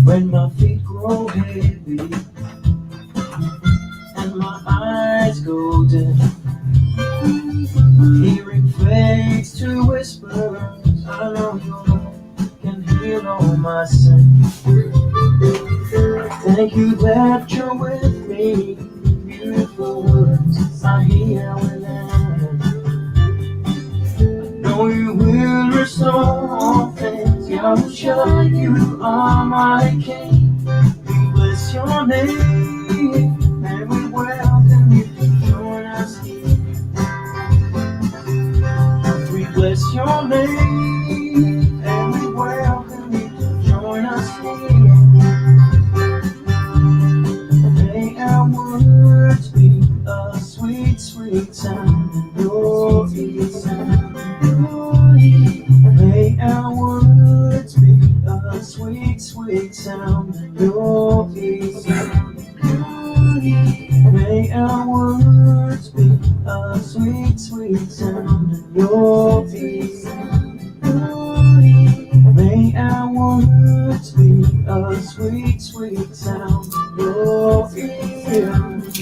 When my feet grow heavy and my eyes go dim, hearing fades to whispers, I know your love can heal all my sin. Thank you that you're with me, beautiful words I hear within. I know you will restore all things, Yahushua, you are my King. We bless your name, and we welcome you to join us here. We bless your name, and we welcome you to join us here. May our words be a sweet, sweet sound in your ears. May our words be a sweet, sweet sound in your ears. May our words be a sweet, sweet sound in your ears. May our words be a sweet, sweet sound in your ears.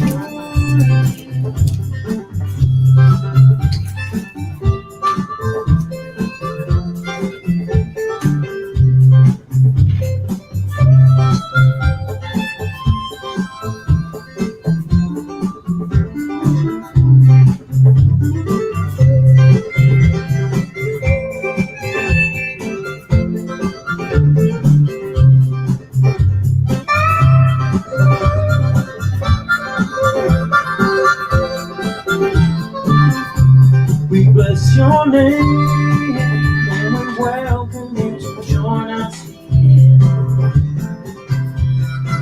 We bless your name, and we welcome you to join us here.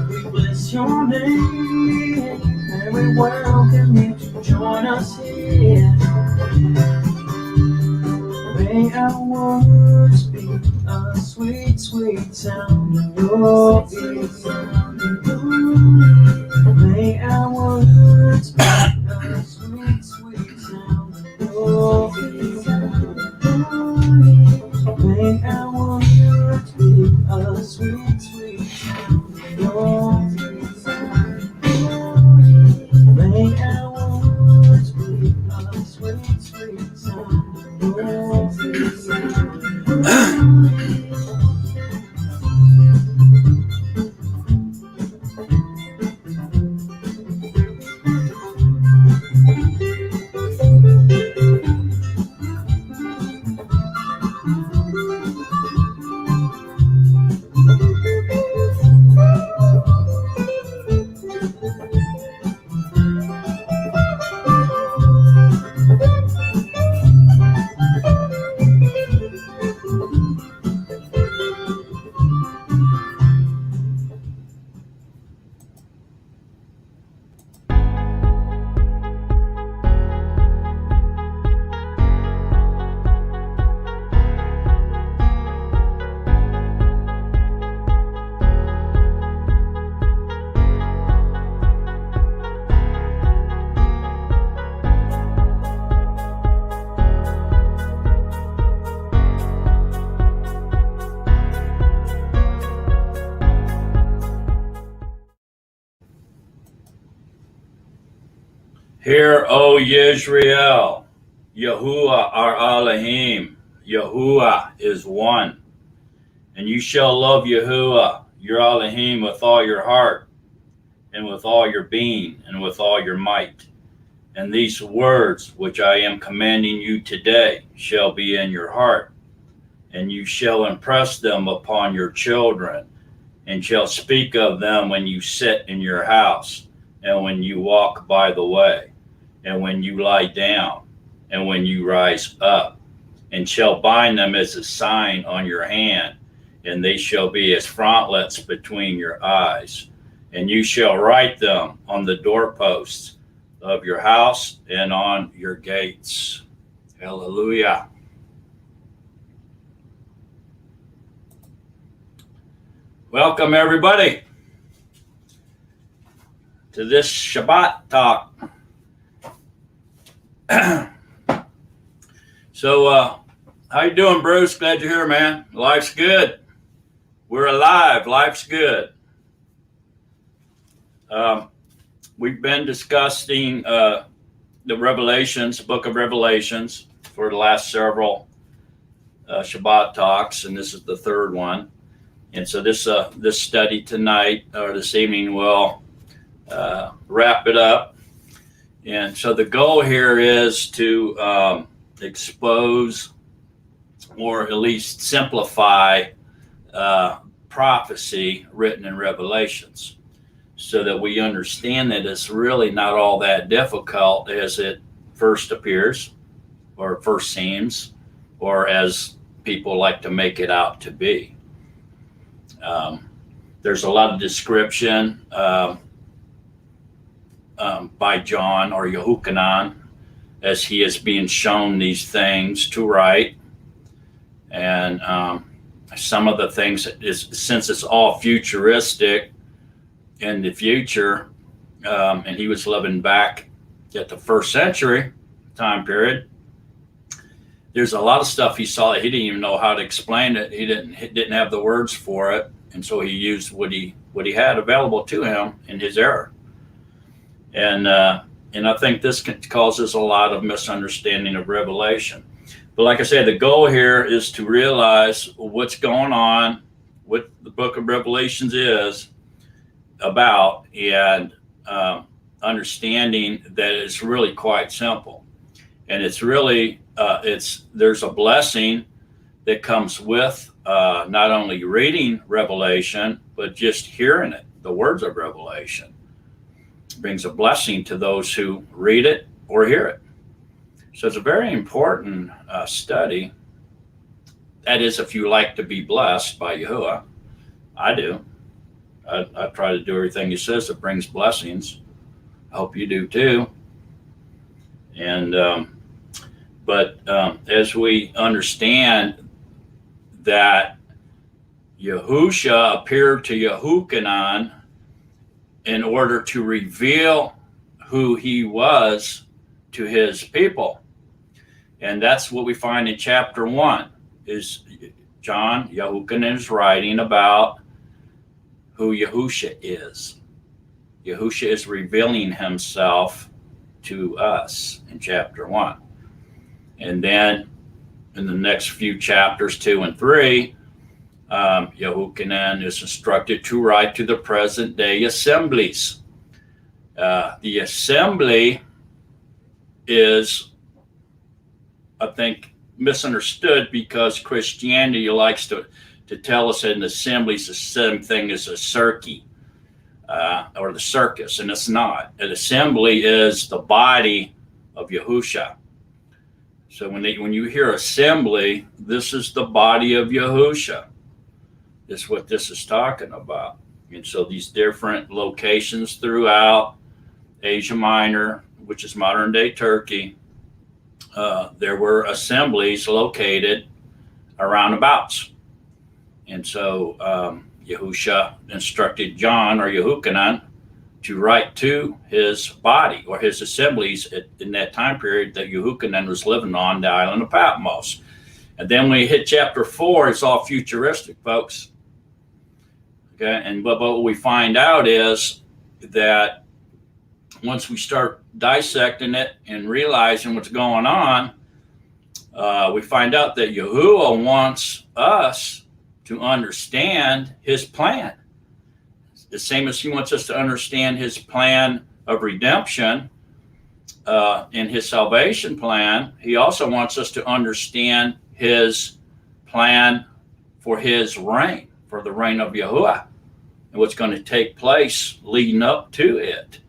We bless your name, and we welcome you to join us here. May our words be a sweet, sweet sound in your ears. May our words be a sweet, sweet sound in your ears. May our words be a sweet, sweet sound in your ears. May our words be a sweet, sweet sound in your ears. Hear, O Yisrael, Yahuwah our Elohim, Yahuwah is one. And you shall love Yahuwah, your Elohim, with all your heart, and with all your being, and with all your might. And these words which I am commanding you today shall be in your heart, and you shall impress them upon your children, and shall speak of them when you sit in your house, and when you walk by the way, and when you lie down, and when you rise up. and shall bind them as a sign on your hand, and they shall be as frontlets between your eyes. And you shall write them on the doorposts of your house and on your gates. Hallelujah. Welcome, everybody, to this Shabbat talk. So, how you doing, Bruce? Glad you're here, man. Life's good. We're alive. Life's good. We've been discussing the Revelations, book of Revelations, for the last several Shabbat talks, and this is the third one. And so this study tonight or this evening will wrap it up. And so the goal here is to expose, or at least simplify, prophecy written in Revelations, so that we understand that it's really not all that difficult as it first appears, or first seems, or as people like to make it out to be. There's a lot of description by John or Yehukanan as he is being shown these things to write. And some of the things, since it's all futuristic in the future, and he was living back at the first century time period, there's a lot of stuff he saw that he didn't even know how to explain it. He didn't have the words for it, and so he used what he had available to him in his era. And I think this causes a lot of misunderstanding of Revelation. But like I said, the goal here is to realize what's going on, what the book of Revelations is about, and understanding that it's really quite simple. And it's really, there's a blessing that comes with not only reading Revelation, but just hearing it, the words of Revelation. It brings a blessing to those who read it or hear it. So it's a very important study. That is, if you like to be blessed by Yahuwah. I do. I try to do everything he says that brings blessings. I hope you do too. And but as we understand that Yahusha appeared to Yehukanan in order to reveal who he was to his people. And that's what we find in chapter 1, is John, Yehukanan, is writing about who Yahusha is. Yahusha is revealing himself to us in chapter 1. And then in the next few chapters, 2 and 3, Yehukanan is instructed to write to the present day assemblies. The assembly is, I think, misunderstood, because Christianity likes to tell us that an assembly is the same thing as a circuit or the circus, and it's not. An assembly is the body of Yahusha. So when you hear assembly, this is the body of Yahusha. This is what this is talking about. And so these different locations throughout Asia Minor, which is modern day Turkey, there were assemblies located around abouts. And so Yahusha instructed John or Yehukanan to write to his body or his assemblies in that time period that Yehukanan was living on the island of Patmos. And then when we hit chapter 4, it's all futuristic, folks. Okay, and but what we find out is that once we start dissecting it and realizing what's going on, we find out that Yahuwah wants us to understand his plan. The same as he wants us to understand his plan of redemption in his salvation plan, he also wants us to understand his plan for his reign, for the reign of Yahuwah, and what's going to take place leading up to it.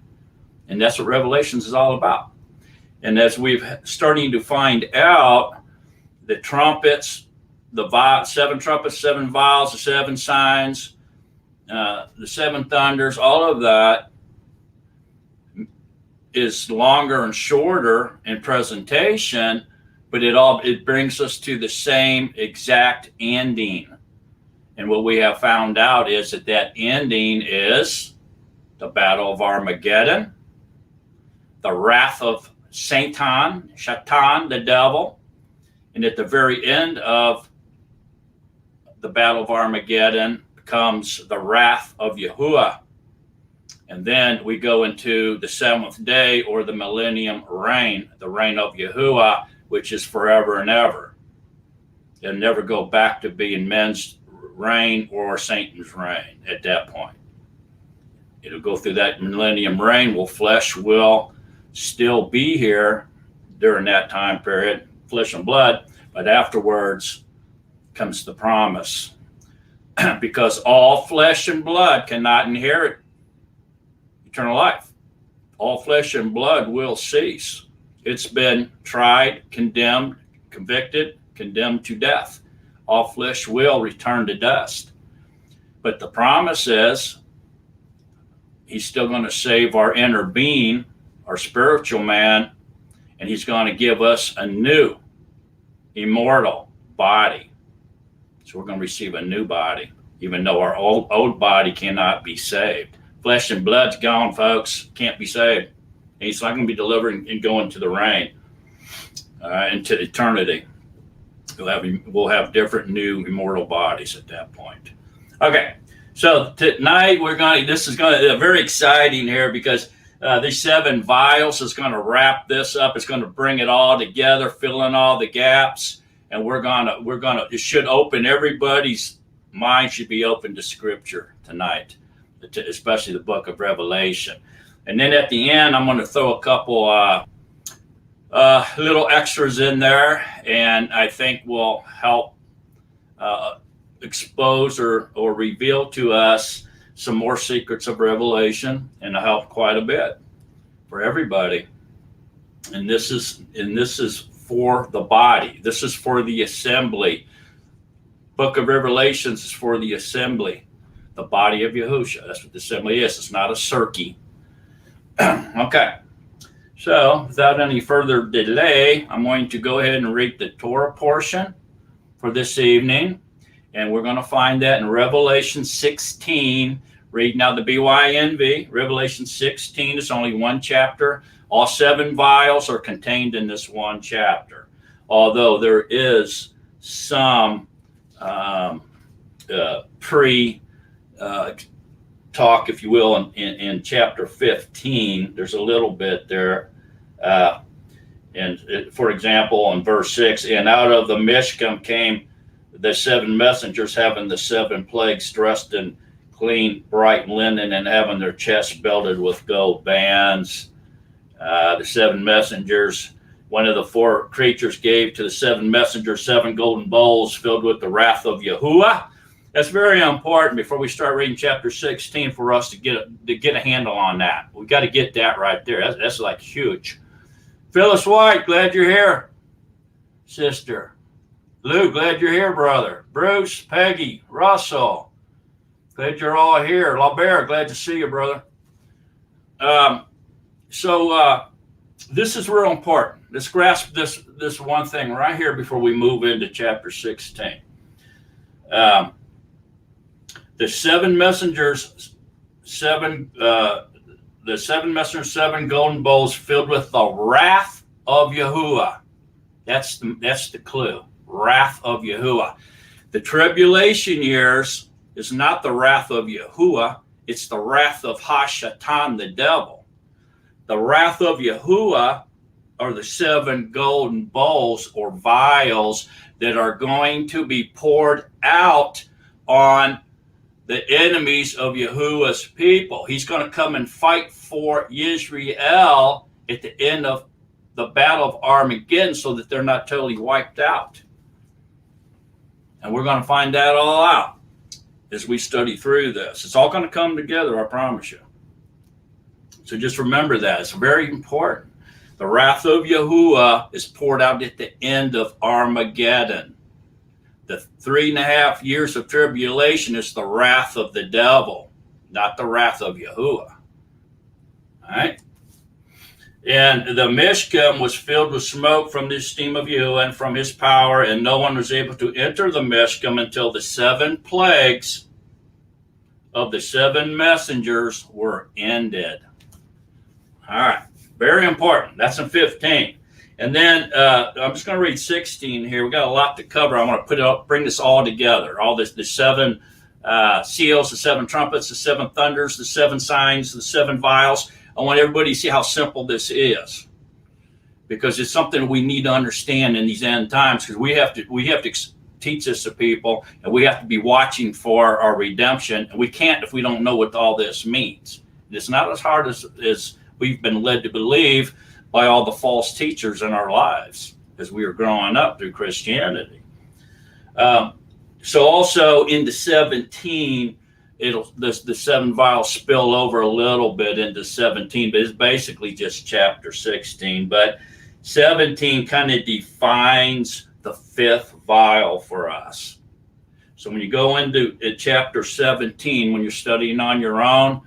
And that's what Revelations is all about. And as we've starting to find out the trumpets, seven trumpets, seven vials, the seven signs, the seven thunders, all of that is longer and shorter in presentation, but it brings us to the same exact ending. And what we have found out is that ending is the Battle of Armageddon, the wrath of Satan, the devil, and at the very end of the Battle of Armageddon comes the wrath of Yahuwah. And then we go into the seventh day, or the millennium reign, the reign of Yahuwah, which is forever and ever. It'll never go back to being men's reign or Satan's reign at that point. It'll go through that millennium reign. Flesh will still be here during that time period, flesh and blood, but afterwards comes the promise. Because all flesh and blood cannot inherit eternal life. All flesh and blood will cease. It's been tried, condemned, convicted, condemned to death. All flesh will return to dust. But the promise is he's still going to save our inner being, our spiritual man, and he's going to give us a new immortal body. So we're going to receive a new body, even though our old body cannot be saved. Flesh and blood's gone, folks. Can't be saved. And he's not going to be delivered and going to the reign, into eternity. We'll have different new immortal bodies at that point. Okay, so tonight this is going to be very exciting here, because these seven vials is going to wrap this up. It's going to bring it all together, fill in all the gaps, and it should open everybody's mind, should be open to Scripture tonight, especially the book of Revelation. And then at the end, I'm going to throw a couple little extras in there, and I think will help expose or reveal to us some more secrets of Revelation, and help quite a bit for everybody. And this is for the body. This is for the assembly. Book of Revelations is for the assembly, the body of Yahushua. That's what the assembly is. It's not a circuit. Okay. So without any further delay, I'm going to go ahead and read the Torah portion for this evening. And we're going to find that in Revelation 16. Read now the BYNV. Revelation 16 is only one chapter. All seven vials are contained in this one chapter. Although there is some talk, if you will, in chapter 15. There's a little bit there. For example, in verse 6, and out of the Mishkan came the seven messengers, having the seven plagues, dressed in clean, bright linen, and having their chests belted with gold bands. The seven messengers, one of the four creatures gave to the seven messengers 7 golden bowls filled with the wrath of Yahuwah. That's very important before we start reading chapter 16 for us to get a handle on that. We got to get that right there. That's like huge. Phyllis White, glad you're here, sister. Lou, glad you're here, brother. Bruce, Peggy, Russell, glad you're all here. LaBear, glad to see you, brother. So this is real important. Let's grasp this one thing right here before we move into chapter 16. The seven messengers, seven golden bowls filled with the wrath of Yahuwah. That's the clue. Wrath of Yahuwah. The tribulation years is not the wrath of Yahuwah. It's the wrath of Hashatan, the devil. The wrath of Yahuwah are the 7 golden bowls or vials that are going to be poured out on the enemies of Yahuwah's people. He's going to come and fight for Israel at the end of the Battle of Armageddon so that they're not totally wiped out. And we're going to find that all out as we study through this. It's all going to come together, I promise you. So just remember that. It's very important. The wrath of Yahuwah is poured out at the end of Armageddon. The 3.5 years of tribulation is the wrath of the devil, not the wrath of Yahuwah. All right? And the Mishkan was filled with smoke from the esteem of Yahuwah and from his power, and no one was able to enter the Mishkan until the 7 plagues of the 7 messengers were ended. All right, very important. That's in 15. And then I'm just going to read 16 here. We got a lot to cover. I want to bring this all together. All this, the 7 seals, the 7 trumpets, the 7 thunders, the 7 signs, the 7 vials. I want everybody to see how simple this is, because it's something we need to understand in these end times, because we have to teach this to people, and we have to be watching for our redemption. And we can't if we don't know what all this means. It's not as hard as we've been led to believe by all the false teachers in our lives as we were growing up through Christianity. So also into 17, the 7 vials spill over a little bit into 17, but it's basically just chapter 16. But 17 kind of defines the 5th vial for us. So when you go into chapter 17, when you're studying on your own,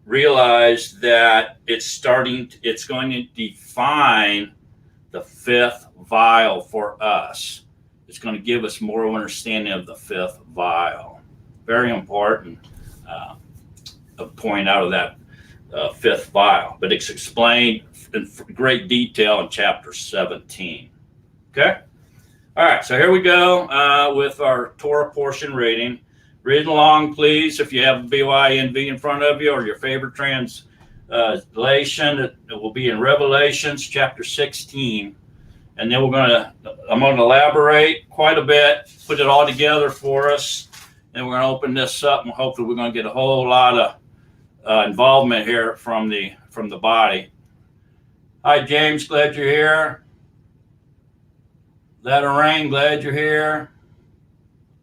realize that it's going to define the 5th vial for us. It's going to give us more of an understanding of the 5th vial. Very important point out of that 5th vial, but it's explained in great detail in chapter 17. Okay? All right, so here we go with our Torah portion reading. Read along, please, if you have BYNV in front of you or your favorite translation. It will be in Revelations chapter 16. And then I'm going to elaborate quite a bit, put it all together for us. And we're going to open this up, and hopefully we're going to get a whole lot of involvement here from the body. Hi, James. Glad you're here. Lorraine, glad you're here.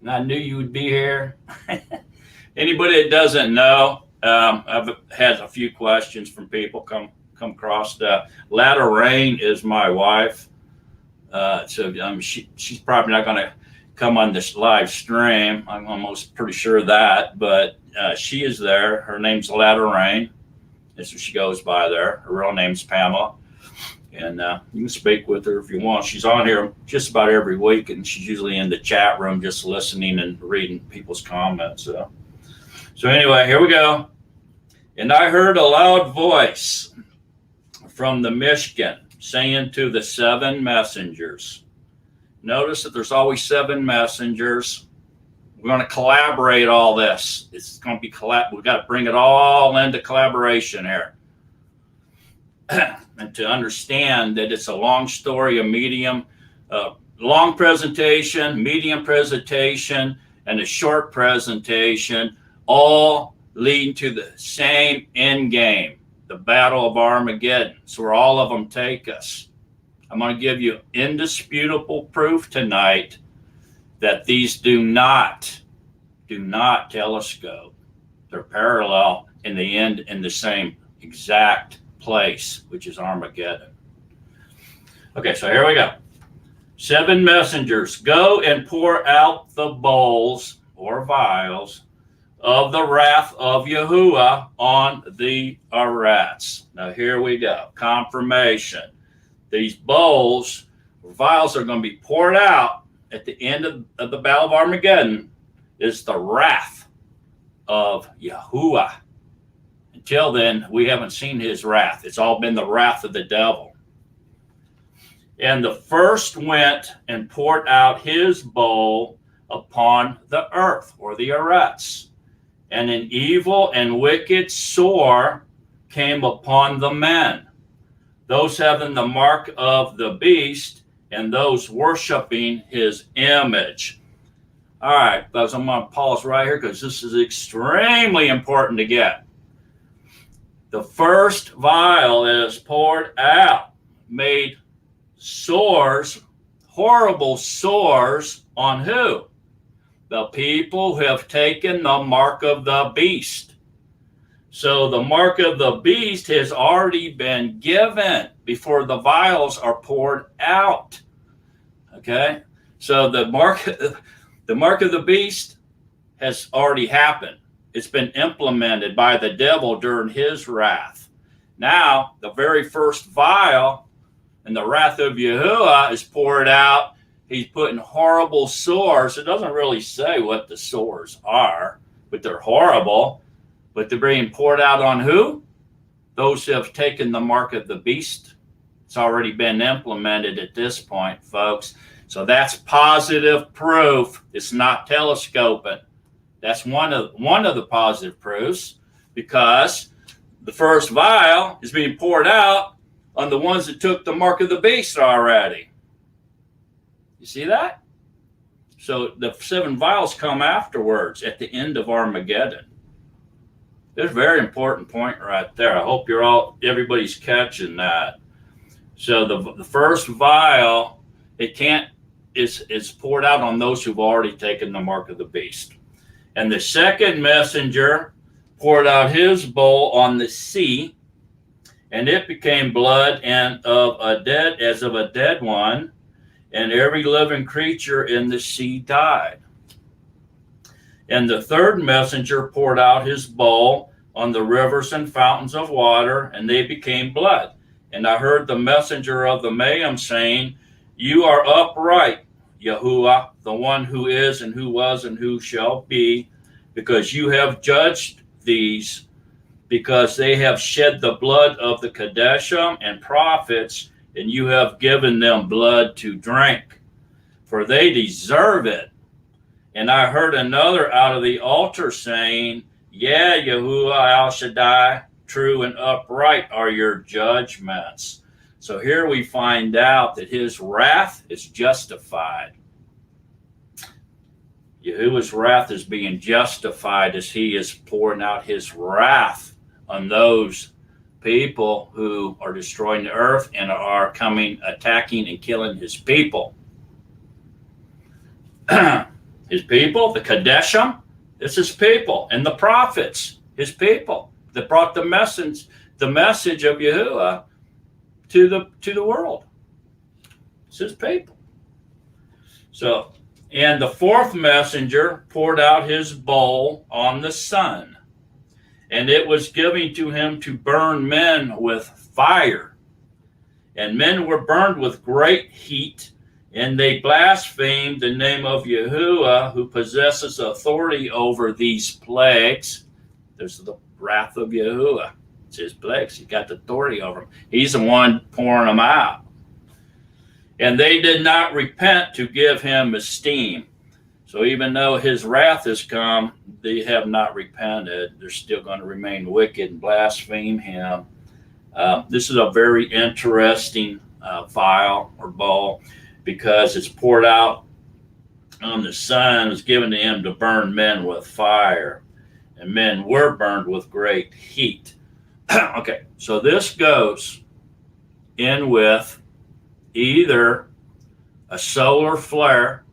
And I knew you would be here. Anybody that doesn't know, I've had a few questions from people come across. Lorraine is my wife. So she's probably not going to come on this live stream. I'm almost pretty sure of that, but she is there. Her name's Lorraine. That's what she goes by there. Her real name's Pamela. And you can speak with her if you want. She's on here just about every week, and she's usually in the chat room just listening and reading people's comments. So anyway, here we go. And I heard a loud voice from the Mishkan saying to the 7 messengers. Notice that there's always 7 messengers. We're going to collaborate all this. It's going to be we've got to bring it all into collaboration here. And to understand that it's a long story, long presentation, medium presentation, and a short presentation, all leading to the same end game, the Battle of Armageddon. So where all of them take us. I'm going to give you indisputable proof tonight that these do not telescope. They're parallel in the end in the same exact place, which is Armageddon. Okay, so here we go. 7 messengers, go and pour out the bowls or vials of the wrath of Yahuwah on the Arats. Now here we go. Confirmation. These bowls or vials are going to be poured out at the end of the Battle of Armageddon is the wrath of Yahuwah. Until then, we haven't seen his wrath. It's all been the wrath of the devil. And the first went and poured out his bowl upon the earth, or the Arats. And an evil and wicked sore came upon the men, those having the mark of the beast, and those worshiping his image. All right, folks, I'm going to pause right here because this is extremely important to get. The first vial that is poured out made sores, horrible sores on who? The people who have taken the mark of the beast. So the mark of the beast has already been given before the vials are poured out. Okay? So the mark of the beast has already happened. It's been implemented by the devil during his wrath. Now, the very first vial and the wrath of Yahuwah is poured out. He's putting horrible sores. It doesn't really say what the sores are, but they're horrible. But they're being poured out on who? Those who have taken the mark of the beast. It's already been implemented at this point, folks. So that's positive proof. It's not telescoping. That's one of the positive proofs, because the first vial is being poured out on the ones that took the mark of the beast already. You see that? So the 7 vials come afterwards at the end of Armageddon. There's a very important point right there. I hope everybody's catching that. So the first vial, it's poured out on those who've already taken the mark of the beast. And the second messenger poured out his bowl on the sea, and it became blood as of a dead one, and every living creature in the sea died. And the third messenger poured out his bowl on the rivers and fountains of water, and they became blood. And I heard the messenger of the Mayim saying, "You are upright, Yahuwah, the one who is and who was and who shall be, because you have judged these, because they have shed the blood of the Kadeshim and prophets, and you have given them blood to drink, for they deserve it." And I heard another out of the altar saying, "Yeah, Yahuwah Al Shaddai, true and upright are your judgments." So here we find out that his wrath is justified. Yahuwah's wrath is being justified as he is pouring out his wrath on those people who are destroying the earth and are coming, attacking and killing his people. His people, the Kadeshim, it's his people, and the prophets, his people, that brought the message of Yahuwah to the world. It's his people. So, and the fourth messenger poured out his bowl on the sun, and it was given to him to burn men with fire. And men were burned with great heat, and they blasphemed the name of Yahuwah, who possesses authority over these plagues. There's the wrath of Yahuwah. It's his plagues. He got the authority over them. He's the one pouring them out. And they did not repent to give him esteem. So even though his wrath has come, they have not repented. They're still going to remain wicked and blaspheme him. This is a very interesting vial or bowl, because it's poured out on the sun. It's given to him to burn men with fire. And men were burned with great heat. Okay, so this goes in with either a solar flare,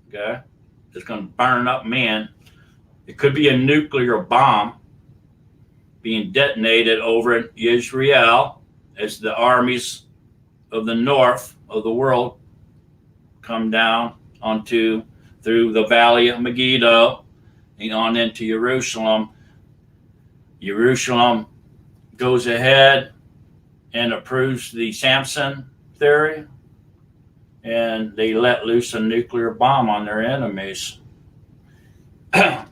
okay, that's going to burn up men. It could be a nuclear bomb being detonated over Israel as the armies of the north of the world come down through the Valley of Megiddo and on into Jerusalem. Jerusalem goes ahead and approves the Samson theory, and they let loose a nuclear bomb on their enemies. If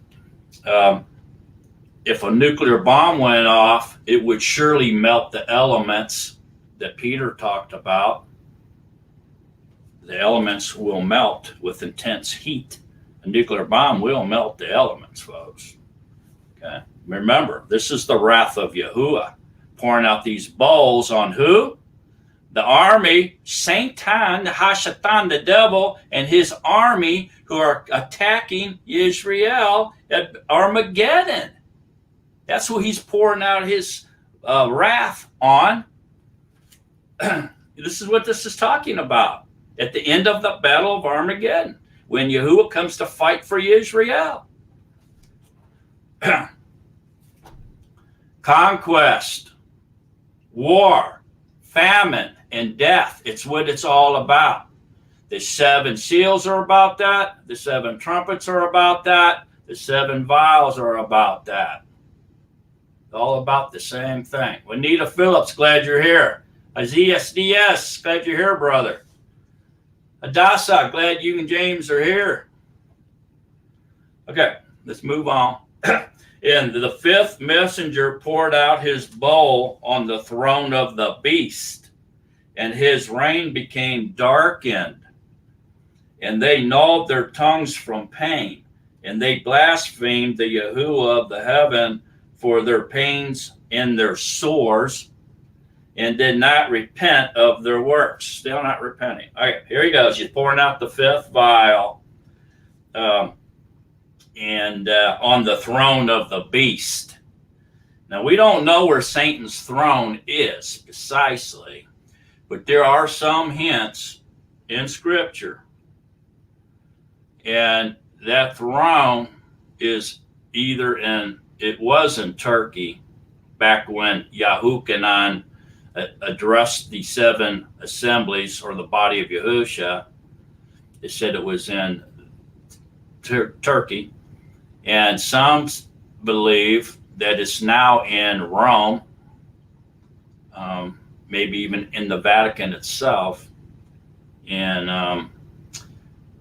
a nuclear bomb went off, it would surely melt the elements that Peter talked about. The elements will melt with intense heat. A nuclear bomb will melt the elements, folks. Okay. Remember, this is the wrath of Yahuwah, pouring out these bowls on who? The army, Satan, the Hashatan, the devil, and his army who are attacking Israel at Armageddon. That's who he's pouring out his wrath on. This is what this is talking about. At the end of the Battle of Armageddon, when Yahuwah comes to fight for Israel. conquest, war, famine, and death. It's what it's all about. The 7 seals are about that. The 7 trumpets are about that. The 7 vials are about that. All about the same thing. Juanita Phillips, glad you're here. Isaiah DS, glad you're here, brother. Hadassah, glad you and James are here. Okay, let's move on. And the 5th messenger poured out his bowl on the throne of the beast, and his reign became darkened, and they gnawed their tongues from pain, and they blasphemed the Yahuwah of the heaven for their pains and their sores, and did not repent of their works. Still not repenting. All right, here he goes. He's pouring out the 5th vial, and on the throne of the beast. Now, we don't know where Satan's throne is precisely, but there are some hints in Scripture. And that throne is either it was in Turkey back when Yahuchanan addressed the 7 assemblies or the body of Yahusha. It said it was in Turkey. And some believe that it's now in Rome, maybe even in the Vatican itself. And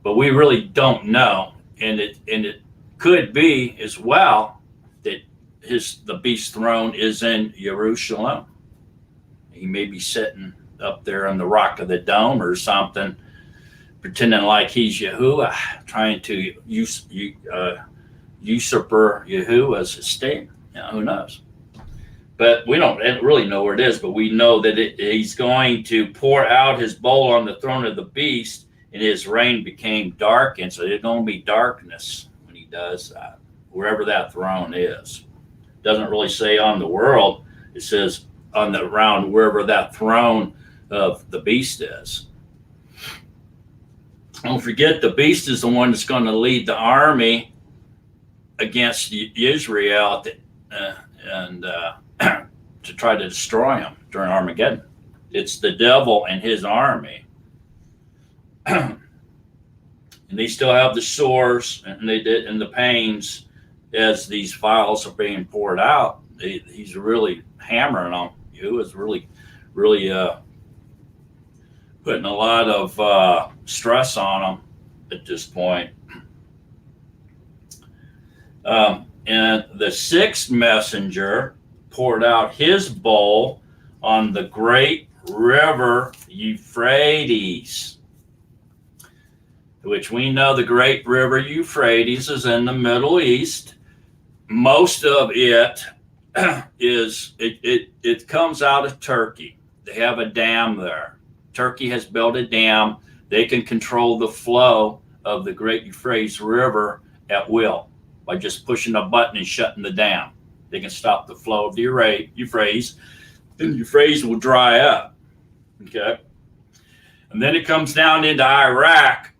but we really don't know. And it could be as well that the beast's throne is in Jerusalem. He may be sitting up there on the rock of the dome or something, pretending like he's Yahuwah, trying to usurper Yahuwah's estate. Who knows? But we don't really know where it is, but we know that he's going to pour out his bowl on the throne of the beast, and his reign became darkened. So there's going to be darkness when he does that, wherever that throne is. It doesn't really say on the world. It says on the around wherever that throne of the beast is. Don't forget, the beast is the one that's going to lead the army against Israel and to try to destroy them during Armageddon. It's the devil and his army. And they still have the sores and the pains as these vials are being poured out. He's really hammering them. He was really putting a lot of stress on them at this point. And the 6th messenger poured out his bowl on the great river Euphrates, which we know the great river Euphrates is in the Middle East. Most of it it comes out of Turkey. They have a dam there. Turkey has built a dam. They can control the flow of the great Euphrates River at will by just pushing a button and shutting the dam. They can stop the flow of the Euphrates, then the Euphrates will dry up. Okay, and then it comes down into Iraq.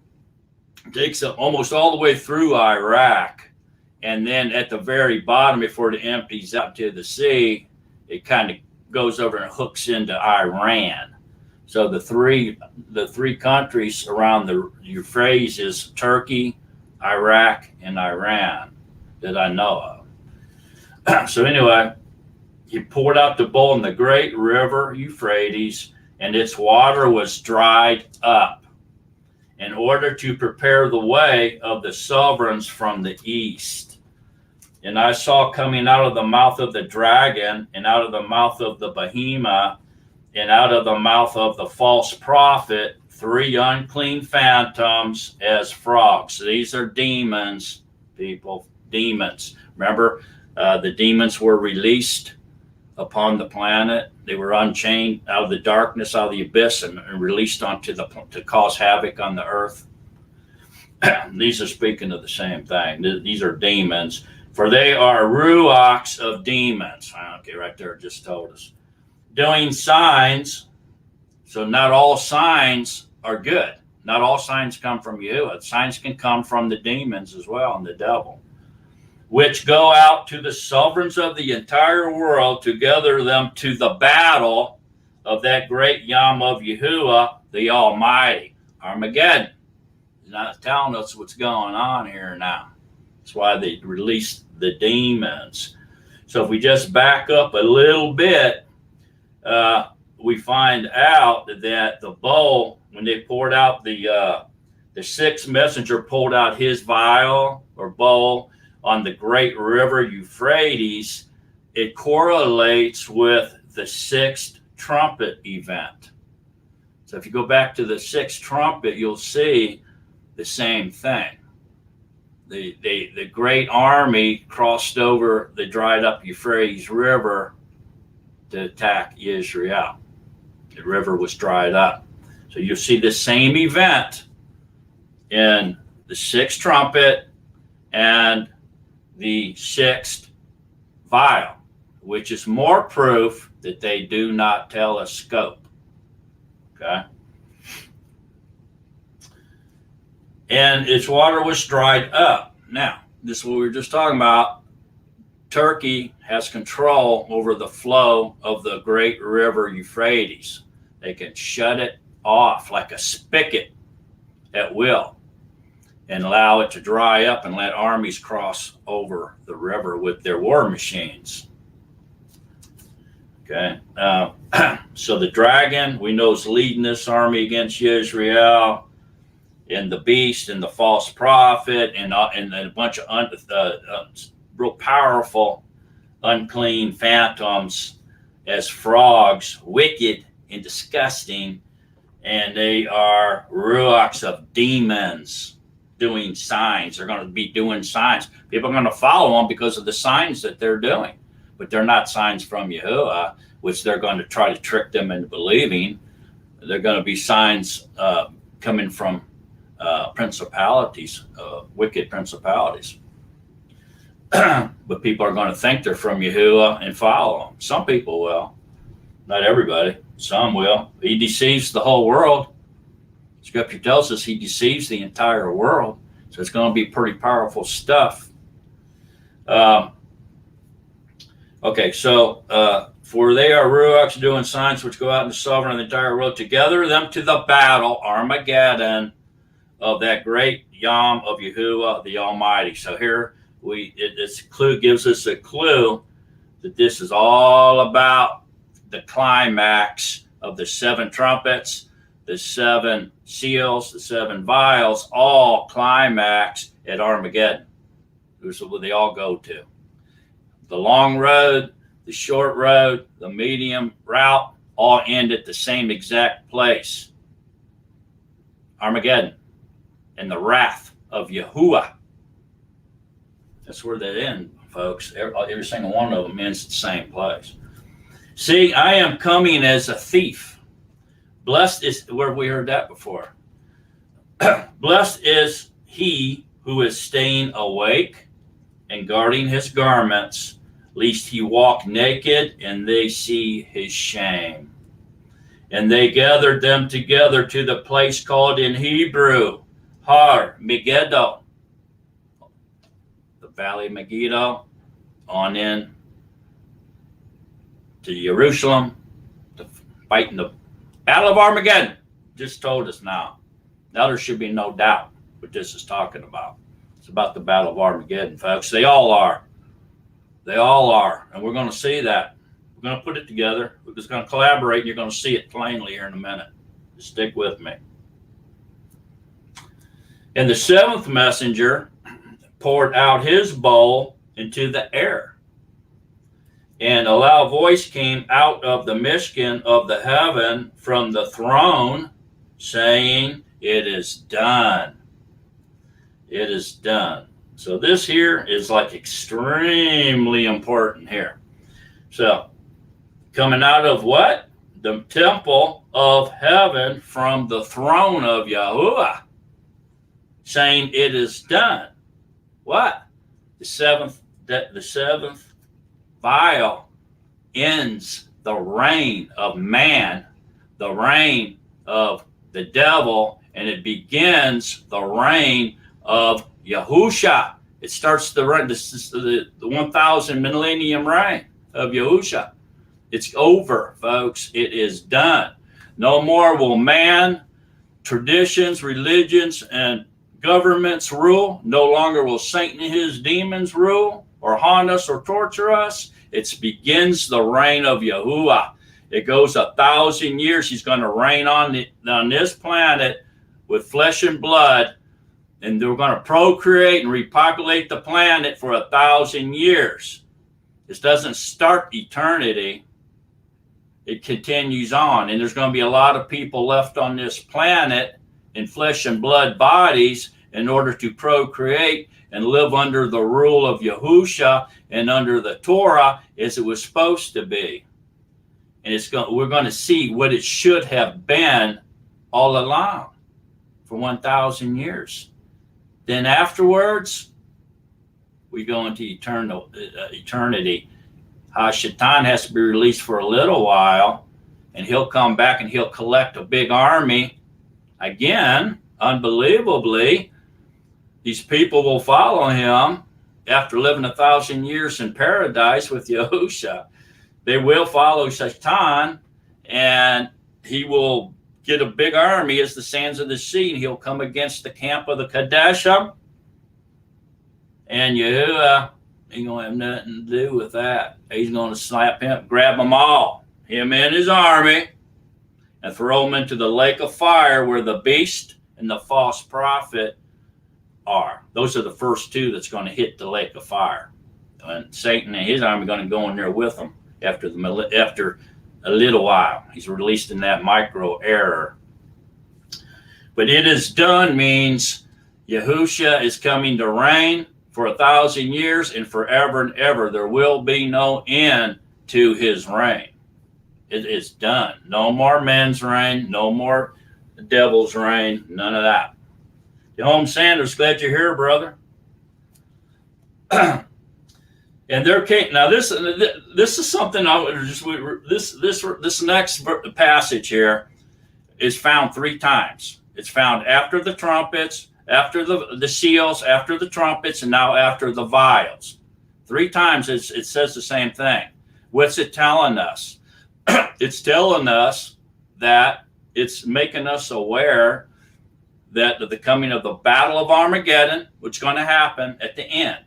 It takes it almost all the way through Iraq, and then at the very bottom, before it empties out to the sea, it kind of goes over and hooks into Iran. So the three countries around the Euphrates is Turkey, Iraq, and Iran that I know of. So anyway, he poured out the bowl in the great river Euphrates, and its water was dried up in order to prepare the way of the sovereigns from the east. And I saw coming out of the mouth of the dragon, and out of the mouth of the behemoth, and out of the mouth of the false prophet, 3 unclean phantoms as frogs. So these are demons, people, demons. Remember, the demons were released upon the planet. They were unchained out of the darkness, out of the abyss, and released onto to cause havoc on the earth. These are speaking of the same thing. These are demons, for they are ruachs of demons. Okay, right there, it just told us. Doing signs. So not all signs are good. Not all signs come from you. Signs can come from the demons as well and the devil. which go out to the sovereigns of the entire world to gather them to the battle of that great Yom of Yahuwah, the Almighty. Armageddon. He's not telling us what's going on here now. That's why they released the demons. So if we just back up a little bit, we find out that the bowl, when they poured out the sixth messenger pulled out his vial or bowl on the great river Euphrates, it correlates with the sixth trumpet event. So if you go back to the sixth trumpet, you'll see the same thing. The great army crossed over the dried up Euphrates River to attack Israel. The river was dried up. So you'll see the same event in the sixth trumpet and the sixth vial, which is more proof that they do not telescope. Okay? And its water was dried up. Now, this is what we were just talking about. Turkey has control over the flow of the great river Euphrates. They can shut it off like a spigot at will and allow it to dry up and let armies cross over the river with their war machines. Okay. So the dragon, we know, is leading this army against Israel, and the beast and the false prophet and a bunch of real powerful unclean phantoms as frogs, wicked and disgusting, and they are ruachs of demons doing signs. They're going to be doing signs. People are going to follow them because of the signs that they're doing, but they're not signs from Yahuwah, which they're going to try to trick them into believing. They're going to be signs coming from principalities, wicked principalities. But people are going to think they're from Yahuwah and follow them. Some people will. Not everybody. Some will. He deceives the whole world. Scripture tells us he deceives the entire world. So it's going to be pretty powerful stuff. Okay, so for they are ruachs doing signs which go out in the sovereign of the entire world to gather them to the battle, Armageddon, of that great Yom of Yahuwah, the Almighty. So here this clue gives us a clue that this is all about the climax of the seven trumpets, the seven seals, the seven vials, all climax at Armageddon. This is what they all go to. The long road, the short road, the medium route, all end at the same exact place. Armageddon and the wrath of Yahuwah. That's where they end, folks. Every single one of them ends at the same place. See, I am coming as a thief. Blessed is, where have we heard that before? Blessed is he who is staying awake and guarding his garments, lest he walk naked and they see his shame. And they gathered them together to the place called in Hebrew, Har Megiddo, the Valley of Megiddo, on in to Jerusalem to fight in the Battle of Armageddon. Just told us now. Now there should be no doubt what this is talking about. It's about the Battle of Armageddon, folks. They all are. They all are. And we're going to see that. We're going to put it together. We're just going to collaborate, and you're going to see it plainly here in a minute. Just stick with me. And the seventh messenger poured out his bowl into the air. And a loud voice came out of the Mishkan of the heaven from the throne, saying, "It is done. It is done." So this here is like extremely important here. So coming out of what? The temple of heaven from the throne of Yahuwah, saying, "It is done." What? The seventh vial ends the reign of man, the reign of the devil, and it begins the reign of Yahusha. It starts the reign. This is the 1,000 millennium reign of Yahusha. It's over, folks. It is done. No more will man, traditions, religions, and governments rule. No longer will Satan and his demons rule or haunt us or torture us. It begins the reign of Yahuwah. It goes 1,000 years. He's going to reign on this planet with flesh and blood. And they're going to procreate and repopulate the planet for 1,000 years. This doesn't start eternity. It continues on. And there's going to be a lot of people left on this planet in flesh and blood bodies in order to procreate and live under the rule of Yahusha and under the Torah as it was supposed to be. And we're going to see what it should have been all along for 1,000 years. Then afterwards, we go into eternity. Shaitan has to be released for a little while, and he'll come back and he'll collect a big army. Again, unbelievably, these people will follow him after living 1,000 years in paradise with Yahusha. They will follow Shaitan, and he will get a big army as the sands of the sea, and he'll come against the camp of the Kadeshim. And Yahuwah ain't going to have nothing to do with that. He's going to slap him, grab them all, him and his army, and throw them into the lake of fire where the beast and the false prophet are. Those are the first two that's going to hit the lake of fire. And Satan and his army are going to go in there with them after a little while. He's released in that micro error. But it is done means Yahusha is coming to reign for 1,000 years and forever and ever. There will be no end to his reign. It is done. No more men's reign. No more the devil's reign. None of that. Home Sanders, glad you're here, brother. And there came now. This is something I would just this next passage here is found 3 times. It's found after the trumpets, after the seals, after the trumpets, and now after the vials. 3 times it says the same thing. What's it telling us? It's telling us that it's making us aware that the coming of the Battle of Armageddon, which is going to happen at the end.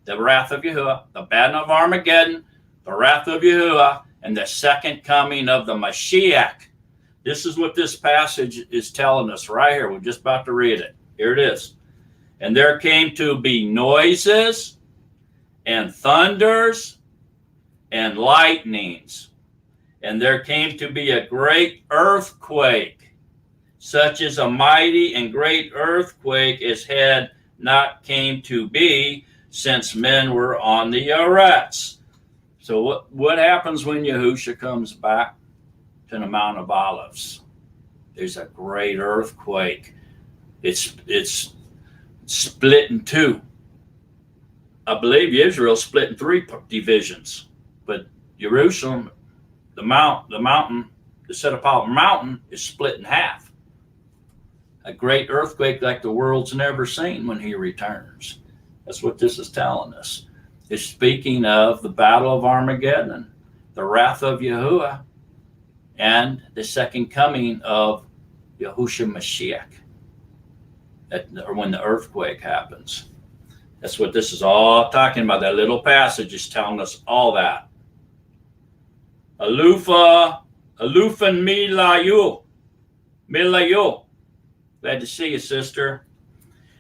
The wrath of Yahuwah, the Battle of Armageddon, the wrath of Yahuwah, and the second coming of the Mashiach. This is what this passage is telling us right here. We're just about to read it. Here it is. And there came to be noises and thunders and lightnings. And there came to be a great earthquake, such as a mighty and great earthquake as had not came to be since men were on the Euphrates. So what happens when Yahusha comes back to the Mount of Olives? There's a great earthquake. It's split in 2. I believe Israel split in 3 divisions, but Jerusalem, the mountain, the set apart mountain, is split in half. A great earthquake like the world's never seen when he returns. That's what this is telling us. It's speaking of the Battle of Armageddon, the wrath of Yahuwah, and the second coming of Yahushua Mashiach, or when the earthquake happens. That's what this is all talking about. That little passage is telling us all that. Alufan Milayu. Glad to see you, sister.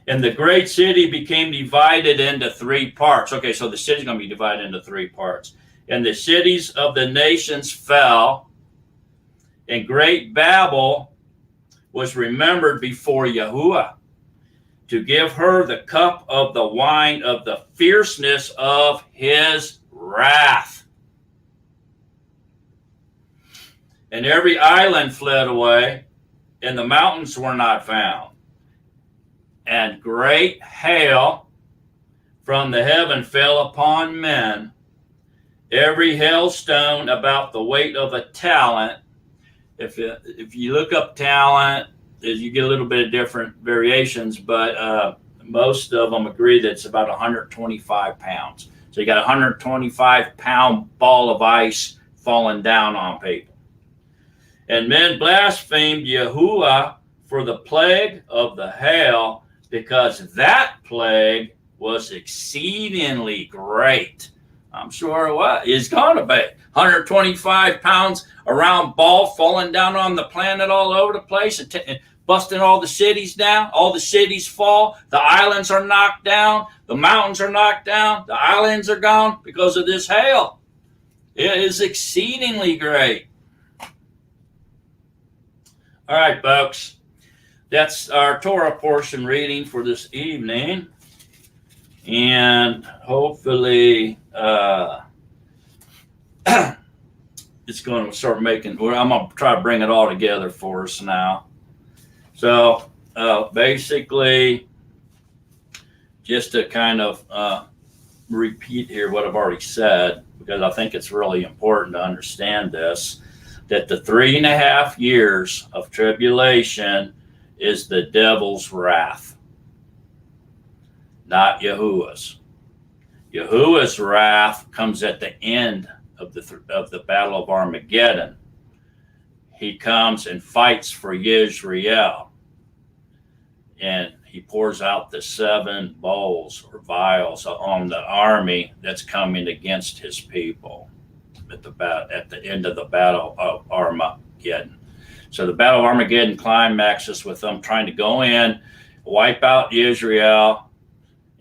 And the great city became divided into 3 parts. Okay, so the city's going to be divided into 3 parts. And the cities of the nations fell, and great Babel was remembered before Yahuwah to give her the cup of the wine of the fierceness of his wrath. And every island fled away, and the mountains were not found. And great hail from the heaven fell upon men, every hailstone about the weight of a talent. If you look up talent, you get a little bit of different variations, but most of them agree that it's about 125 pounds. So you got a 125 pound ball of ice falling down on people. And men blasphemed Yahuwah for the plague of the hail, because that plague was exceedingly great. I'm sure it was. It's going to be 125 pounds, a round ball falling down on the planet all over the place and busting all the cities down. All the cities fall. The islands are knocked down. The mountains are knocked down. The islands are gone because of this hail. It is exceedingly great. All right, folks. That's our Torah portion reading for this evening. And hopefully it's going to start making, I'm going to try to bring it all together for us now. So basically, just to kind of repeat here what I've already said, because I think it's really important to understand this, that the 3.5 years of tribulation is the devil's wrath, not Yahuwah's. Yahuwah's wrath comes at the end of the Battle of Armageddon. He comes and fights for Yisrael, and he pours out the 7 bowls or vials on the army that's coming against his people at the end of the Battle of Armageddon. So the Battle of Armageddon climaxes with them trying to go in, wipe out Israel,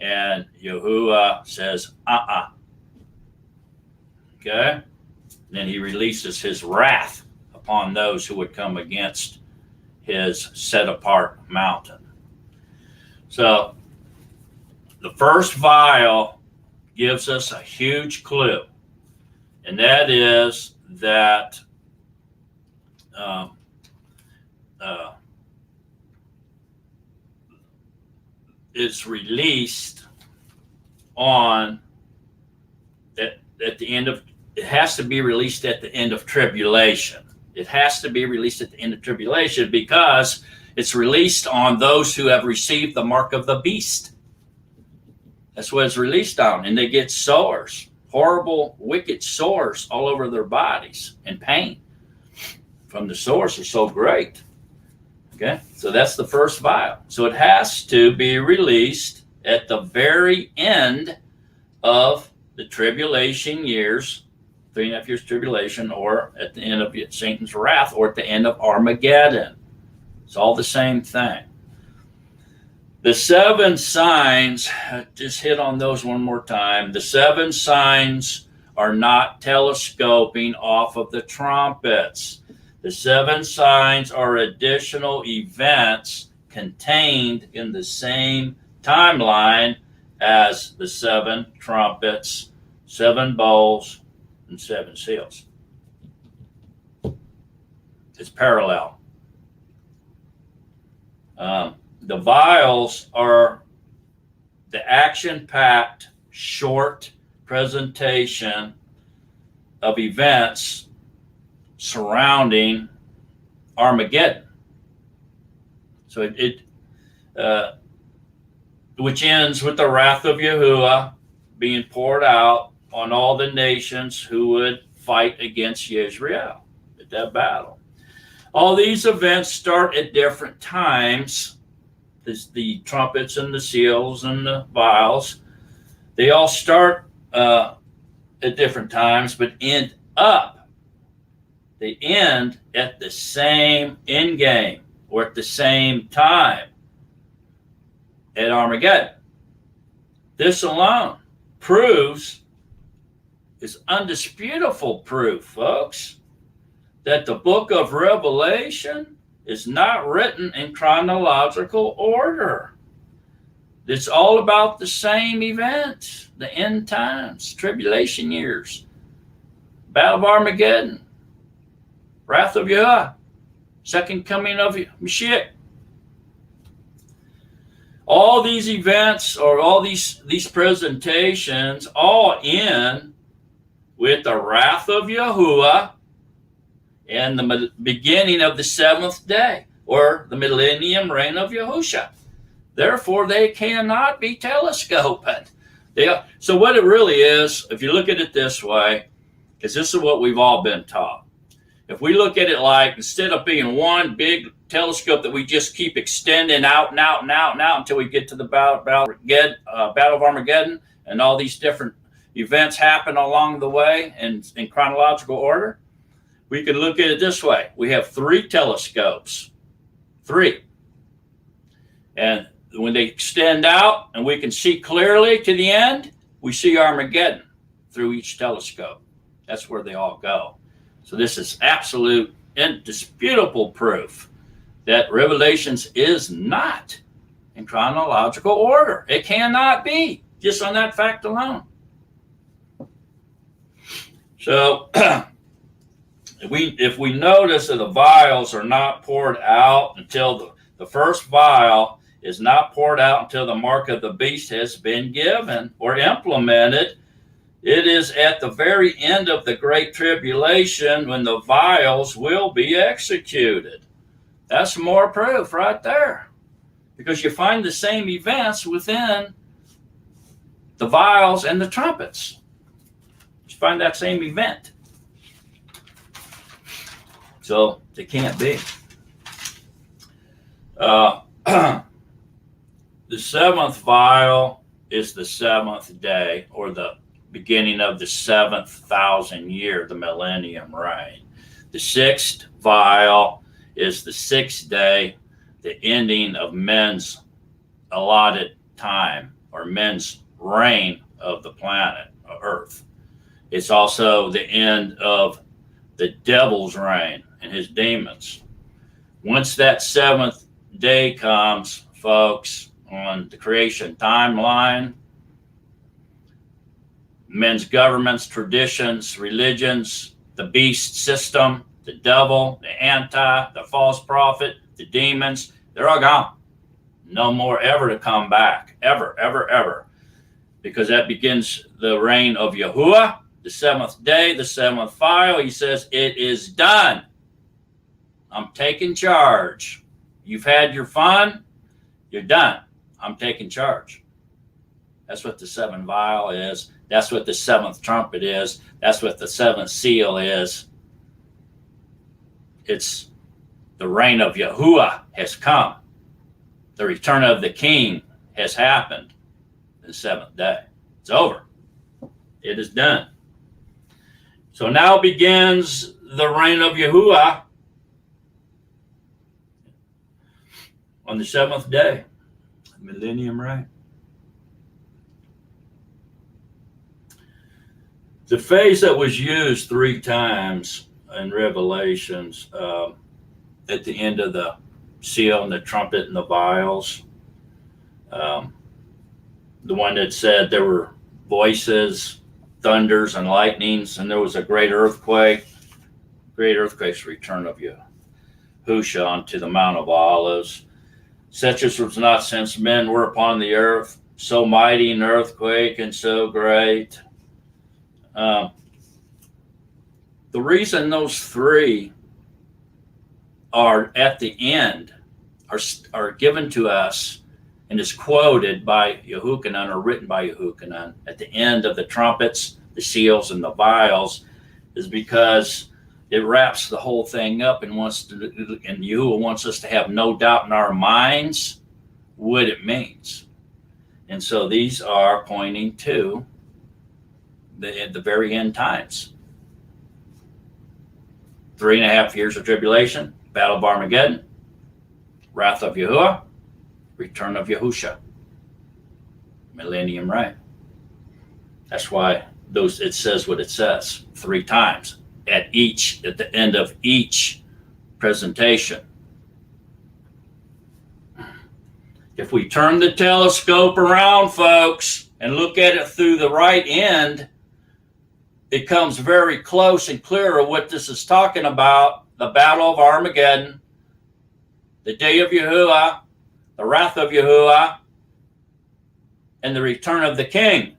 and Yahuwah says, Okay? And then he releases his wrath upon those who would come against his set-apart mountain. So the first vial gives us a huge clue, and that is that it's released on at the end of, it has to be released at the end of tribulation. It has to be released at the end of tribulation because it's released on those who have received the mark of the beast. That's what it's released on. And they get sores, horrible, wicked sores all over their bodies, and pain from the sores are so great. Okay, so that's the first vial. So it has to be released at the very end of the tribulation years, 3.5 years tribulation, or at the end of Satan's wrath, or at the end of Armageddon. It's all the same thing. The 7 signs, just hit on those one more time. The 7 signs are not telescoping off of the trumpets. The 7 signs are additional events contained in the same timeline as the 7 trumpets, 7 bowls, and 7 seals. It's parallel. The vials are the action-packed, short presentation of events surrounding Armageddon. So which ends with the wrath of Yahuwah being poured out on all the nations who would fight against Israel at that battle. All these events start at different times. The trumpets and the seals and the vials, they all start at different times, but they end at the same end game, or at the same time at Armageddon. This alone proves, is undisputable proof, folks, that the book of Revelation is not written in chronological order. It's all about the same event, the end times, tribulation years, Battle of Armageddon, wrath of Yah, second coming of Mashiach. All these events, or all these presentations, all end with the wrath of Yahuwah and the beginning of the 7th day, or the millennium reign of Yahusha. Therefore, they cannot be telescoping. So what it really is, if you look at it this way, is this is what we've all been taught. If we look at it like, instead of being one big telescope that we just keep extending out and out and out and out until we get to the Battle of Armageddon, and all these different events happen along the way in chronological order, we can look at it this way. We have 3 telescopes. 3. And when they extend out and we can see clearly to the end, we see Armageddon through each telescope. That's where they all go. So this is absolute, indisputable proof that Revelations is not in chronological order. It cannot be, just on that fact alone. So if we notice that the vials are not poured out until the first vial is not poured out until the mark of the beast has been given or implemented, it is at the very end of the Great Tribulation when the vials will be executed. That's more proof right there. Because you find the same events within the vials and the trumpets. You find that same event. So they can't be. The 7th vial is the 7th day, or the beginning of the 7,000 year, the millennium reign. The 6th vial is the 6th day, the ending of men's allotted time, or men's reign of the planet Earth. It's also the end of the devil's reign and his demons. Once that 7th day comes, folks, on the creation timeline, men's governments, traditions, religions, the beast system, the devil, the the false prophet, the demons, they're all gone. No more ever to come back. Ever, ever, ever. Because that begins the reign of Yahuwah, the 7th day, the 7th vial. He says, it is done. I'm taking charge. You've had your fun. You're done. I'm taking charge. That's what the 7th vial is. That's what the 7th trumpet is. That's what the 7th seal is. It's the reign of Yahuwah has come. The return of the king has happened. The 7th day. It's over. It is done. So now begins the reign of Yahuwah on the 7th day. Millennium reign. The phrase that was used 3 times in Revelations at the end of the seal and the trumpet and the vials, the one that said there were voices, thunders, and lightnings, and there was a great earthquake. Great earthquake's return of Yahushua unto the Mount of Olives. Such as was not since men were upon the earth, so mighty an earthquake and so great. The reason those 3 are at the end, are given to us and is quoted by Yehukanan, or written by Yehukanan at the end of the trumpets, the seals, and the vials, is because it wraps the whole thing up and Yahuwah wants us to have no doubt in our minds what it means. And so these are pointing to the very end times. 3.5 years of tribulation, Battle of Armageddon, wrath of Yahuwah, return of Yahusha, millennium reign. That's why it says what it says 3 times at the end of each presentation. If we turn the telescope around, folks, and look at it through the right end, it comes very close and clear of what this is talking about: the Battle of Armageddon, the day of Yahuwah, the wrath of Yahuwah, and the return of the king.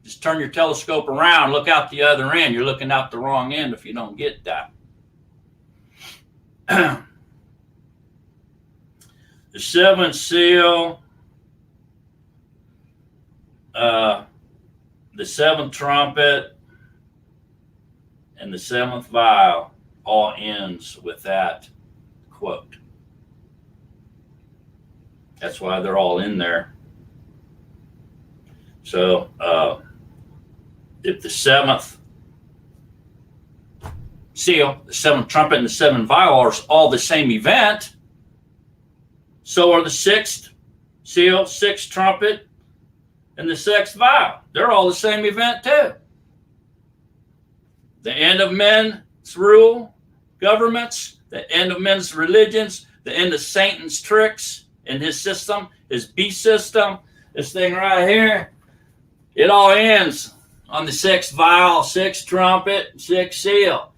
Just turn your telescope around, look out the other end. You're looking out the wrong end if you don't get that. the seventh seal, the seventh trumpet, and the seventh vial all ends with that quote. That's why they're all in there. So if the seventh seal, the seventh trumpet, and the seventh vial are all the same event, so are the sixth seal, sixth trumpet, and the sixth vial. They're all the same event too. The end of men's rule, governments, the end of men's religions, the end of Satan's tricks and his system, his beast system, this thing right here, it all ends on the sixth vial, sixth trumpet, sixth seal.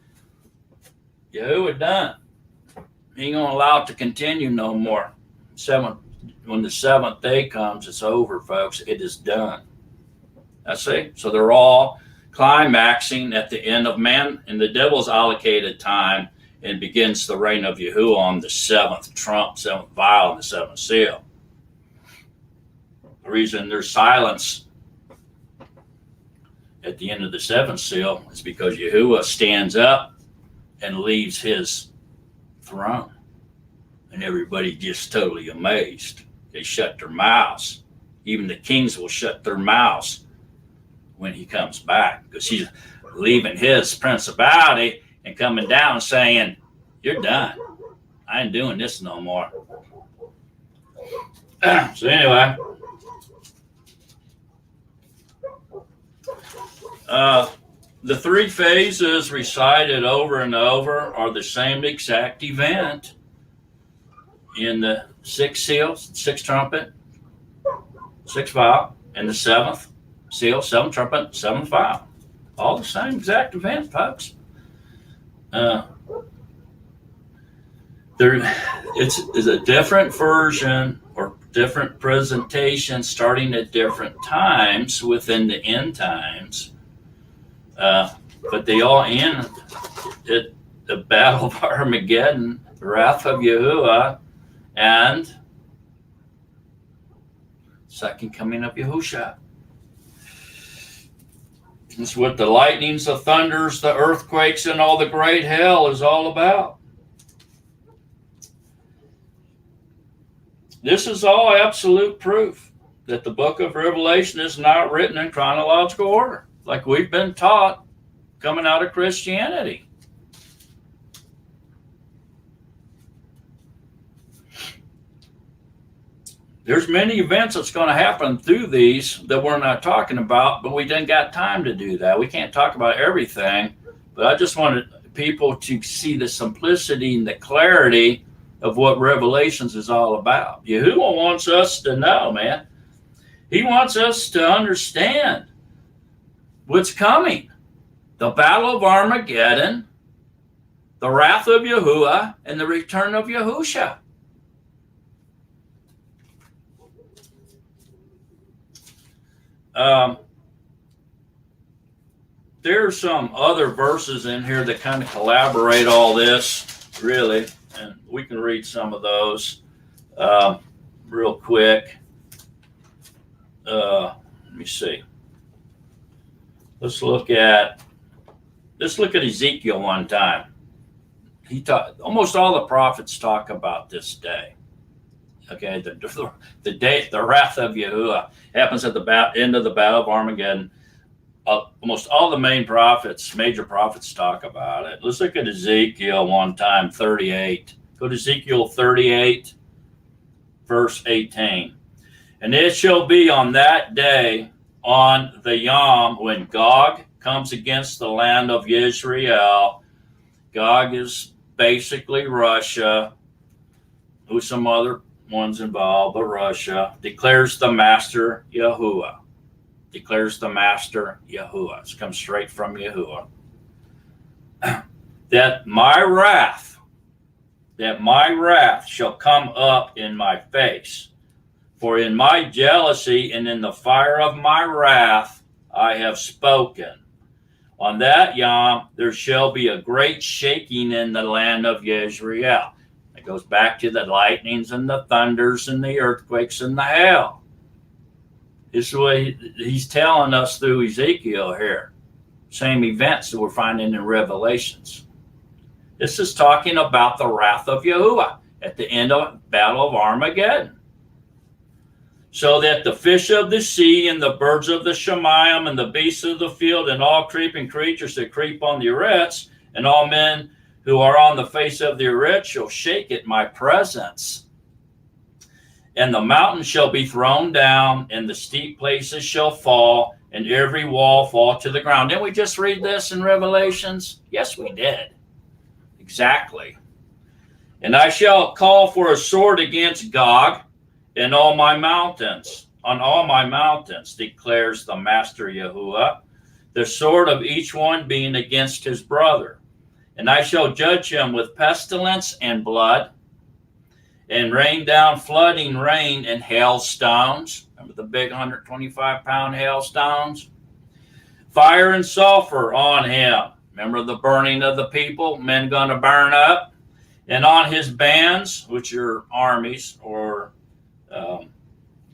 Yahuwah done. He ain't gonna allow it to continue no more. When the seventh day comes, it's over, folks. It is done. That's it. So they're all climaxing at the end of man in the devil's allocated time, and begins the reign of Yahuwah on the seventh trump, seventh vial, and the seventh seal. The reason there's silence at the end of the seventh seal is because Yahuwah stands up and leaves his throne. And everybody just totally amazed. They shut their mouths. Even the kings will shut their mouths when he comes back, because he's leaving his principality and coming down saying, you're done. I ain't doing this no more. So anyway, the three phases recited over and over are the same exact event in the sixth seal, sixth trumpet, sixth vial, and the seventh seal, seventh trumpet, seventh vial. All the same exact event, folks. It's a different version or different presentation starting at different times within the end times. But they all end at the Battle of Armageddon, the wrath of Yahuwah, and second coming of Yahushua. It's what the lightnings, the thunders, the earthquakes, and all the great hell is all about. This is all absolute proof that the book of Revelation is not written in chronological order, like we've been taught coming out of Christianity. There's many events that's going to happen through these that we're not talking about, but we didn't got time to do that. We can't talk about everything, but I just wanted people to see the simplicity and the clarity of what Revelations is all about. Yahuwah wants us to know, man. He wants us to understand what's coming. The Battle of Armageddon, the wrath of Yahuwah, and the return of Yahushua. There's some other verses in here that kind of collaborate all this, really, and we can read some of those real quick. Let me see. Let's look at Ezekiel one time. Almost all the prophets talk about this day. Okay, the day, the wrath of Yahuwah happens at the end of the Battle of Armageddon. Almost all the major prophets talk about it. Let's look at Ezekiel one time, 38. Go to Ezekiel 38, verse 18. And it shall be on that day, on the Yom, when Gog comes against the land of Israel. Gog is basically Russia, with some other ones involved, but Russia, declares the master Yahuwah. Declares the master Yahuwah. It comes straight from Yahuwah. That my wrath shall come up in my face. For in my jealousy and in the fire of my wrath I have spoken. On that Yom there shall be a great shaking in the land of Yisrael. goes back to the lightnings and the thunders and the earthquakes and the hail. This is what he's telling us through Ezekiel here. Same events that we're finding in Revelations. This is talking about the wrath of Yahuwah at the end of Battle of Armageddon. So that the fish of the sea and the birds of the Shemayim and the beasts of the field and all creeping creatures that creep on the earth and all men who are on the face of the earth shall shake at my presence. And the mountains shall be thrown down, and the steep places shall fall, and every wall fall to the ground. Didn't we just read this in Revelations? Yes, we did. Exactly. And I shall call for a sword against Gog in all my mountains, on all my mountains, declares the Master Yahuwah, the sword of each one being against his brother. And I shall judge him with pestilence and blood, and rain down flooding rain and hailstones. Remember the big 125-pound hailstones? Fire and sulfur on him. Remember the burning of the people? Men going to burn up. And on his bands, which are armies or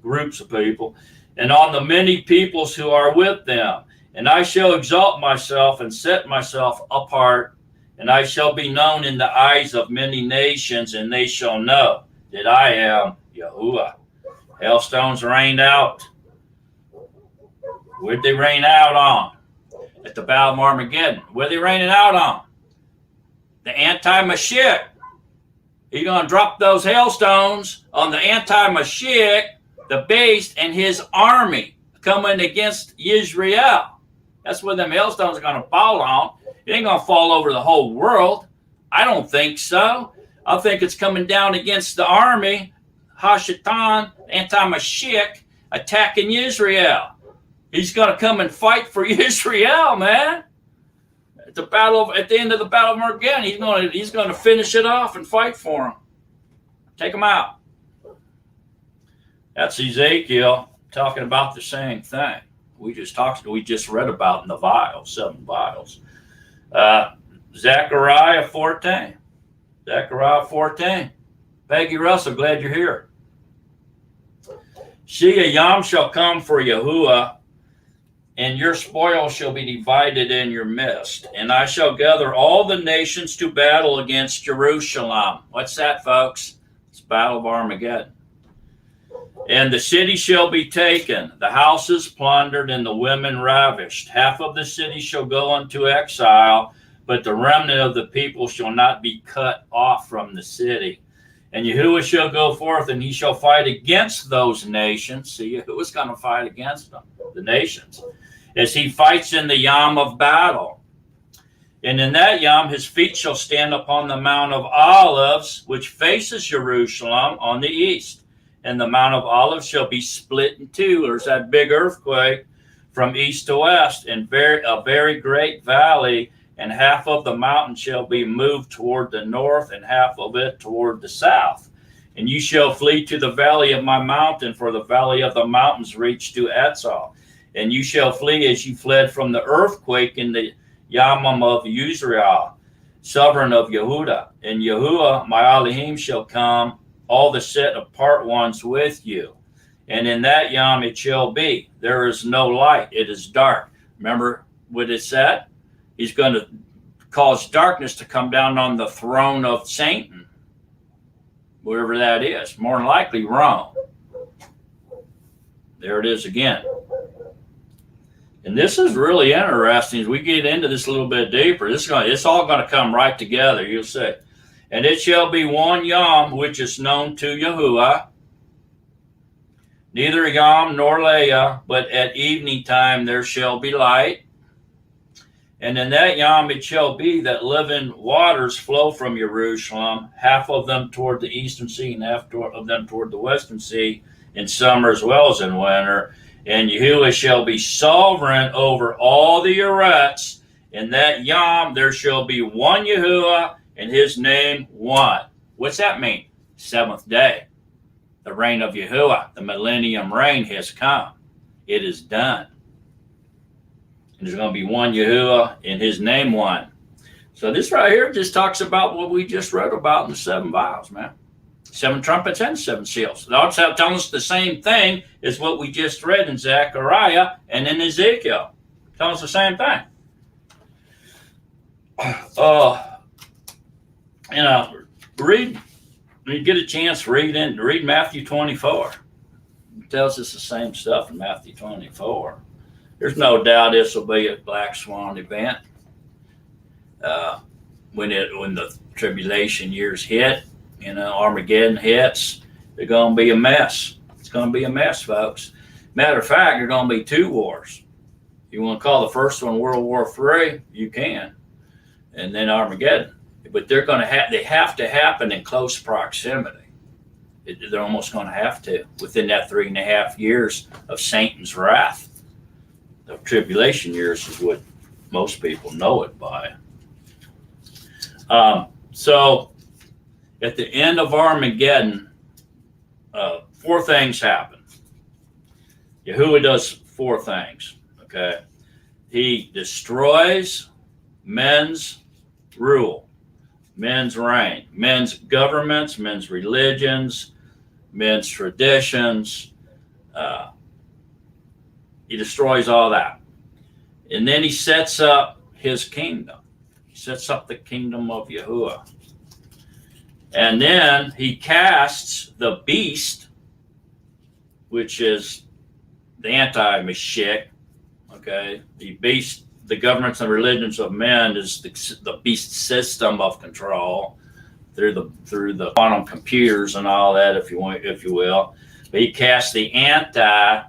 groups of people, and on the many peoples who are with them. And I shall exalt myself and set myself apart, and I shall be known in the eyes of many nations, and they shall know that I am Yahuwah. Hailstones rained out. Where'd they rain out on? At the Battle of Armageddon. Where they raining out on? The anti-Mashiach. He's going to drop those hailstones on the anti-Mashiach, the beast, and his army coming against Israel. That's where them hailstones are going to fall on. It ain't going to fall over the whole world. I don't think so. I think it's coming down against the army, Hashatan, anti-Mashiach, attacking Israel. He's going to come and fight for Israel, man. At the end of the Battle of Armageddon, he's going to finish it off and fight for him. Take him out. That's Ezekiel talking about the same thing. We just read about in the Vials, 7 Vials. Zechariah 14. Zechariah 14. Peggy Russell, glad you're here. See, a yom shall come for Yahuwah, and your spoil shall be divided in your midst. And I shall gather all the nations to battle against Jerusalem. What's that, folks? It's Battle of Armageddon. And the city shall be taken, the houses plundered, and the women ravished. Half of the city shall go into exile, but the remnant of the people shall not be cut off from the city. And Yahuwah shall go forth, and he shall fight against those nations. See, Yahuwah's going to fight against them, the nations, as he fights in the yom of battle. And in that yom, his feet shall stand upon the Mount of Olives, which faces Jerusalem on the east. And the Mount of Olives shall be split in two. There's that big earthquake from east to west, and a very great valley, and half of the mountain shall be moved toward the north, and half of it toward the south. And you shall flee to the valley of my mountain, for the valley of the mountains reach to Etzal. And you shall flee as you fled from the earthquake in the Yamam of Yisrael, sovereign of Yehuda. And Yahuwah, my Elohim, shall come, all the set apart ones with you. And in that Yom it shall be, there is no light, it is dark. Remember what it said? He's going to cause darkness to come down on the throne of Satan, wherever that is. More than likely Rome. There it is again. And this is really interesting as we get into this a little bit deeper. It's all going to come right together, you'll see. And it shall be one Yom which is known to Yahuwah, neither Yom nor Leah, but at evening time there shall be light. And in that Yom it shall be that living waters flow from Jerusalem, half of them toward the eastern sea and half of them toward the western sea, in summer as well as in winter. And Yahuwah shall be sovereign over all the Euphrates. In that Yom there shall be one Yahuwah, and his name one. What's that mean? 7th day. The reign of Yahuwah, the millennium reign has come. It is done. And there's going to be one Yahuwah, and his name one. So this right here just talks about what we just wrote about in the 7 vials, man. 7 trumpets and 7 seals. That's telling us the same thing as what we just read in Zechariah and in Ezekiel. Telling us the same thing. Read, when you get a chance, read Matthew 24. It tells us the same stuff in Matthew 24. There's no doubt this will be a black swan event. When the tribulation years hit, Armageddon hits, they're going to be a mess. It's going to be a mess, folks. Matter of fact, there's going to be 2 wars. You want to call the first one World War III? You can. And then Armageddon. But they have to happen in close proximity. They're almost going to have to within that 3.5 years of Satan's wrath. The tribulation years is what most people know it by. So at the end of Armageddon, 4 things happen. Yahuwah does 4 things. Okay, he destroys men's rule, men's reign, men's governments, men's religions, men's traditions. He destroys all that. And then he sets up his kingdom. He sets up the kingdom of Yahuwah. And then he casts the beast, which is the anti-Mashiach. Okay, the beast, the governments and religions of men is the beast system of control through the quantum computers and all that, if you will. But he casts the anti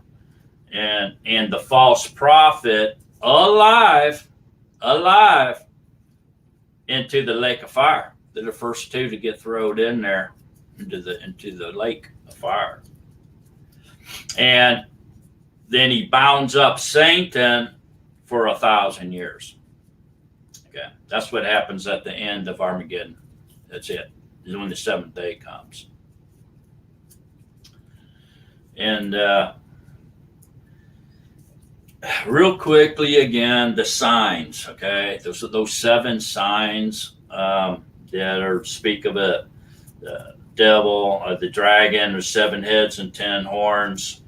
and the false prophet alive into the lake of fire. They're the first 2 to get thrown in there into the lake of fire. And then he bounds up Satan for 1,000 years. Okay, that's what happens at the end of Armageddon. That's it. Is when the 7th day comes. And real quickly again, the signs. Okay, those 7 signs that speak of the devil, the dragon with 7 heads and 10 horns.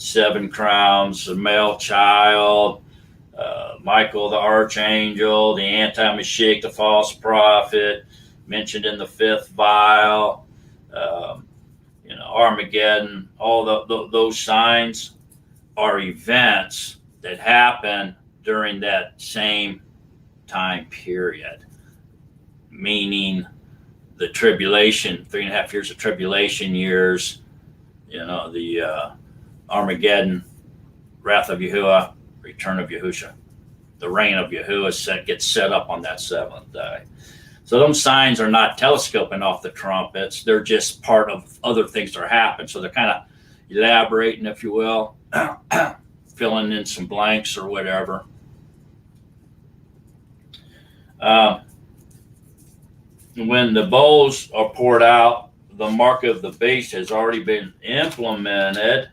7 crowns, a male child, Michael the archangel, the anti-Mashiach, the false prophet, mentioned in the 5th vial, Armageddon. All those signs are events that happen during that same time period, meaning the tribulation, 3.5 years of tribulation years, the Armageddon, wrath of Yahuwah, return of Yahusha. The reign of Yahuwah gets set up on that 7th day. So those signs are not telescoping off the trumpets. They're just part of other things that are happening. So they're kind of elaborating, if you will, filling in some blanks or whatever. When the bowls are poured out, the mark of the beast has already been implemented.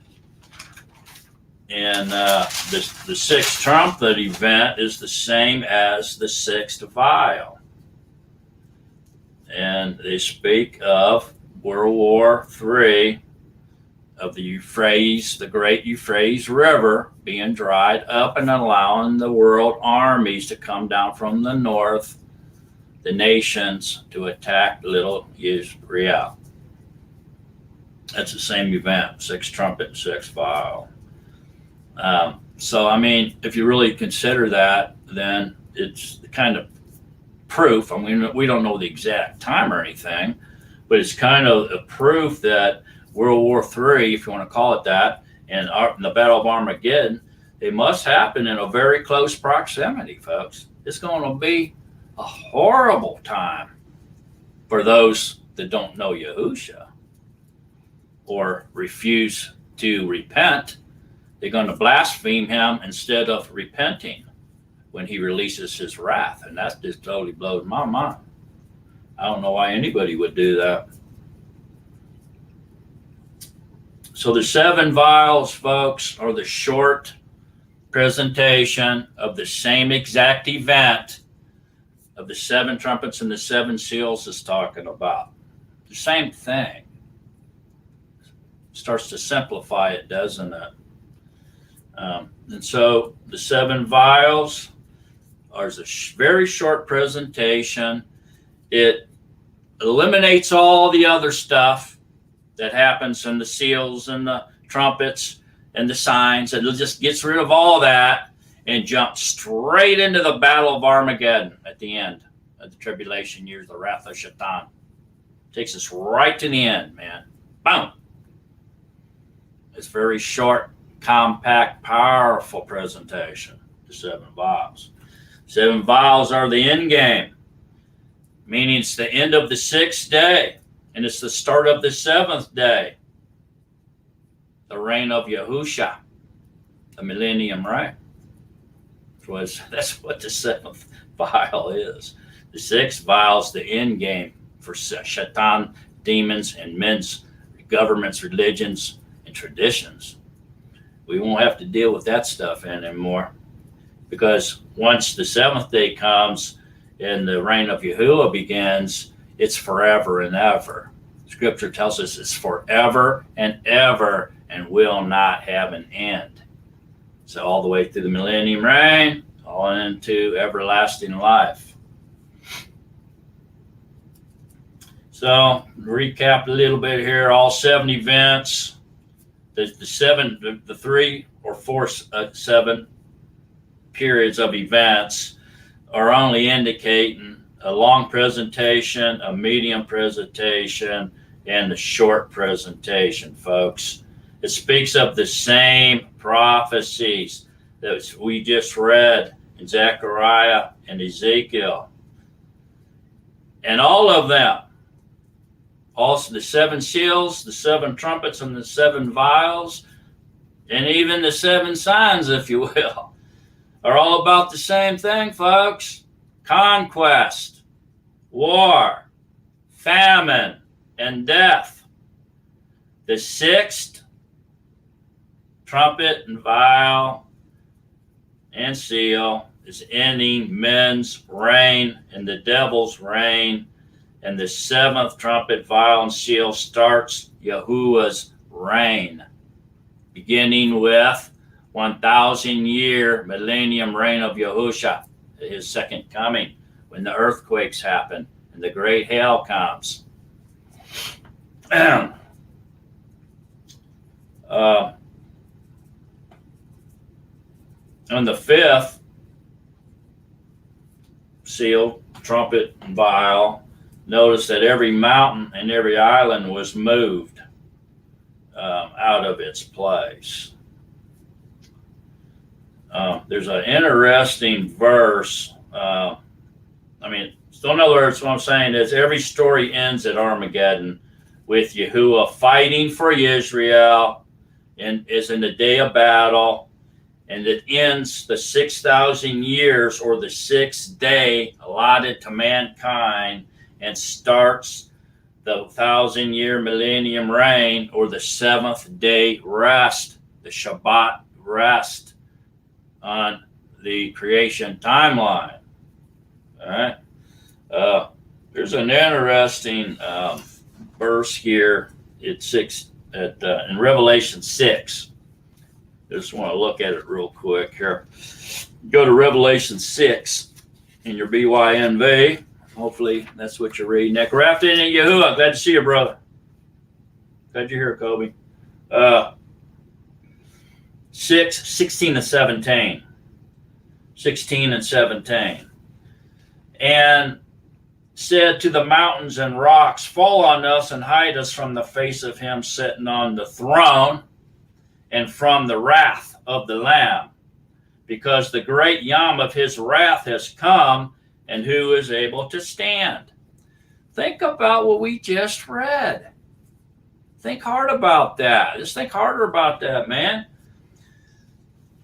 And the 6th trumpet event is the same as the 6th vial. And they speak of World War III, of the Euphrates, the great Euphrates River being dried up and allowing the world armies to come down from the north, the nations, to attack little Israel. That's the same event, 6th trumpet, 6th vial. So, I mean, if you really consider that, then it's the kind of proof. I mean, we don't know the exact time or anything, but it's kind of a proof that World War III, if you want to call it that, and the Battle of Armageddon, they must happen in a very close proximity, folks. It's going to be a horrible time for those that don't know Yahusha or refuse to repent. They're going to blaspheme him instead of repenting when he releases his wrath. And that just totally blows my mind. I don't know why anybody would do that. So the 7 vials, folks, are the short presentation of the same exact event of the 7 trumpets and the 7 seals is talking about. The same thing. Starts to simplify it, doesn't it? And so the 7 vials are a very short presentation. It eliminates all the other stuff that happens in the seals and the trumpets and the signs, and it just gets rid of all that and jumps straight into the Battle of Armageddon at the end of the tribulation years, the wrath of Shaitan. Takes us right to the end, man. Boom. It's very short, compact, powerful presentation, the 7 vials. 7 vials are the end game, meaning it's the end of the 6th day, and it's the start of the 7th day, the reign of Yahusha, the millennium reign. That's what the 7th vial is. The 6th vial is the end game for Shaitan, demons, and men's governments, religions, and traditions. We won't have to deal with that stuff anymore, because once the 7th day comes and the reign of Yahuwah begins, it's forever and ever. Scripture tells us it's forever and ever and will not have an end. So all the way through the millennium reign, all into everlasting life. So recap a little bit here. All 7 events, the 3 or 4, 7 periods of events are only indicating a long presentation, a medium presentation, and a short presentation, folks. It speaks of the same prophecies that we just read in Zechariah and Ezekiel. And all of them, also the 7 seals, the 7 trumpets, and the 7 vials, and even the 7 signs, if you will, are all about the same thing, folks. Conquest, war, famine, and death. The 6th trumpet and vial and seal is ending men's reign and the devil's reign. And the 7th trumpet, vial, and seal starts Yahuwah's reign, beginning with 1,000-year millennium reign of Yahusha, his second coming, when the earthquakes happen and the great hail comes. On the 5th seal, trumpet, and vial, notice that every mountain and every island was moved out of its place. There's an interesting verse. So in other words, what I'm saying is every story ends at Armageddon with Yahuwah fighting for Israel, and is in the day of battle, and it ends the 6,000 years or the 6th day allotted to mankind, and starts the 1,000-year millennium reign, or the 7th day rest, the Shabbat rest on the creation timeline. All right. There's an interesting verse here in Revelation 6. Just want to look at it real quick here. Go to Revelation 6 in your BYNV. Hopefully that's what you're reading. Nekraftin and Yahuwah. Glad to see you, brother. Glad you're here, Kobe. 16 and 17. 16 and 17. And said to the mountains and rocks, fall on us and hide us from the face of him sitting on the throne and from the wrath of the Lamb, because the great yom of his wrath has come, and who is able to stand? Think about what we just read. Think hard about that. Just think harder about that, man.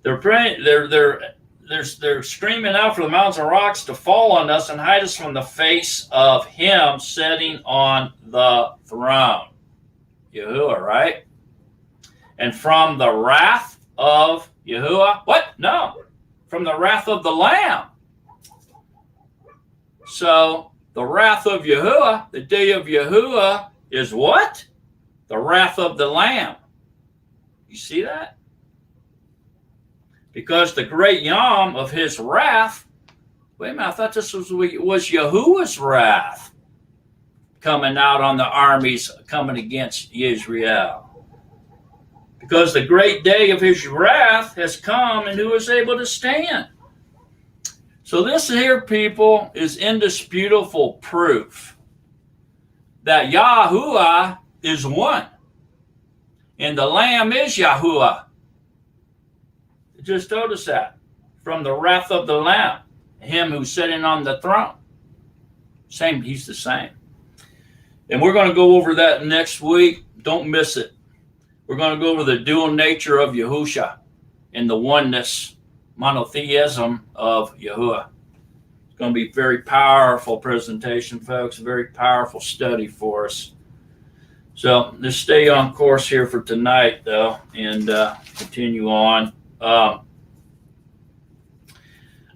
They're praying. They're screaming out for the mountains and rocks to fall on us and hide us from the face of him sitting on the throne. Yahuwah, right? And from the wrath of Yahuwah. What? No. From the wrath of the Lamb. So the wrath of Yahuwah, the day of Yahuwah, is what? The wrath of the Lamb. You see that? Because the great yom of his wrath, wait a minute, I thought this was Yahuwah's wrath coming out on the armies coming against Israel. Because the great day of his wrath has come, and who is able to stand? So this here, people, is indisputable proof that Yahuwah is one. And the Lamb is Yahuwah. It just told us that. From the wrath of the Lamb, him who's sitting on the throne. Same, he's the same. And we're going to go over that next week. Don't miss it. We're going to go over the dual nature of Yahusha and the oneness, monotheism of Yahuwah. It's going to be a very powerful presentation, folks. A very powerful study for us. So just stay on course here for tonight, though, and continue on. I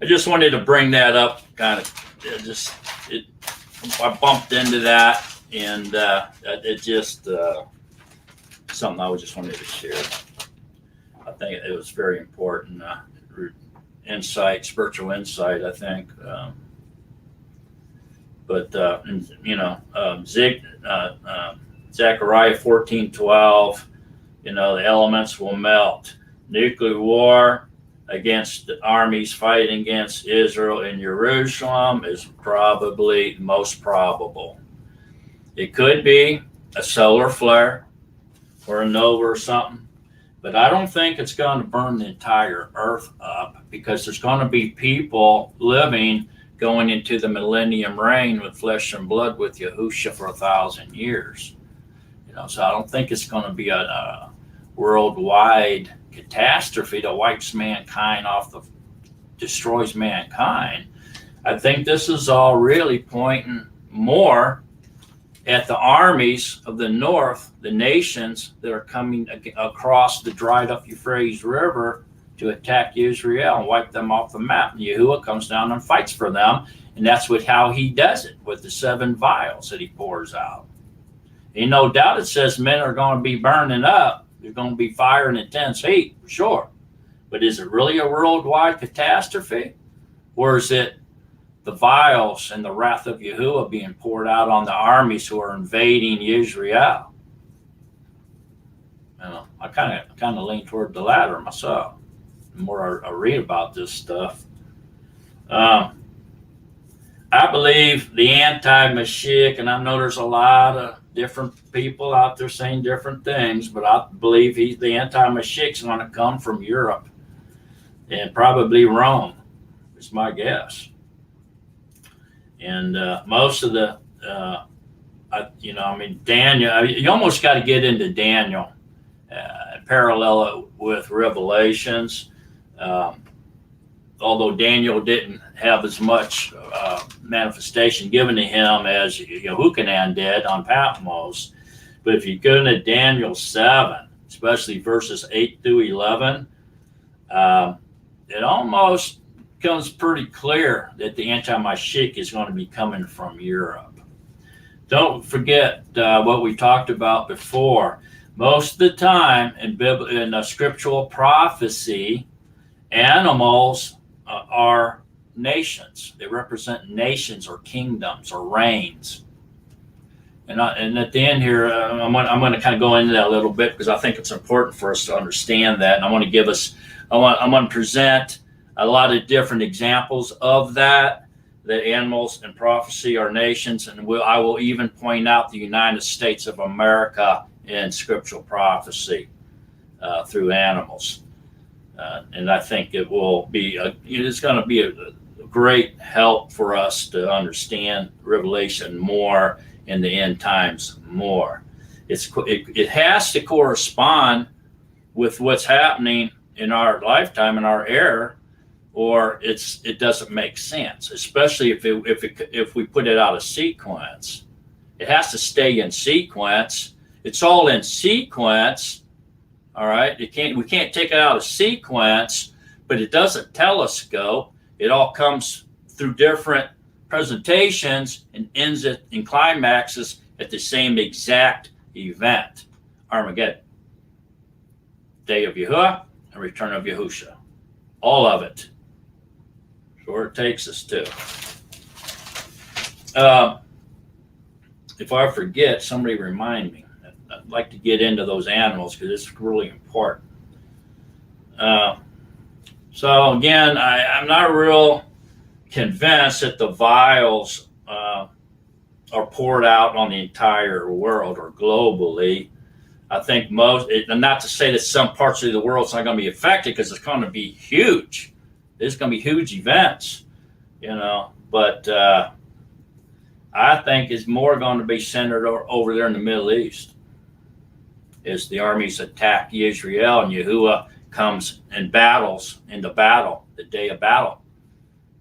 just wanted to bring that up, kind of. I bumped into that, and it just something I just wanted to share. I think it was very important insight, spiritual insight, I think. Zechariah 14:12, the elements will melt. Nuclear war against the armies fighting against Israel in Jerusalem is probably most probable. It could be a solar flare or a nova or something, but I don't think it's going to burn the entire earth up, because there's going to be people living going into the millennium reign with flesh and blood with Yahusha for 1,000 years. So I don't think it's going to be a worldwide catastrophe that wipes mankind off, destroys mankind. I think this is all really pointing more at the armies of the north, the nations that are coming across the dried up Euphrates River to attack Israel and wipe them off the map. And Yahuwah comes down and fights for them. And that's how he does it, with the 7 vials that he pours out. And no doubt it says men are going to be burning up. There's going to be fire and intense heat, for sure. But is it really a worldwide catastrophe? Or is it the vials and the wrath of Yahuwah being poured out on the armies who are invading Israel? I kind of lean toward the latter myself. The more I read about this stuff. I believe the anti-Mashiach, and I know there's a lot of different people out there saying different things, but I believe the anti-Mashiach's going to come from Europe and probably Rome, is my guess. And most of the, Daniel, you almost got to get into Daniel, parallel it with Revelations. Although Daniel didn't have as much manifestation given to him as Yehochanan did on Patmos. But if you go into Daniel 7, especially verses 8 through 11, it almost becomes pretty clear that the anti-Mashiach is going to be coming from Europe. Don't forget what we talked about before. Most of the time in scriptural prophecy, animals are nations. They represent nations or kingdoms or reigns. And at the end here, I'm going to kind of go into that a little bit, because I think it's important for us to understand that. And I want to I'm going to present a lot of different examples of that animals in prophecy are nations. And I will even point out the United States of America in scriptural prophecy through animals. And I think it will be it's going to be a great help for us to understand Revelation more and the end times more. It has to correspond with what's happening in our lifetime, in our era, or it doesn't make sense. Especially if we put it out of sequence, it has to stay in sequence. It's all in sequence. All right, we can't take it out of sequence, but it doesn't telescope. It all comes through different presentations and ends it and climaxes at the same exact event, Armageddon. Day of Yahuwah and return of Yahusha. All of it. That's where it takes us to. If I forget, somebody remind me. I'd like to get into those animals because it's really important. So again, I'm not real convinced that the vials are poured out on the entire world or globally. I think most, and not to say that some parts of the world is not going to be affected because it's going to be huge. There's going to be huge events, but I think it's more going to be centered over there in the Middle East as the armies attack Israel and Yahuwah comes and battles into battle, the day of battle,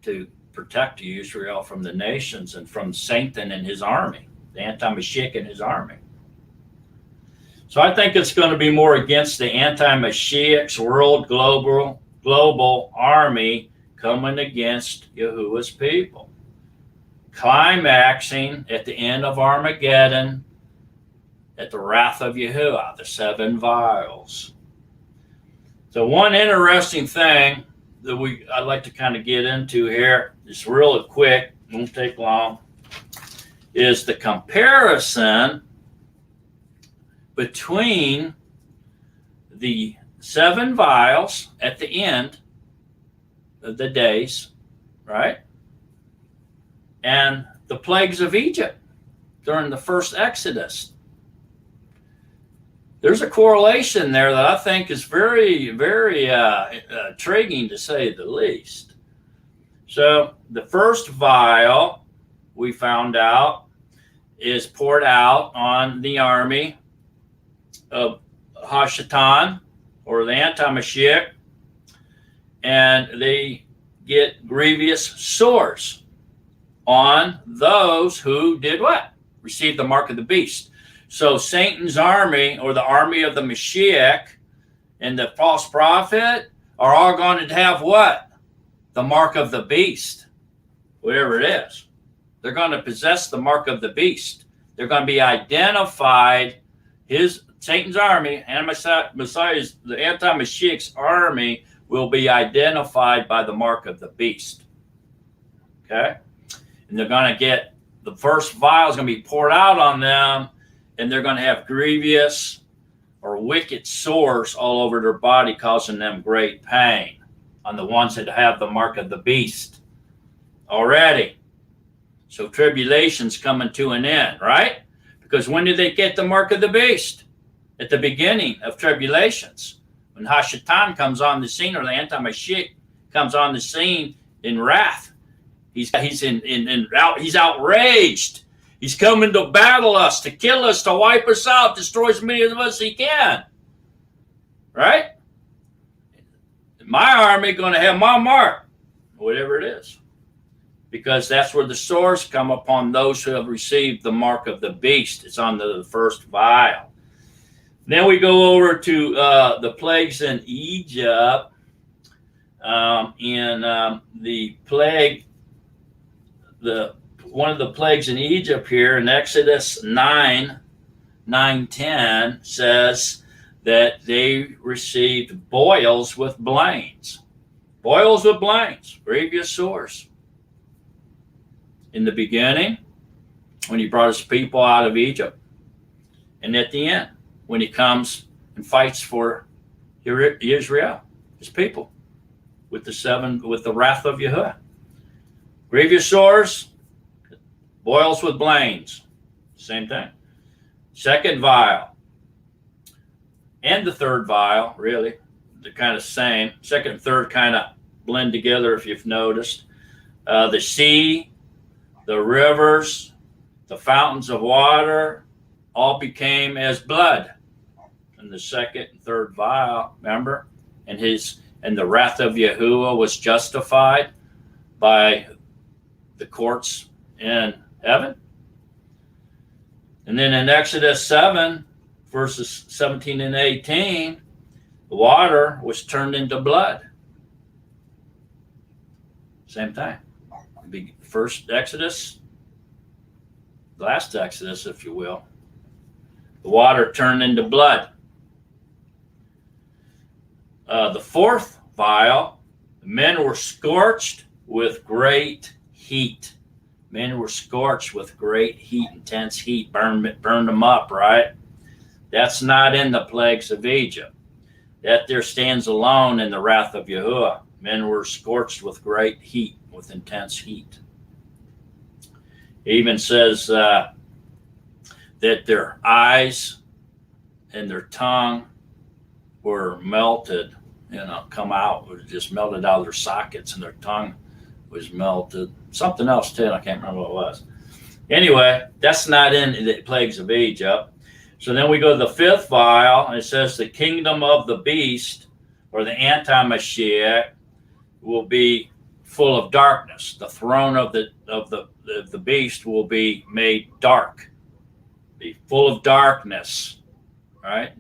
to protect Israel from the nations and from Satan and his army, the anti-Mashiach and his army. So I think it's going to be more against the anti-Mashiach's world global army coming against Yahuwah's people. Climaxing at the end of Armageddon at the wrath of Yahuwah, the 7 vials. So one interesting thing that I'd like to kind of get into here, just real quick, won't take long, is the comparison between the 7 vials at the end of the days, right? And the plagues of Egypt during the first Exodus. There's a correlation there that I think is very, very intriguing to say the least. So the first vial, we found out, is poured out on the army of Hashatan, or the anti-Mashiach, and they get grievous sores on those who did what? Received the mark of the beast. So Satan's army, or the army of the Mashiach and the false prophet, are all going to have what? The mark of the beast, whatever it is. They're going to possess the mark of the beast. They're going to be identified. Satan's army, and Messiah's, the anti-Mashiach's army, will be identified by the mark of the beast. Okay? And they're going to get, the first vial is going to be poured out on them, and they're going to have grievous or wicked sores all over their body, causing them great pain on the ones that have the mark of the beast already. So tribulation's coming to an end, right? Because when did they get the mark of the beast? At the beginning of tribulations. When Hashatan comes on the scene, or the anti-Mashiach comes on the scene in wrath. He's outraged. He's coming to battle us, to kill us, to wipe us out, destroy as many of us as he can. Right? My army going to have my mark, whatever it is. Because that's where the sores come upon those who have received the mark of the beast. It's on the first vial. Then we go over to the plagues in Egypt. One of the plagues in Egypt here in Exodus 9:10 says that they received boils with blains. Boils with blains, grievous sores. In the beginning, when he brought his people out of Egypt, and at the end, when he comes and fights for Israel, his people, with the wrath of Yahuwah. Grievous sores, boils with blains, same thing. Second vial, and the third vial, really, they're kind of same. Second and third kind of blend together, if you've noticed. The sea, the rivers, the fountains of water, all became as blood. In the second and third vial, remember? And the wrath of Yahuwah was justified by the courts in heaven. And then in Exodus 7, verses 17 and 18, the water was turned into blood. Same thing. the first Exodus, last Exodus, if you will. The water turned into blood. The fourth vial, men were scorched with great heat. Men were scorched with great heat, intense heat, burned them up, right? That's not in the plagues of Egypt. That there stands alone in the wrath of Yahuwah. Men were scorched with great heat, with intense heat. It even says that their eyes and their tongue were melted, come out, just melted out of their sockets, and their tongue was melted. Something else too, I can't remember what it was. Anyway, that's not in the plagues of Egypt. So then we go to the fifth vial, and it says the kingdom of the beast, or the anti-Mashiach, will be full of darkness. The throne of the beast will be made dark, be full of darkness, right?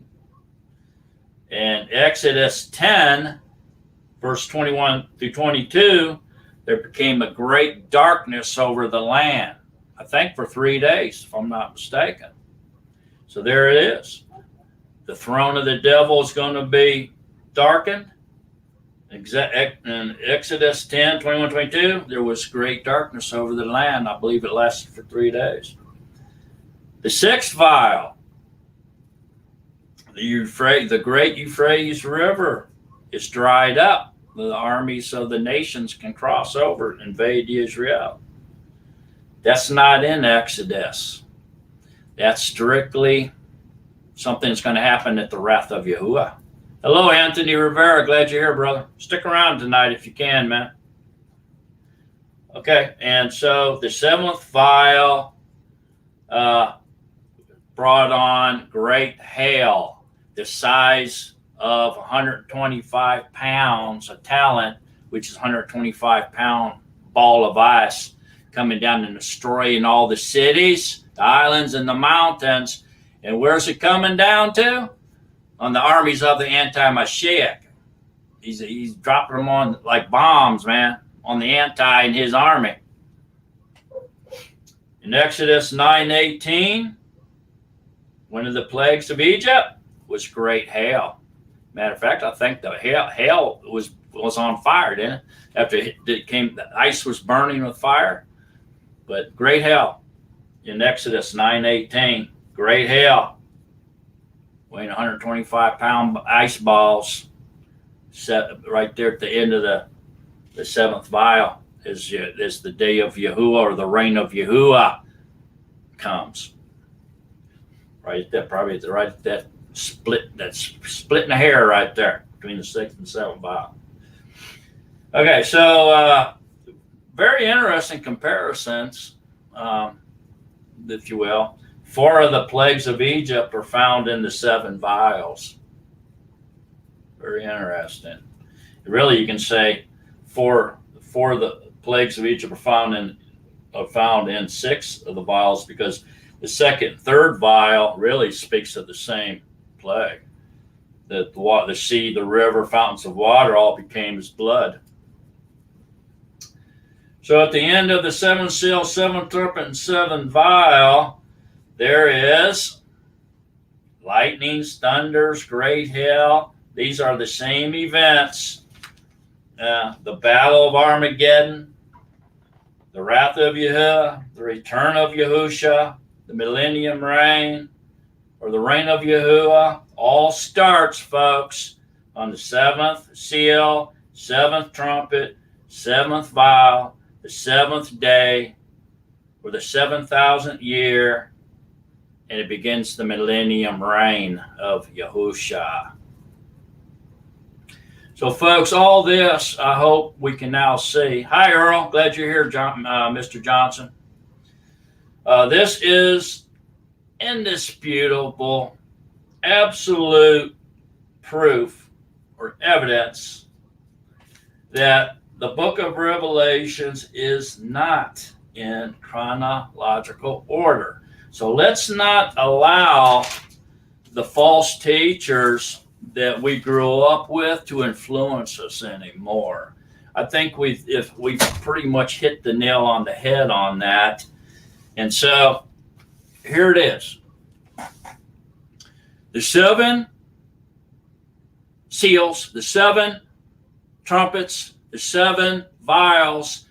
In Exodus 10, verse 21 through 22, there became a great darkness over the land, I think for 3 days, if I'm not mistaken. So there it is. The throne of the devil is going to be darkened. In Exodus 10, 21, 22, there was great darkness over the land. I believe it lasted for 3 days. The sixth vial, the great Euphrates River is dried up. The armies of the nations can cross over and invade Israel. That's not in Exodus. That's strictly something that's going to happen at the wrath of Yahuwah. Hello, Anthony Rivera. Glad you're here, brother. Stick around tonight if you can, man. Okay, and so the seventh vial brought on great hail, the size of 125 pounds, a talent, which is 125-pound ball of ice, coming down and destroying all the cities, the islands, and the mountains. And where's it coming down to? On the armies of the anti-Mashiach. He's dropping them on like bombs, man, on the anti and his army. In Exodus 9:18, one of the plagues of Egypt was great hail. Matter of fact, I think the hail was on fire, didn't it? After it came, the ice was burning with fire. But great hail in Exodus 9:18, great hail, weighing 125-pound ice balls, set right there at the end of the seventh vial is the day of Yahuwah, or the reign of Yahuwah comes. Right there, probably right at that split, that's splitting the hair right there between the sixth and seventh vial. Okay, so very interesting comparisons, if you will. 4 of the plagues of Egypt are found in the 7 vials. Very interesting. Really, you can say 4 of the plagues of Egypt are found in 6 of the vials, because the second and third vial really speaks of the same plague. That the sea, the river, fountains of water all became as blood. So at the end of the 7th seal, 7th trumpet, and 7th vial, there is lightnings, thunders, great hail. These are the same events. The Battle of Armageddon, the wrath of Yahuwah, the return of Yahusha, the millennium reign, or the reign of Yahuwah, all starts, folks, on the 7th seal, 7th trumpet, 7th vial, the 7th day, or the 7,000th year, and it begins the millennium reign of Yahusha. So, folks, all this, I hope we can now see. Hi, Earl. Glad you're here, Mr. Johnson. This is indisputable, absolute proof or evidence that the book of Revelations is not in chronological order. So let's not allow the false teachers that we grew up with to influence us anymore. I think we've pretty much hit the nail on the head on that. And so here it is. The 7 seals, the 7 trumpets, the 7 vials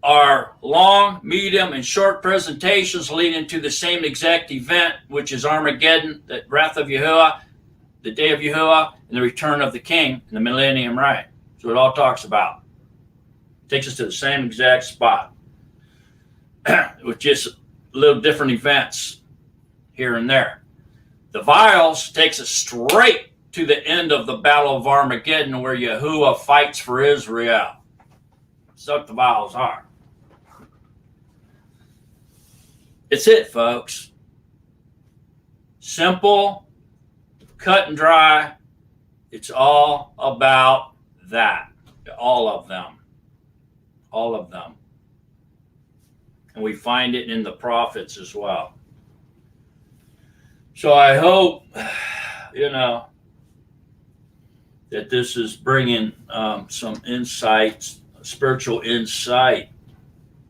are long, medium, and short presentations leading to the same exact event, which is Armageddon, the wrath of Yahuwah, the day of Yahuwah, and the return of the king in the millennium reign. So it all talks about. It takes us to the same exact spot, with just little different events here and there. The vials takes us straight to the end of the Battle of Armageddon, where Yahuwah fights for Israel. That's what the vials are. It's it, folks. Simple, cut and dry. It's all about that. All of them. All of them. And we find it in the prophets as well. So I hope, that this is bringing some insights, spiritual insight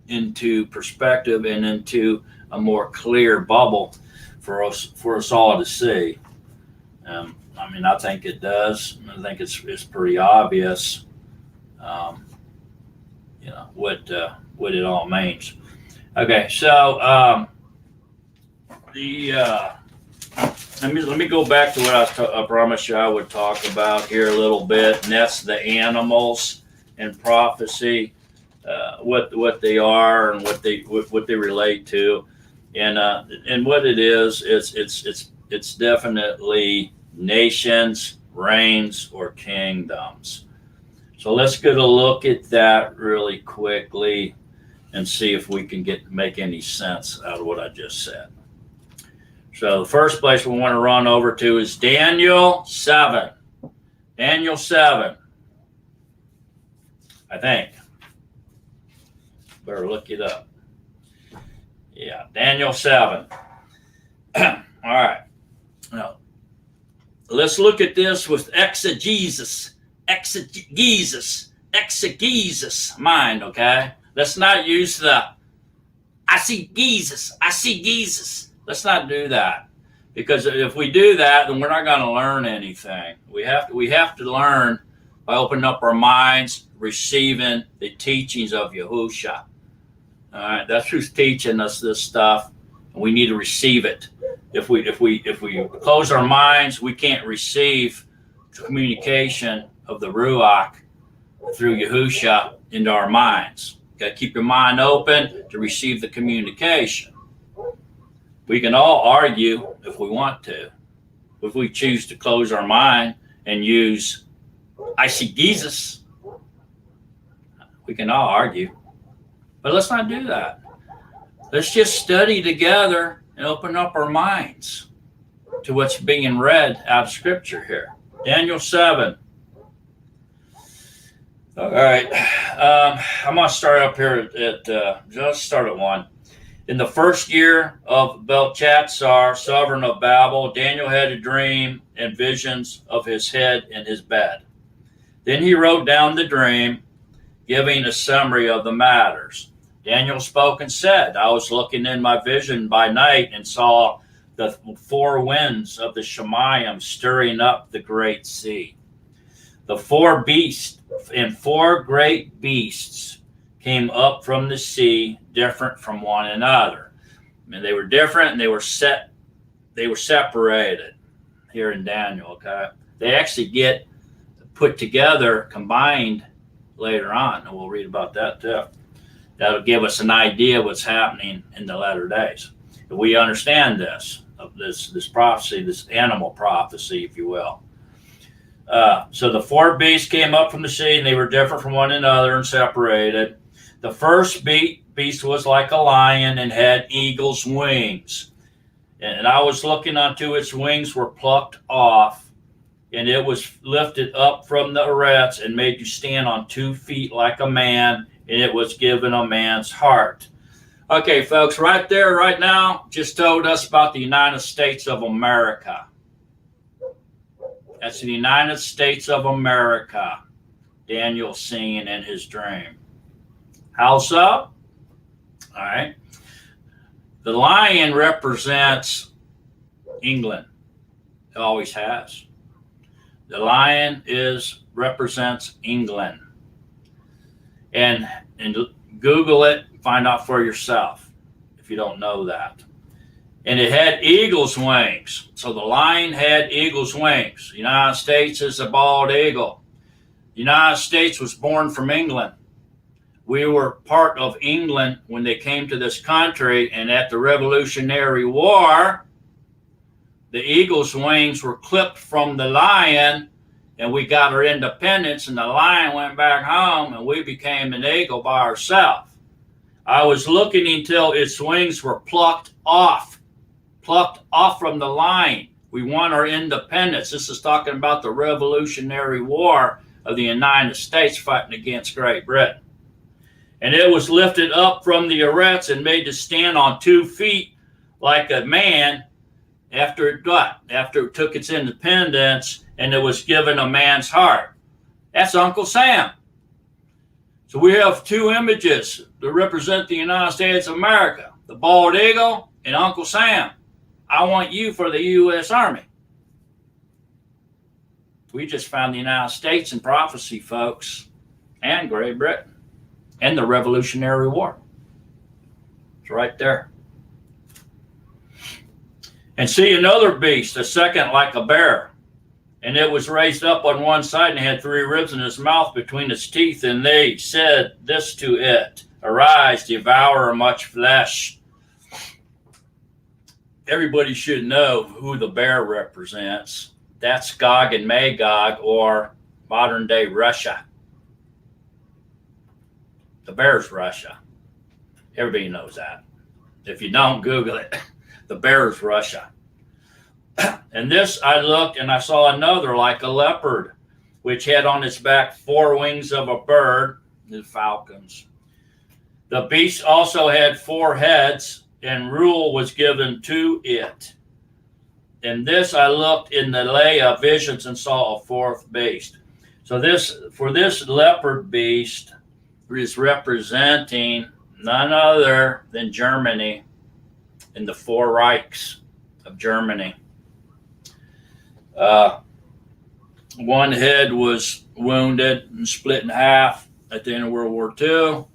into perspective and into a more clear bubble for us all to see. I think it does. I think it's pretty obvious, what it all means. Okay, so let me go back to what I promised you I would talk about here a little bit, and that's the animals and prophecy, what they are and what they relate to, and what it is. It's definitely nations, reigns, or kingdoms. So let's get a look at that really quickly and see if we can make any sense out of what I just said. So the first place we want to run over to is Daniel 7. Daniel 7. I think. Better look it up. Yeah, Daniel 7. All right. Now, let's look at this with exegesis mind, okay? Let's not use the I see Jesus. Let's not do that, because if we do that, then we're not going to learn anything. We have to learn by opening up our minds, receiving the teachings of Yahusha. All right, that's who's teaching us this stuff, and we need to receive it. If we close our minds, we can't receive communication of the Ruach through Yahusha into our minds. You got to keep your mind open to receive the communication. We can all argue if we want to. If we choose to close our mind and use I see Jesus, we can all argue. But let's not do that. Let's just study together and open up our minds to what's being read out of Scripture here. Daniel 7. All right. I'm going to start up here just start at 1. In the first year of Belshazzar, sovereign of Babel, Daniel had a dream and visions of his head in his bed. Then he wrote down the dream, giving a summary of the matters. Daniel spoke and said, I was looking in my vision by night and saw the 4 winds of the Shemayim stirring up the great sea. The 4 beasts and 4 great beasts came up from the sea, different from one another. I mean, they were different and they were separated here in Daniel, okay? They actually get put together, combined later on, and we'll read about that too. That'll give us an idea of what's happening in the latter days. If we understand this prophecy, this animal prophecy, if you will. So the 4 beasts came up from the sea, and they were different from one another and separated. The first beast was like a lion and had eagle's wings. And I was looking unto its wings were plucked off, and it was lifted up from the arets and made to stand on 2 feet like a man, and it was given a man's heart. Okay, folks, right there, right now, just told us about the United States of America. That's the United States of America. Daniel seen in his dream. How so? All right. The lion represents England. It always has. The lion represents England. And Google it, find out for yourself if you don't know that. And it had eagle's wings. So the lion had eagle's wings. The United States is a bald eagle. The United States was born from England. We were part of England when they came to this country, and at the Revolutionary War, the eagle's wings were clipped from the lion, and we got our independence, and the lion went back home, and we became an eagle by ourselves. I was looking until its wings were plucked off from the lion. We won our independence. This is talking about the Revolutionary War of the United States fighting against Great Britain. And it was lifted up from the arrest and made to stand on 2 feet like a man after it took its independence, and it was given a man's heart. That's Uncle Sam. So we have 2 images that represent the United States of America, the bald eagle and Uncle Sam. I want you for the U.S. Army. We just found the United States in prophecy, folks, and Great Britain, and the Revolutionary War. It's right there. And see another beast, a second like a bear. And it was raised up on one side and had 3 ribs in its mouth between its teeth. And they said this to it, arise, devour much flesh. Everybody should know who the bear represents. That's Gog and Magog, or modern day Russia. The bear's Russia. Everybody knows that. If you don't, Google it. The bear's Russia. And this, I looked and I saw another like a leopard, which had on its back 4 wings of a bird, the falcons. The beast also had 4 heads, and rule was given to it. And this I looked in the lay of visions and saw a 4th beast. So this leopard beast is representing none other than Germany and the 4 Reichs of Germany. One head was wounded and split in half at the end of World War II.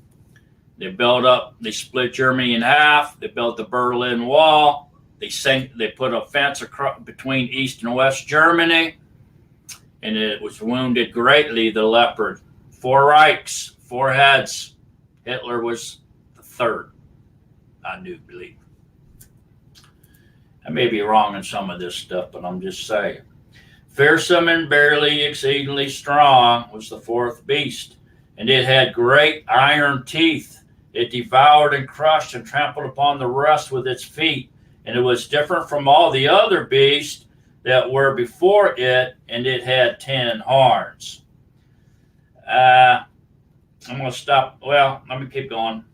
They split Germany in half. They built the Berlin Wall. They put a fence between East and West Germany, and it was wounded greatly, the leopard. 4 Reichs, 4 heads. Hitler was the 3rd, I do believe. I may be wrong in some of this stuff, but I'm just saying. Fearsome and barely exceedingly strong was the 4th beast, and it had great iron teeth. It devoured and crushed and trampled upon the rest with its feet, and it was different from all the other beasts that were before it, and it had 10 horns. I'm going to stop. Well, let me keep going.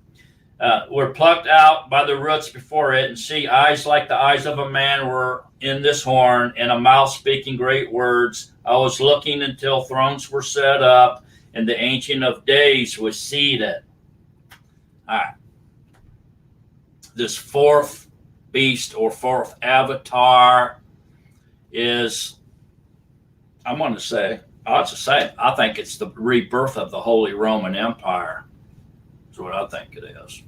Were plucked out by the roots before it, and see, eyes like the eyes of a man were in this horn, and a mouth speaking great words. I was looking until thrones were set up, and the Ancient of Days was seated. All right. This 4th beast or 4th avatar is, I think it's the rebirth of the Holy Roman Empire. That's what I think it is.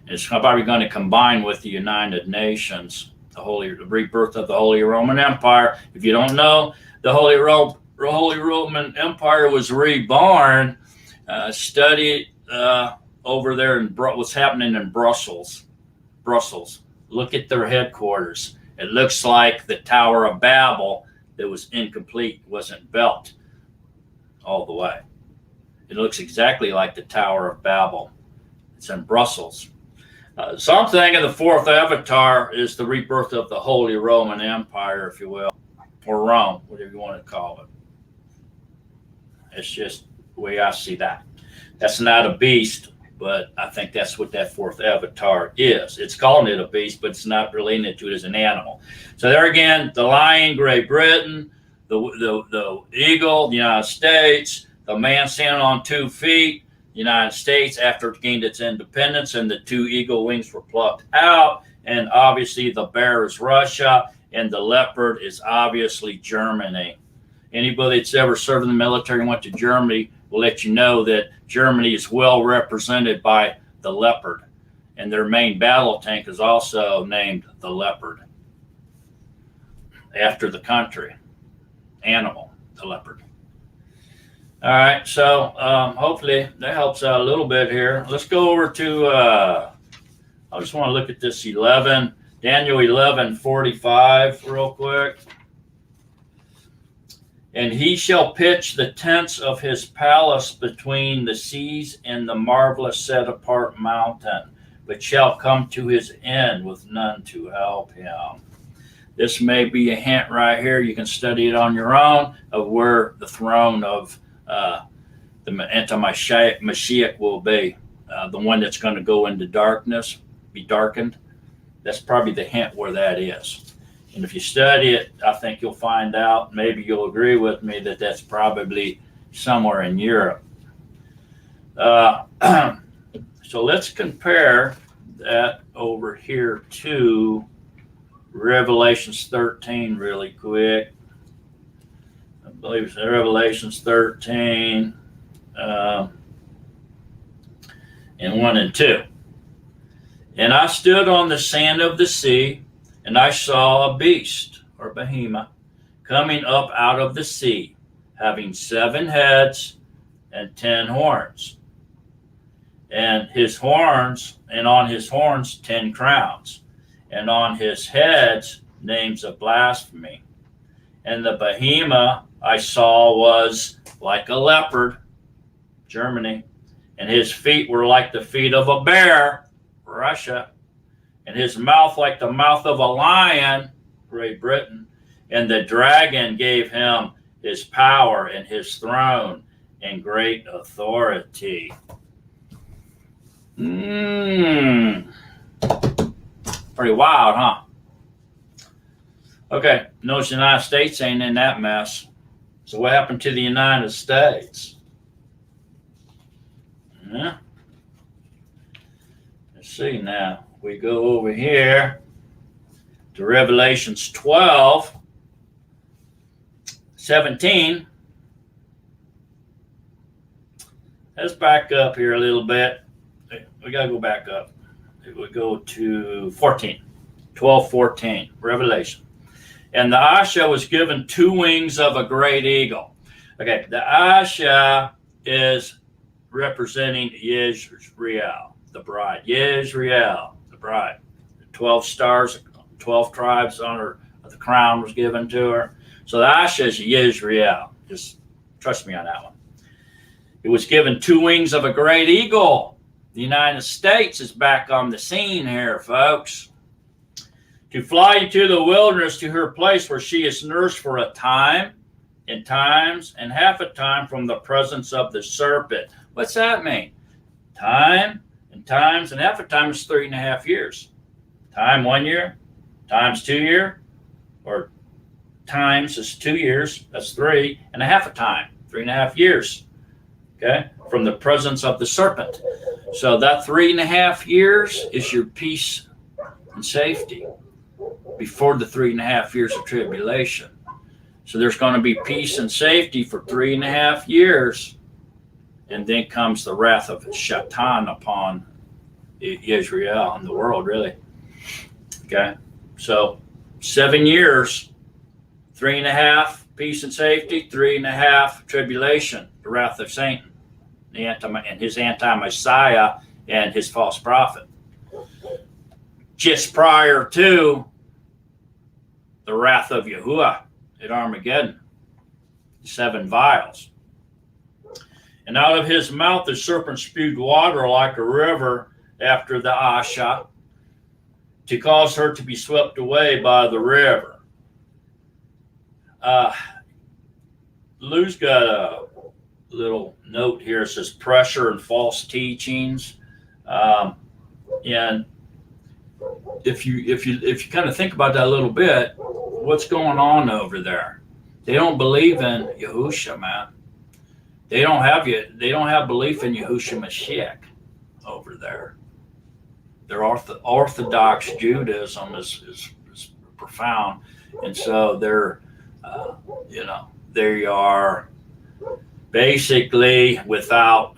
It's probably going to combine with the United Nations, the rebirth of the Holy Roman Empire. If you don't know, the Holy Roman Empire was reborn. Study over there in what's happening in Brussels. Look at their headquarters. It looks like the Tower of Babel that was incomplete, wasn't built all the way. It looks exactly like the Tower of Babel. It's in Brussels. Something in the 4th avatar is the rebirth of the Holy Roman Empire, if you will, or Rome, whatever you want to call it. It's just the way I see that. That's not a beast, but I think that's what that fourth avatar is. It's calling it a beast, but it's not relating to it as an animal. So there again, the lion, Great Britain, the eagle, the United States, the man standing on 2 feet, the United States after it gained its independence, and the 2 eagle wings were plucked out. And obviously the bear is Russia, and the leopard is obviously Germany. Anybody that's ever served in the military and went to Germany will let you know that Germany is well represented by the leopard. And their main battle tank is also named the leopard, after the country, animal, the leopard. All right, so hopefully that helps out a little bit here. Let's go over to, I just want to look at this Daniel 11:45 real quick. And he shall pitch the tents of his palace between the seas and the marvelous set apart mountain, but shall come to his end with none to help him. This may be a hint right here. You can study it on your own of where the throne of the anti-Mashiach will be, the one that's going to go into darkness, be darkened. That's probably the hint where that is. And if you study it, I think you'll find out, maybe you'll agree with me, that that's probably somewhere in Europe. So let's compare that over here to Revelations 13 really quick. I believe it's Revelations 13 and 1 and 2. And I stood on the sand of the sea, and I saw a beast, or behemoth, coming up out of the sea, having 7 heads and 10 horns. And his horns, and on his horns 10 crowns, and on his heads names of blasphemy. And the behemoth I saw was like a leopard, Germany, and his feet were like the feet of a bear, Russia, and his mouth like the mouth of a lion, Great Britain. And the dragon gave him his power and his throne and great authority. Pretty wild, huh? Okay, notice the United States ain't in that mess. So what happened to the United States? Yeah. Let's see now. We go over here to Revelations 12:17. Let's back up here a little bit. We got to go back up. We go to 12:14, Revelation. And the Asha was given 2 wings of a great eagle. Okay, the Asha is representing Yezreel, the bride. Yezreel, the bride. 12 stars, 12 tribes on her, the crown was given to her. So the Asha is Yezreel. Just trust me on that one. It was given 2 wings of a great eagle. The United States is back on the scene here, folks. To fly into the wilderness to her place where she is nursed for a time, and times, and half a time from the presence of the serpent. What's that mean? Time, and times, and half a time is 3.5 years. Time 1 year, times 2 years, or times is 2 years, that's 3.5 a time, 3.5 years. Okay, from the presence of the serpent. So that 3.5 years is your peace and safety before the 3.5 years of tribulation. So there's going to be peace and safety for 3.5 years, and then comes the wrath of Shatan upon Israel and the world, really. Okay, so 7 years, 3.5 peace and safety, 3.5 tribulation, the wrath of Satan, and his anti-Messiah and his false prophet. Just prior to the wrath of Yahuwah at Armageddon, 7 vials. And out of his mouth the serpent spewed water like a river after the Asha, to cause her to be swept away by the river. Lou's got a little note here. It says pressure and false teachings. And if you kind of think about that a little bit, what's going on over there? They don't believe in Yahusha, man. They don't have belief in Yahushua Mashiach over there. Their Orthodox Judaism is profound, and so they are basically without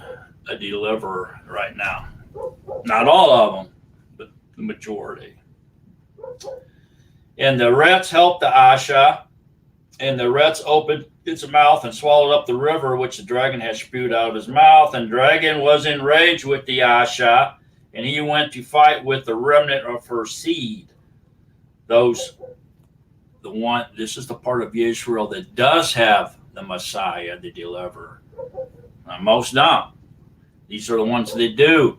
a deliverer right now. Not all of them, but the majority. And the Rets helped the Asha, and the Rets opened its mouth and swallowed up the river which the dragon had spewed out of his mouth. And dragon was enraged with the Asha, and he went to fight with the remnant of her seed. This is the part of Israel that does have the Messiah, the deliverer. Now, most don't. These are the ones that do.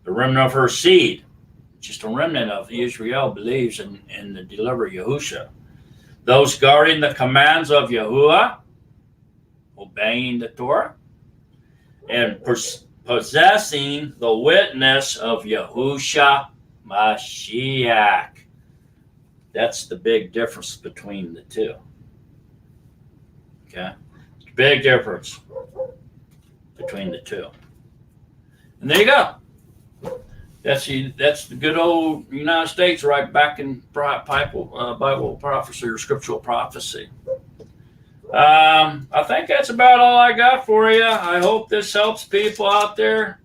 The remnant of her seed. Just a remnant of Israel believes in the deliverer Yahusha. Those guarding the commands of Yahuwah, obeying the Torah, and possessing the witness of Yahusha Mashiach. That's the big difference between the two. Okay? Big difference between the two. And there you go. That's the good old United States right back in Bible prophecy or scriptural prophecy. I think that's about all I got for you. I hope this helps people out there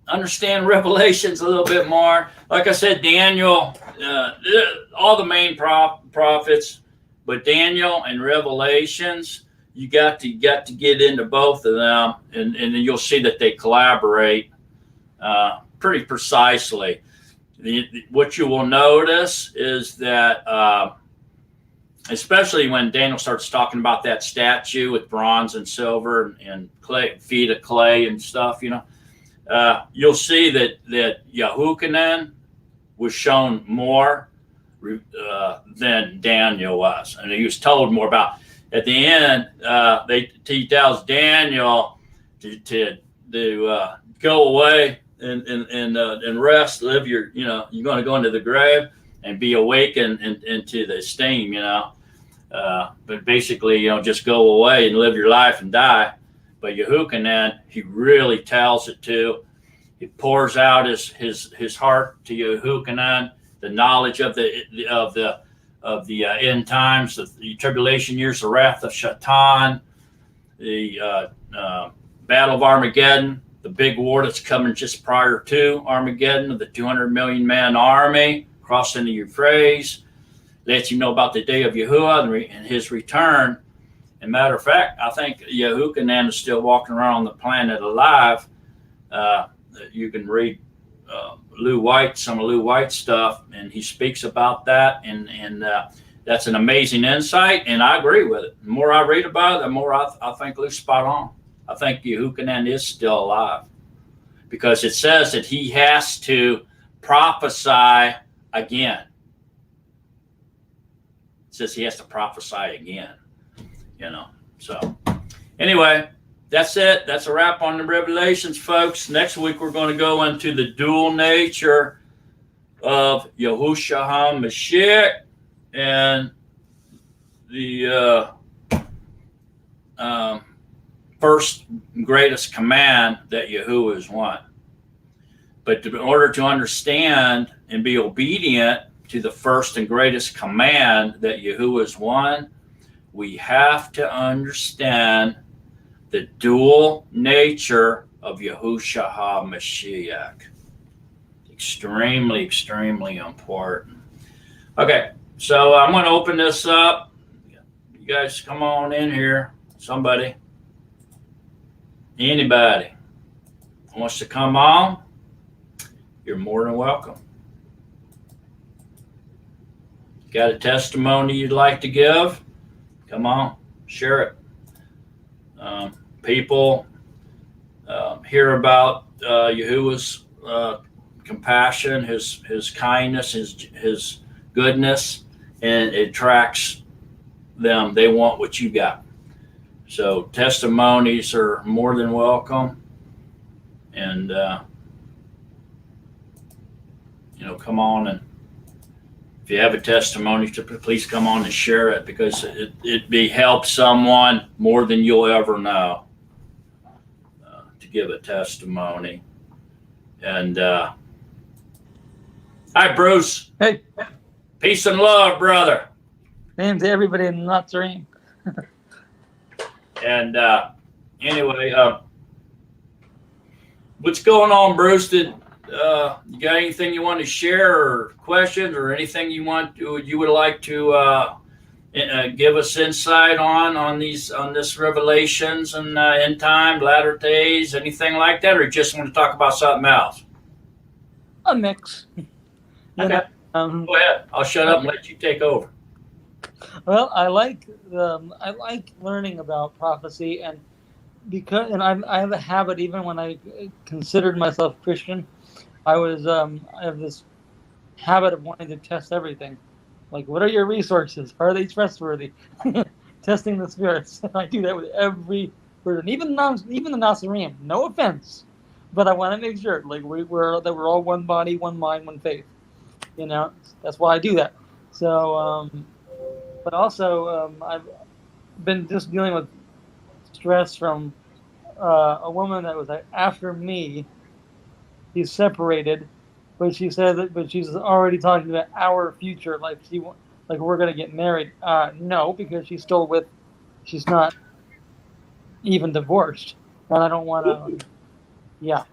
understand Revelations a little bit more. Like I said, Daniel, all the main prophets, but Daniel and Revelations, you got to get into both of them, and then you'll see that they collaborate pretty precisely. What you will notice is that, especially when Daniel starts talking about that statue with bronze and silver and clay, feet of clay and stuff, you'll see that Yahuchanan was shown more than Daniel was, and he was told more about. At the end, he tells Daniel to go away and rest, live your, you're going to go into the grave and be awakened into the steam, but basically, just go away and live your life and die. But Yahuchanan, he really tells it to. He pours out his heart to Yahuchanan, the knowledge of the end times, the tribulation years, the wrath of Shaitan, the Battle of Armageddon, the big war that's coming just prior to Armageddon, of the 200 million man army crossing the Euphrates, lets you know about the day of Yahuwah and his return. And matter of fact, I think Yahuchanan is still walking around on the planet alive. You can read some of Lou White's stuff, and he speaks about that, and that's an amazing insight, and I agree with it. The more I read about it, the more I think Lou's spot on. I think Yahuchanan is still alive, because it says that he has to prophesy again. It says he has to prophesy again, So anyway, that's it. That's a wrap on the Revelations, folks. Next week, we're going to go into the dual nature of Yahushua HaMashiach and the first greatest command that Yahuwah is one. But in order to understand and be obedient to the first and greatest command that Yahuwah is one, we have to understand the dual nature of Yahushua HaMashiach. Extremely, extremely important. Okay, so I'm going to open this up. You guys come on in here. Somebody. Anybody wants to come on, you're more than welcome. Got a testimony you'd like to give? Come on, share it. People hear about Yahuwah's compassion, his kindness, his goodness, and it attracts them. They want what you got. So testimonies are more than welcome. and come on, and if you have a testimony, please come on and share it, because it be help someone more than you'll ever know to give a testimony. And hi, Bruce. Hey, Peace and love, brother. name to everybody in the dream. And anyway, what's going on, Bruce? Did you got anything you want to share, or questions, or anything you would like to give us insight on this Revelations and end time, latter days, anything like that, or you just want to talk about something else? A mix. Okay. Go ahead. I'll shut up and let you take over. Well, I like learning about prophecy, and I have a habit. Even when I considered myself Christian, I have this habit of wanting to test everything. Like, what are your resources? Are they trustworthy? Testing the spirits. I do that with every person, even the Nazarenes. No offense, but I want to make sure, like, we're all one body, one mind, one faith. That's why I do that. So, but also, I've been just dealing with stress from a woman that was after me. She's separated, but she said that. But she's already talking about our future, like we're gonna get married. No, because she's not even divorced, and I don't want to. Yeah.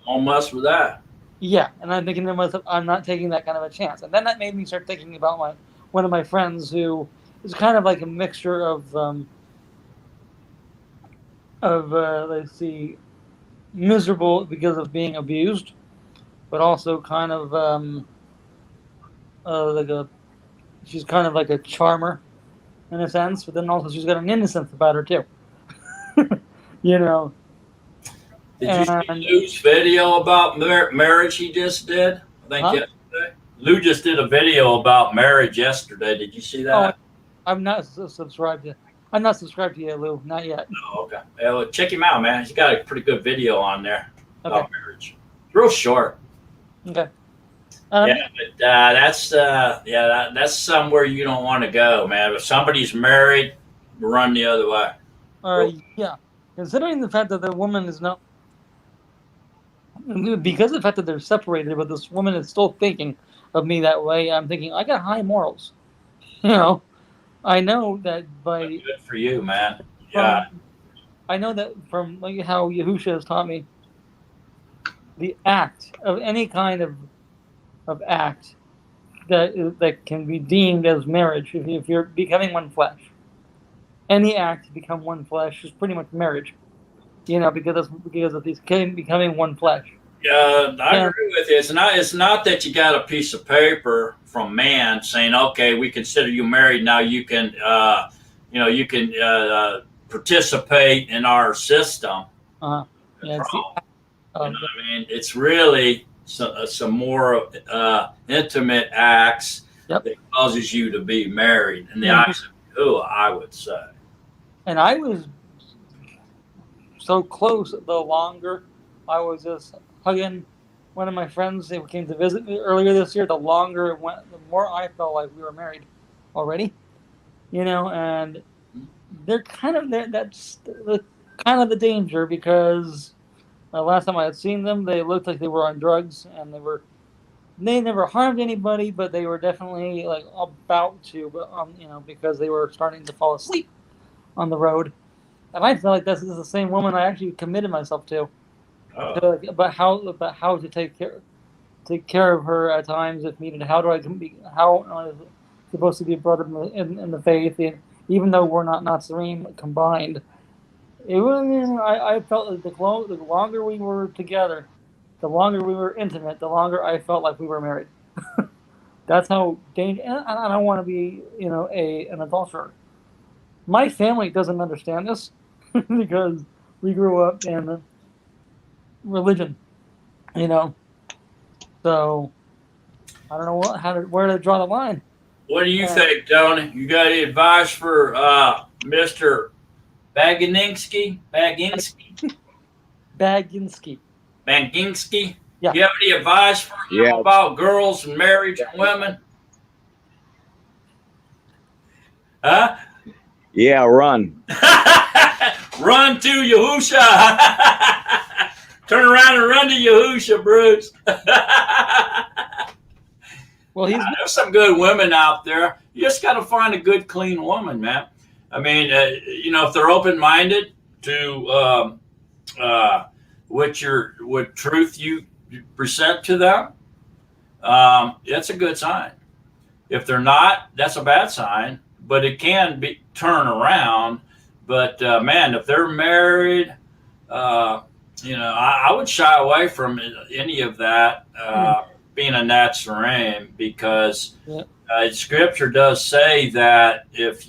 Don't mess with that. Yeah, and I'm thinking to myself, I'm not taking that kind of a chance. And then that made me start thinking about one of my friends who is kind of like a mixture of let's see, miserable because of being abused, but also kind of she's kind of like a charmer in a sense, but then also she's got an innocence about her too. Did you see Lou's video about marriage he just did? I think yesterday. Lou just did a video about marriage yesterday. Did you see that? Oh, I'm not subscribed to you, Lou. Not yet. Oh, okay. Well, check him out, man. He's got a pretty good video on there about marriage. Real short. Okay. But that's somewhere you don't want to go, man. If somebody's married, run the other way. Yeah. Considering the fact that the woman is not, because of the fact that they're separated, but this woman is still thinking of me that way, I'm thinking, I got high morals. I know that by... Good for you, man. Yeah. I know that from how Yahusha has taught me, the act of any kind of act that can be deemed as marriage, if you're becoming one flesh, any act to become one flesh is pretty much marriage. Because of these becoming one flesh. Yeah, I agree with you. It's not that you got a piece of paper from man saying, okay, we consider you married. Now you can, participate in our system. It's really some more intimate acts that causes you to be married in the eyes of Yahuwah, I would say. And I was so close. The longer I was just hugging one of my friends who came to visit me earlier this year, the longer it went, the more I felt like we were married already. And they're kind of there. That's kind of the danger, because the last time I had seen them, they looked like they were on drugs, and they never harmed anybody, but they were definitely like about to, but because they were starting to fall asleep on the road. And I feel like this is the same woman I actually committed myself to. About how to take care of her at times if needed. How am I supposed to be a brother in the faith, even though we're not Nazarene combined? It was. I felt like the longer we were together, the longer we were intimate, the longer I felt like we were married. That's how dangerous. And I don't want to be, an adulterer. My family doesn't understand this because we grew up in religion, So I don't know where to draw the line. What do you think, Tony? You got any advice for Mr. Baginski? Baginski. Banginsky. Yeah. You have any advice for him Yeah. about girls and marriage and women? Huh? Yeah, run. Run to Yahusha. Turn around and run to Yahusha, Bruce. Well, he's There's some good women out there. You just got to find a good, clean woman, man. I mean, if they're open-minded to what truth you present to them, that's a good sign. If they're not, that's a bad sign. But it can be turn around. But man, if they're married, I would shy away from any of that. Being a Nazarene, because Scripture does say that if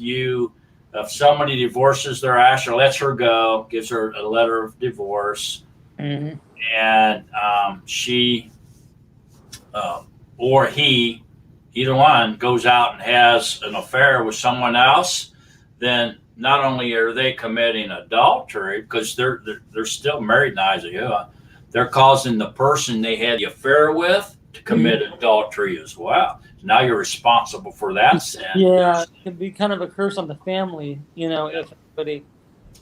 somebody divorces their ash or lets her go, gives her a letter of divorce, and she or he, either one, goes out and has an affair with someone else, then not only are they committing adultery, because they're still married in Isaiah, they're causing the person they had the affair with to commit adultery as well. Now you're responsible for that sin. Yeah, it can be kind of a curse on the family, if somebody.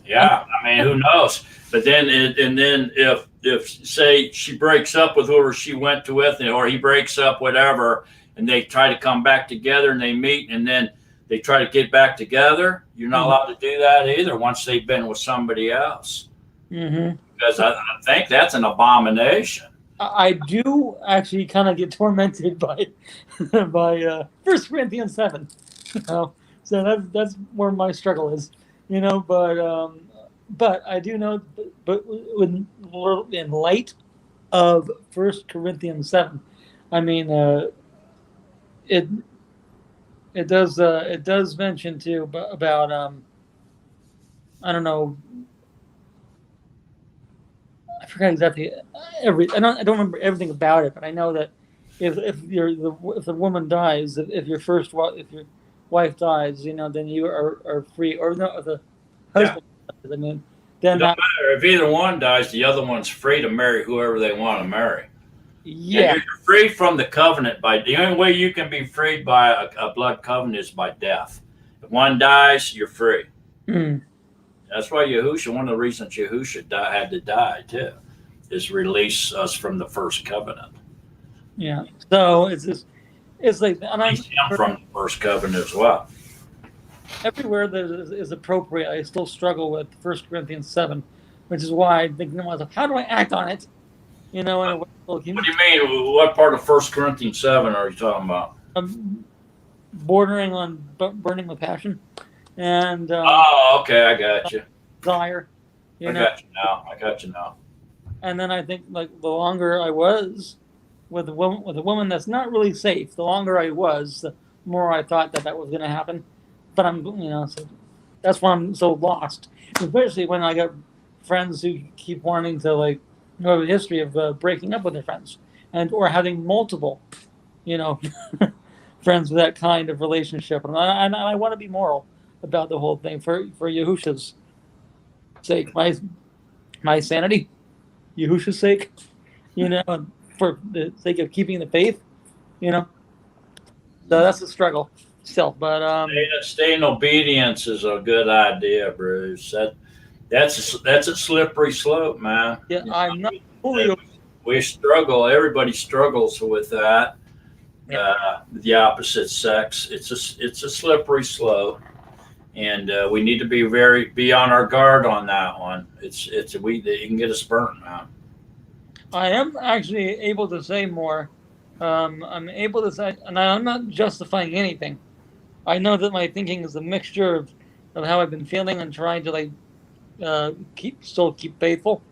Yeah, I mean, who knows? But then, if say she breaks up with whoever she went to with, or he breaks up, whatever, and they try to come back together and they meet, and then they try to get back together, you're not allowed to do that either once they've been with somebody else. Because I think that's an abomination. I do actually kind of get tormented by 1 Corinthians 7. So that's where my struggle is, but I do know, but in light of 1 Corinthians 7, I mean, it does mention too about I don't know. I forgot exactly I don't remember everything about it, but I know that if the woman dies, if your wife dies, then you are free, or no, if the husband dies, I mean, then it don't matter if either one dies, the other one's free to marry whoever they want to marry. Yeah, and you're free from the covenant the only way you can be freed by a blood covenant is by death. If one dies, you're free. That's why Yahusha, one of the reasons Yahusha had to die too, is release us from the first covenant. Yeah. So it's like, and I'm from the first covenant as well. Everywhere that is appropriate, I still struggle with 1 Corinthians 7, which is why I think to myself, how do I act on it? What do you mean? What part of 1 Corinthians 7 are you talking about? Bordering on burning with passion. And okay, I got you. Desire. I got you now. And then I think, like, the longer I was with a woman that's not really safe, the longer I was, the more I thought that was going to happen. But I'm, so that's why I'm so lost. Especially when I got friends who keep wanting to, like, have a history of breaking up with their friends or having multiple, friends with that kind of relationship. And I want to be moral about the whole thing for Yahusha's sake, my sanity, Yahusha's sake, and for the sake of keeping the faith, So that's the struggle still. But staying in obedience is a good idea, Bruce. That's a slippery slope, man. Yeah, I'm not fully. We struggle. Everybody struggles with that. The opposite sex. It's a slippery slope. And we need to be on our guard on that one. It can get us burnt, man. I am actually able to say more. I'm able to say, and I'm not justifying anything. I know that my thinking is a mixture of how I've been feeling and trying to keep faithful,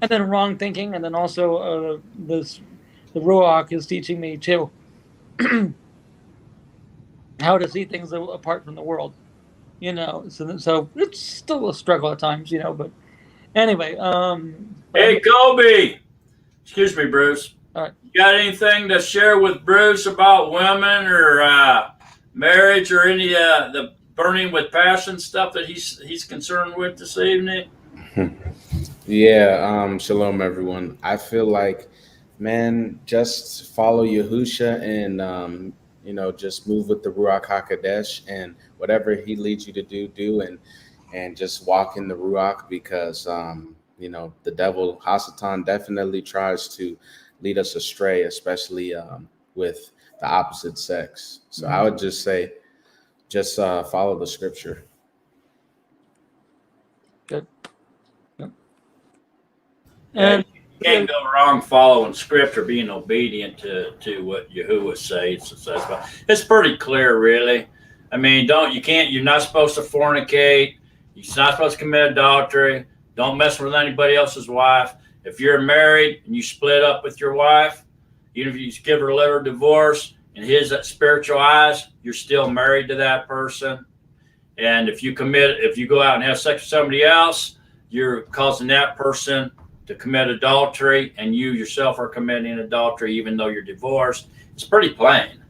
and then wrong thinking, and then also the Ruach is teaching me too how to see things apart from the world. So it's still a struggle at times, but anyway. Hey, Kobe. Excuse me, Bruce. All right. You got anything to share with Bruce about women or marriage or any the burning with passion stuff that he's concerned with this evening? Yeah, shalom everyone. I feel like, man, just follow Yahusha and just move with the Ruach Hakodesh and whatever he leads you to do and just walk in the Ruach because the devil Hasatan definitely tries to lead us astray, especially with the opposite sex. So I would just say just follow the scripture. Good. Yep. Yeah, And you can't go wrong following scripture, being obedient to what Yahuwah says. It's pretty clear, really. I mean, you're not supposed to fornicate. You're not supposed to commit adultery. Don't mess with anybody else's wife. If you're married and you split up with your wife, even if you give her a letter of divorce, in his spiritual eyes, you're still married to that person. And if you go out and have sex with somebody else, you're causing that person to commit adultery, and you yourself are committing adultery, even though you're divorced. It's pretty plain,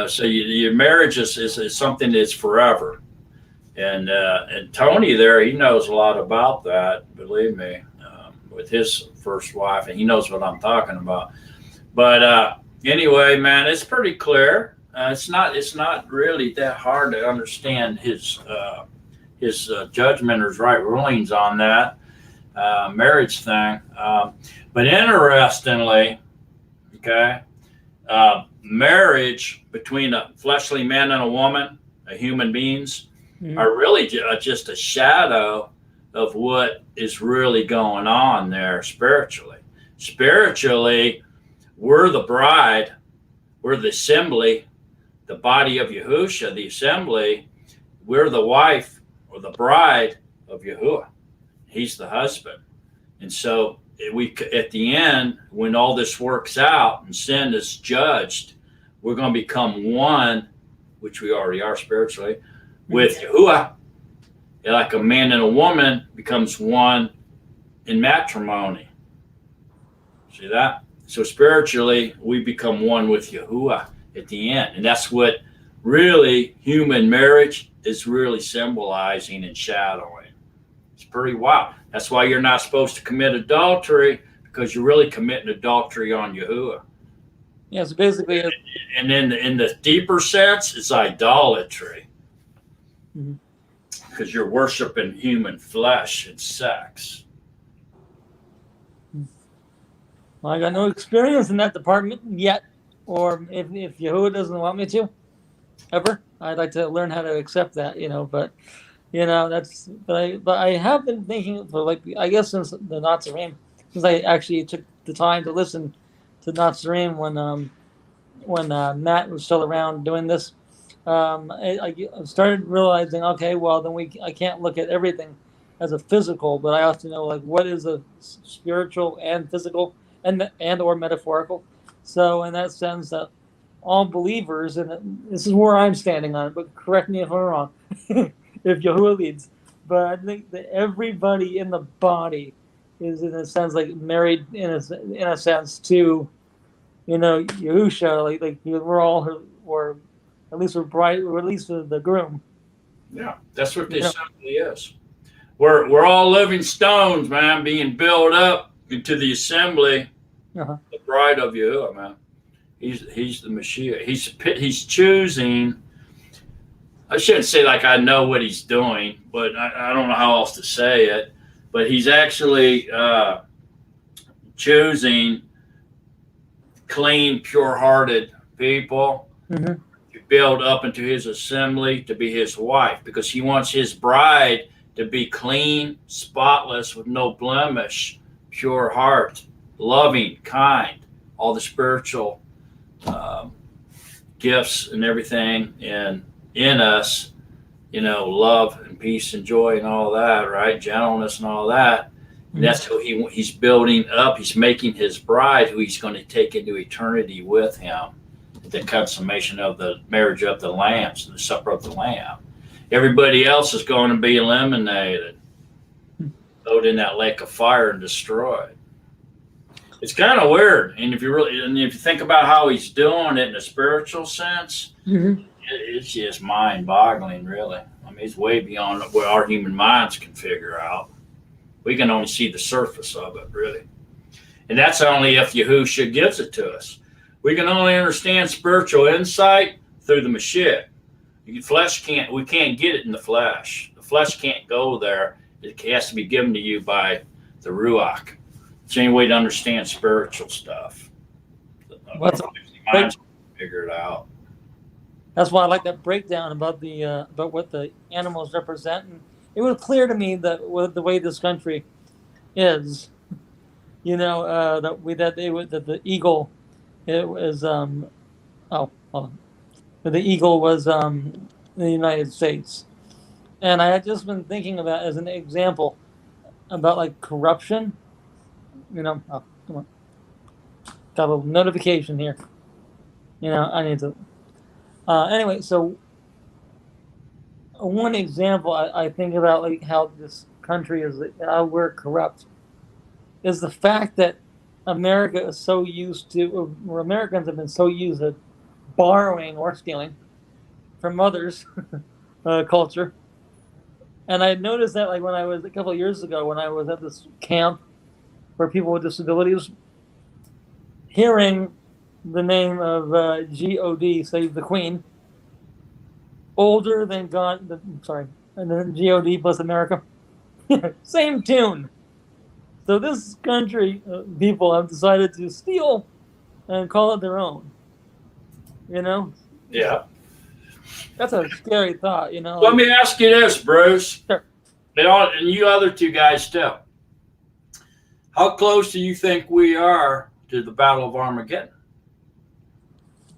So your marriage is something that's forever. And Tony there, he knows a lot about that. Believe me, with his first wife, and he knows what I'm talking about. But anyway, man, it's pretty clear. It's not really that hard to understand his judgment or his right rulings on that marriage thing. But interestingly, okay, marriage between a fleshly man and a woman, a human beings, are really just a shadow of what is really going on there spiritually. Spiritually, we're the bride, we're the assembly, the body of Yahusha, the assembly. We're the wife or the bride of Yahuwah. He's the husband. And so at the end, when all this works out and sin is judged, we're going to become one, which we already are spiritually, with Yahuwah. Like a man and a woman becomes one in matrimony. See that? So spiritually, we become one with Yahuwah at the end. And that's what really human marriage is really symbolizing and shadowing. It's pretty wild. That's why you're not supposed to commit adultery, because you're really committing adultery on Yahuwah. yeah, so basically, And then in the deeper sense, it's idolatry. Because you're worshiping human flesh and sex. well, I got no experience in that department yet, or if Yahuwah doesn't want me to, ever, I'd like to learn how to accept that, But but I have been thinking for I guess since the Nazarene, since I actually took the time to listen to Nazarene when Matt was still around doing this. I started realizing, okay, well then I can't look at everything as a physical, but I have to know what is a spiritual and physical and or metaphorical. So in that sense, that all believers, and this is where I'm standing on it, but correct me if I'm wrong, if Yahuwah leads. But I think that everybody in the body is in a sense married in a sense to Yahusha, we're all or at least we're bride, or at least the groom. Yeah, that's what the assembly is. We're all living stones, man, being built up into the assembly, the bride of Yahuwah, man. He's the Mashiach. He's choosing. I shouldn't say I know what he's doing, but I don't know how else to say it. But he's actually choosing clean, pure-hearted people to build up into his assembly to be his wife, because he wants his bride to be clean, spotless, with no blemish, pure heart, loving, kind, all the spiritual gifts and everything in us, love and peace and joy and all that, right? Gentleness and all that. And that's who he's building up. He's making his bride, who he's going to take into eternity with him at the consummation of the marriage of the lambs, the supper of the lamb. Everybody else is going to be eliminated, thrown in that lake of fire and destroyed. It's kind of weird, and if you think about how he's doing it in a spiritual sense, it's just mind-boggling, really. I mean, it's way beyond what our human minds can figure out. We can only see the surface of it, really. And that's only if Yahusha gives it to us. We can only understand spiritual insight through the Mashiach. We can't get it in the flesh. The flesh can't go there. It has to be given to you by the Ruach. It's the only way to understand spiritual stuff. What's minds figure it out. That's why I like that breakdown about about what the animals represent. And it was clear to me that with the way this country is, that the eagle, it was the eagle was the United States, and I had just been thinking about as an example about like corruption. Oh, come on, got a notification here. I need to. Anyway, so one example I think about like how this country is, how we're corrupt, is the fact that America is so used to, or Americans have been so used to borrowing or stealing from others' culture. And I noticed that like when I was a couple of years ago, when I was at this camp for people with disabilities, hearing the name of God, Save the Queen, older than God, and then God plus America, same tune. So this country, people have decided to steal and call it their own. Yeah. That's a scary thought. Let me ask you this, Bruce. Sure. And you other two guys too. How close do you think we are to the Battle of Armageddon?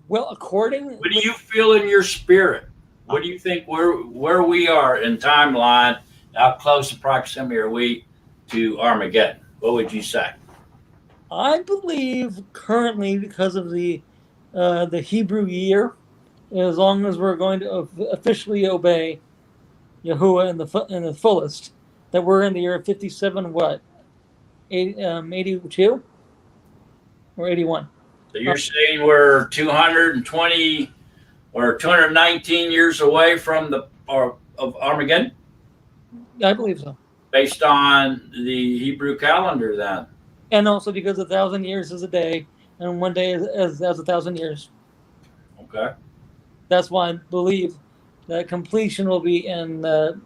Well, what do you feel in your spirit? What do you think where we are in timeline? How close in proximity are we to Armageddon? What would you say? I believe currently, because of the Hebrew year, as long as we're going to officially obey Yahuwah in the fullest, that we're in the year 57. What? 82 or 81? So you're saying we're 220 or 219 years away from of Armageddon? I believe so. Based on the Hebrew calendar, then. And also because 1,000 years is a day, and one day is 1,000 years. Okay. That's why I believe that completion will be in the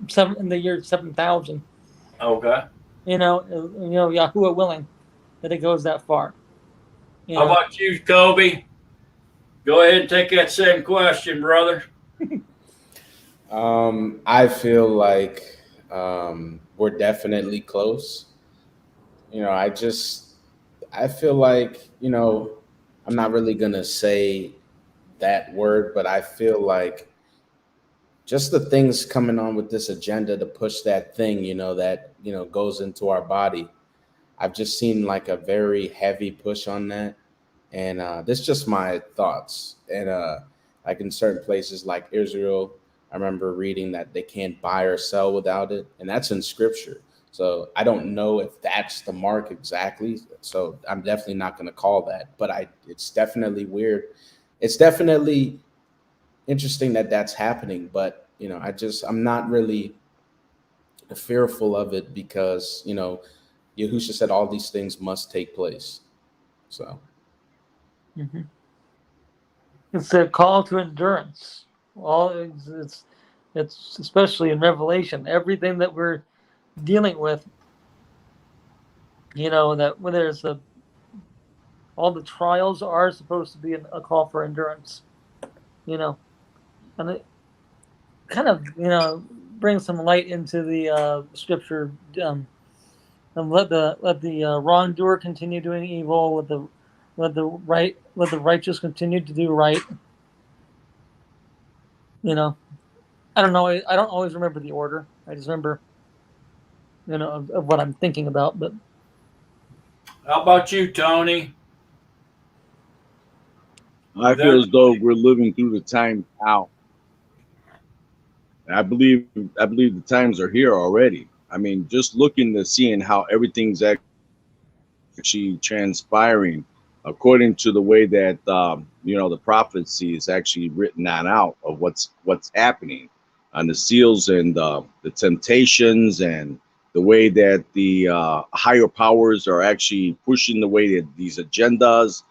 year 7,000. Okay. Yahuwah willing, that it goes that far. How about you, Kobe? Go ahead and take that same question, brother. I feel like we're definitely close. I feel like, I'm not really going to say that word, but I feel like just the things coming on with this agenda to push that thing, that, goes into our body. I've just seen like a very heavy push on that. And this is just my thoughts. And like in certain places like Israel, I remember reading that they can't buy or sell without it. And that's in scripture. So I don't know if that's the mark exactly. So I'm definitely not going to call that. But it's definitely weird. It's definitely interesting that that's happening. But, I'm not really fearful of it because, Yahusha said all these things must take place. So. Mm-hmm. It's a call to endurance. It's especially in Revelation, everything that we're dealing with. That when there's all the trials are supposed to be a call for endurance. And it kind of brings some light into the scripture. And let the wrongdoer continue doing evil. Let the righteous continue to do right. I don't know. I don't always remember the order. I just remember, of what I'm thinking about. But how about you, Tony? I feel as though we're living through the time now. I believe the times are here already. I mean, just looking to seeing how everything's actually transpiring according to the way that the prophecy is actually written that out of what's happening on the seals and the temptations and the way that the higher powers are actually pushing the way that these agendas,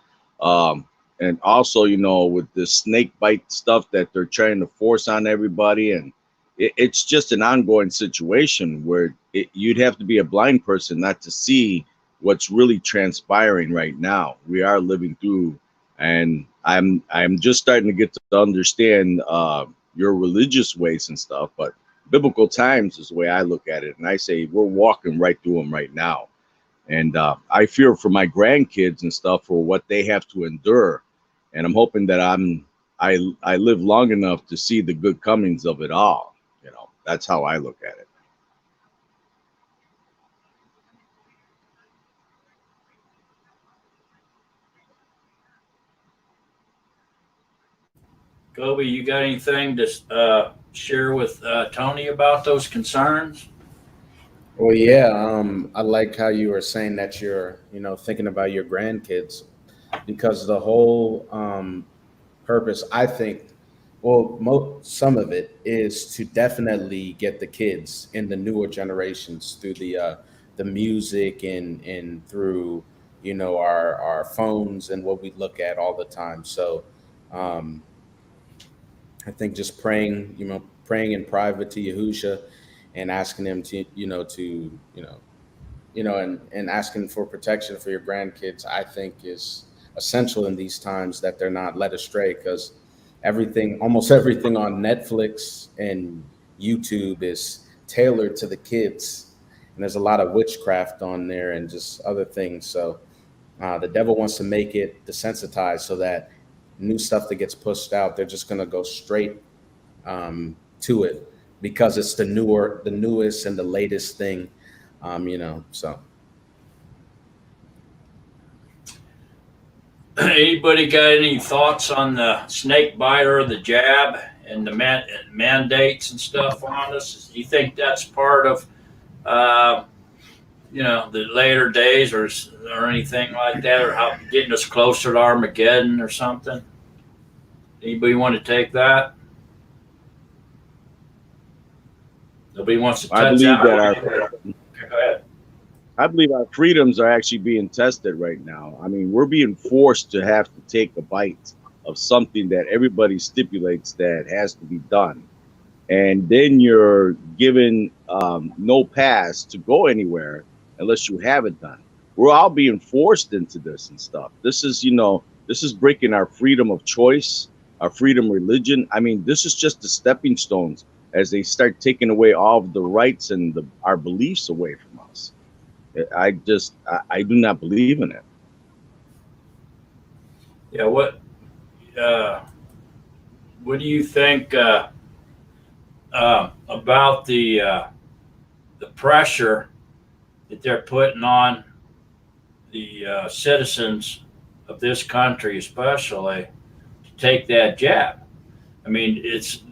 um, and also, you know, with the snake bite stuff that they're trying to force on everybody, and it's just an ongoing situation where you'd have to be a blind person not to see what's really transpiring right now. We are living through, and I'm just starting to get to understand your religious ways and stuff, but biblical times is the way I look at it, and I say we're walking right through them right now, and I fear for my grandkids and stuff for what they have to endure, and I'm hoping that I live long enough to see the good comings of it all. You know, that's how I look at it. Kobe, you got anything to share with Tony about those concerns? Well, yeah, I like how you were saying that you're, thinking about your grandkids, because the whole purpose, I think, well, some of it is to definitely get the kids in the newer generations through the music and through our phones and what we look at all the time. So um, I think just praying in private to Yahusha and asking him to and asking for protection for your grandkids, I think is essential in these times, that they're not led astray, because almost everything on Netflix and YouTube is tailored to the kids. And there's a lot of witchcraft on there and just other things. So the devil wants to make it desensitized so that new stuff that gets pushed out, they're just going to go straight to it because it's the newest and the latest thing. So. Anybody got any thoughts on the snake bite or the jab and the mandates and stuff on us? Do you think that's part of, the later days, or anything like that, or how getting us closer to Armageddon or something? Anybody want to take that? Nobody wants to touch I believe that. Go ahead. I believe our freedoms are actually being tested right now. I mean, we're being forced to have to take a bite of something that everybody stipulates that has to be done. And then you're given no pass to go anywhere unless you have it done. We're all being forced into this and stuff. This is breaking our freedom of choice, our freedom of religion. I mean, this is just the stepping stones as they start taking away all of the rights and our beliefs away from us. I do not believe in it. Yeah. What do you think about the pressure that they're putting on the citizens of this country, especially, to take that jab? I mean,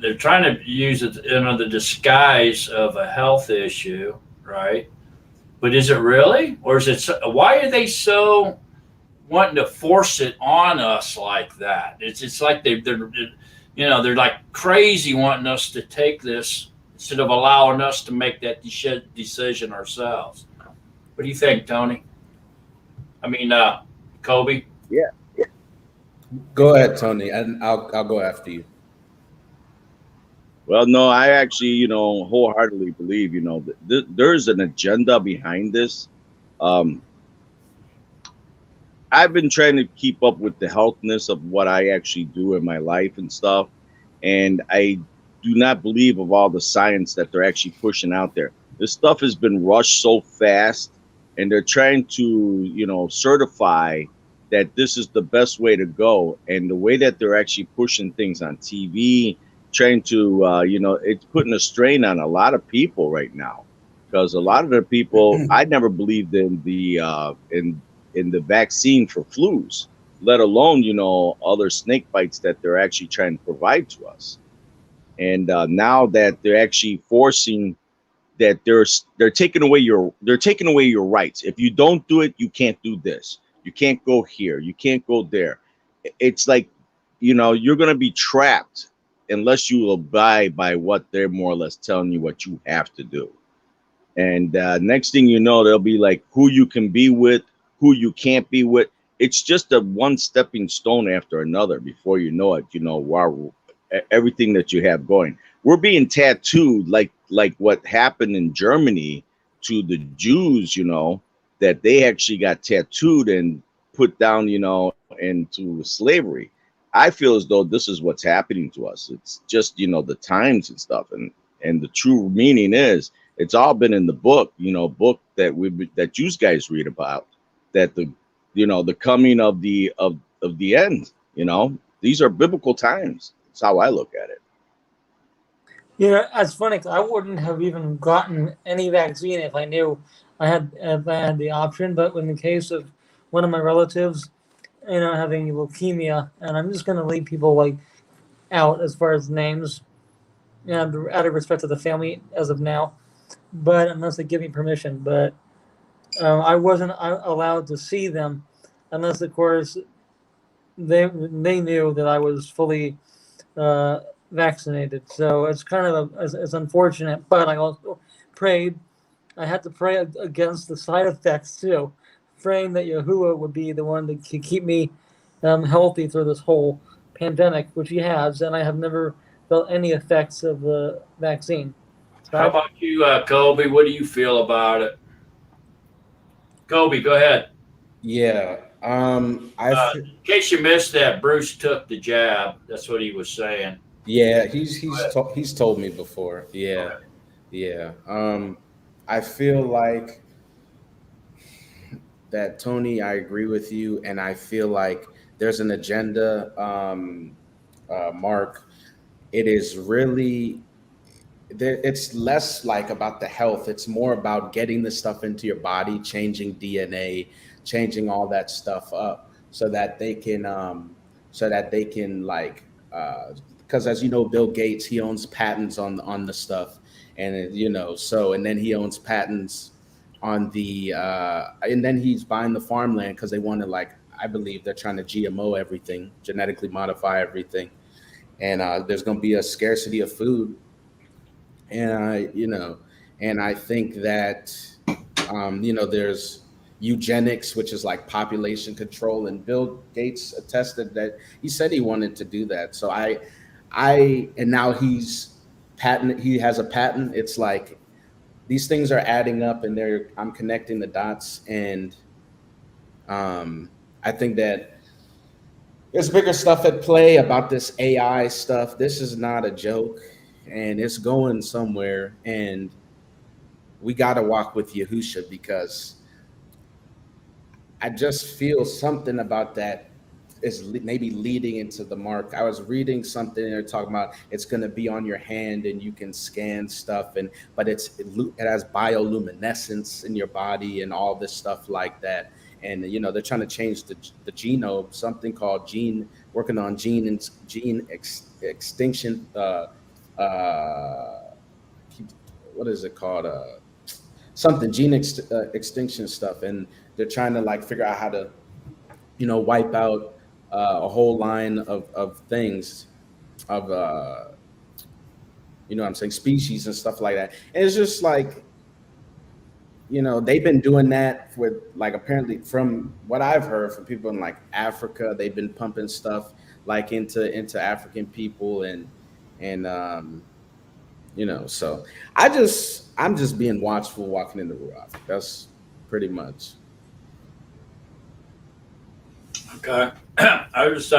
they're trying to use it under the disguise of a health issue, right? But is it really, or is it? Why are they so wanting to force it on us like that? It's like they're like crazy wanting us to take this instead of allowing us to make that decision ourselves. What do you think, Tony? I mean, Kobe. Yeah. Go ahead, Tony, and I'll go after you. Well, no, I actually, wholeheartedly believe, that there's an agenda behind this. Um, I've been trying to keep up with the healthness of what I actually do in my life and stuff. And I do not believe of all the science that they're actually pushing out there. This stuff has been rushed so fast, and they're trying to, certify that this is the best way to go. And the way that they're actually pushing things on TV, trying to, it's putting a strain on a lot of people right now, because a lot of the people, I never believed in in the vaccine for flus, let alone, other snake bites that they're actually trying to provide to us. And now that they're actually forcing that, they're taking away your rights. If you don't do it, you can't do this. You can't go here. You can't go there. It's like, you're going to be trapped unless you abide by what they're more or less telling you what you have to do. And next thing you know, they'll be like who you can be with, who you can't be with. It's just a one stepping stone after another. Before you know it, wow, everything that you have going. We're being tattooed like what happened in Germany to the Jews, that they actually got tattooed and put down, into slavery. I feel as though this is what's happening to us. It's just, the times and stuff. And the true meaning is it's all been in the book, book that you guys read about, that the coming of the end, these are biblical times. That's how I look at it. Yeah, it's funny 'cause I wouldn't have even gotten any vaccine if I knew if I had the option. But in the case of one of my relatives, having leukemia, and I'm just gonna leave people like out as far as names, and out of respect to the family as of now. But unless they give me permission, but I wasn't allowed to see them unless, of course, they knew that I was fully vaccinated. So it's kind of it's unfortunate, but I also prayed. I had to pray against the side effects too, praying that Yahuwah would be the one that could keep me healthy through this whole pandemic, which he has, and I have never felt any effects of the vaccine. How about you, Kobe? What do you feel about it? Kobe, go ahead. Yeah. In case you missed that, Bruce took the jab. That's what he was saying. Yeah, he's told me before. Yeah. Okay. Yeah. I feel like that, Tony, I agree with you, and I feel like there's an agenda, Mark. It is really it's less like about the health. It's more about getting the stuff into your body, changing DNA, changing all that stuff up so that they can like because as you know, Bill Gates, he owns patents on the stuff, and and then he owns patents on the and then he's buying the farmland because they want to, like, I believe they're trying to GMO everything, genetically modify everything, and there's going to be a scarcity of food. And I think that there's eugenics, which is like population control, and Bill Gates attested that he said he wanted to do that. So and now he has a patent. It's like these things are adding up, and I'm connecting the dots, and I think that there's bigger stuff at play about this AI stuff. This is not a joke, and it's going somewhere, and we got to walk with Yahusha, because I just feel something about that is maybe leading into the mark. I was reading something and they're talking about it's going to be on your hand and you can scan stuff, but it has bioluminescence in your body and all this stuff like that. And they're trying to change the genome, something called working on gene extinction. What is it called? Something gene extinction stuff, and they're trying to like figure out how to, wipe out a whole line of things, of what I'm saying, species and stuff like that. And it's just like, they've been doing that with, like, apparently from what I've heard from people in like Africa, they've been pumping stuff like into African people, and so I'm just being watchful walking in the Ruach. That's pretty much. Okay. I was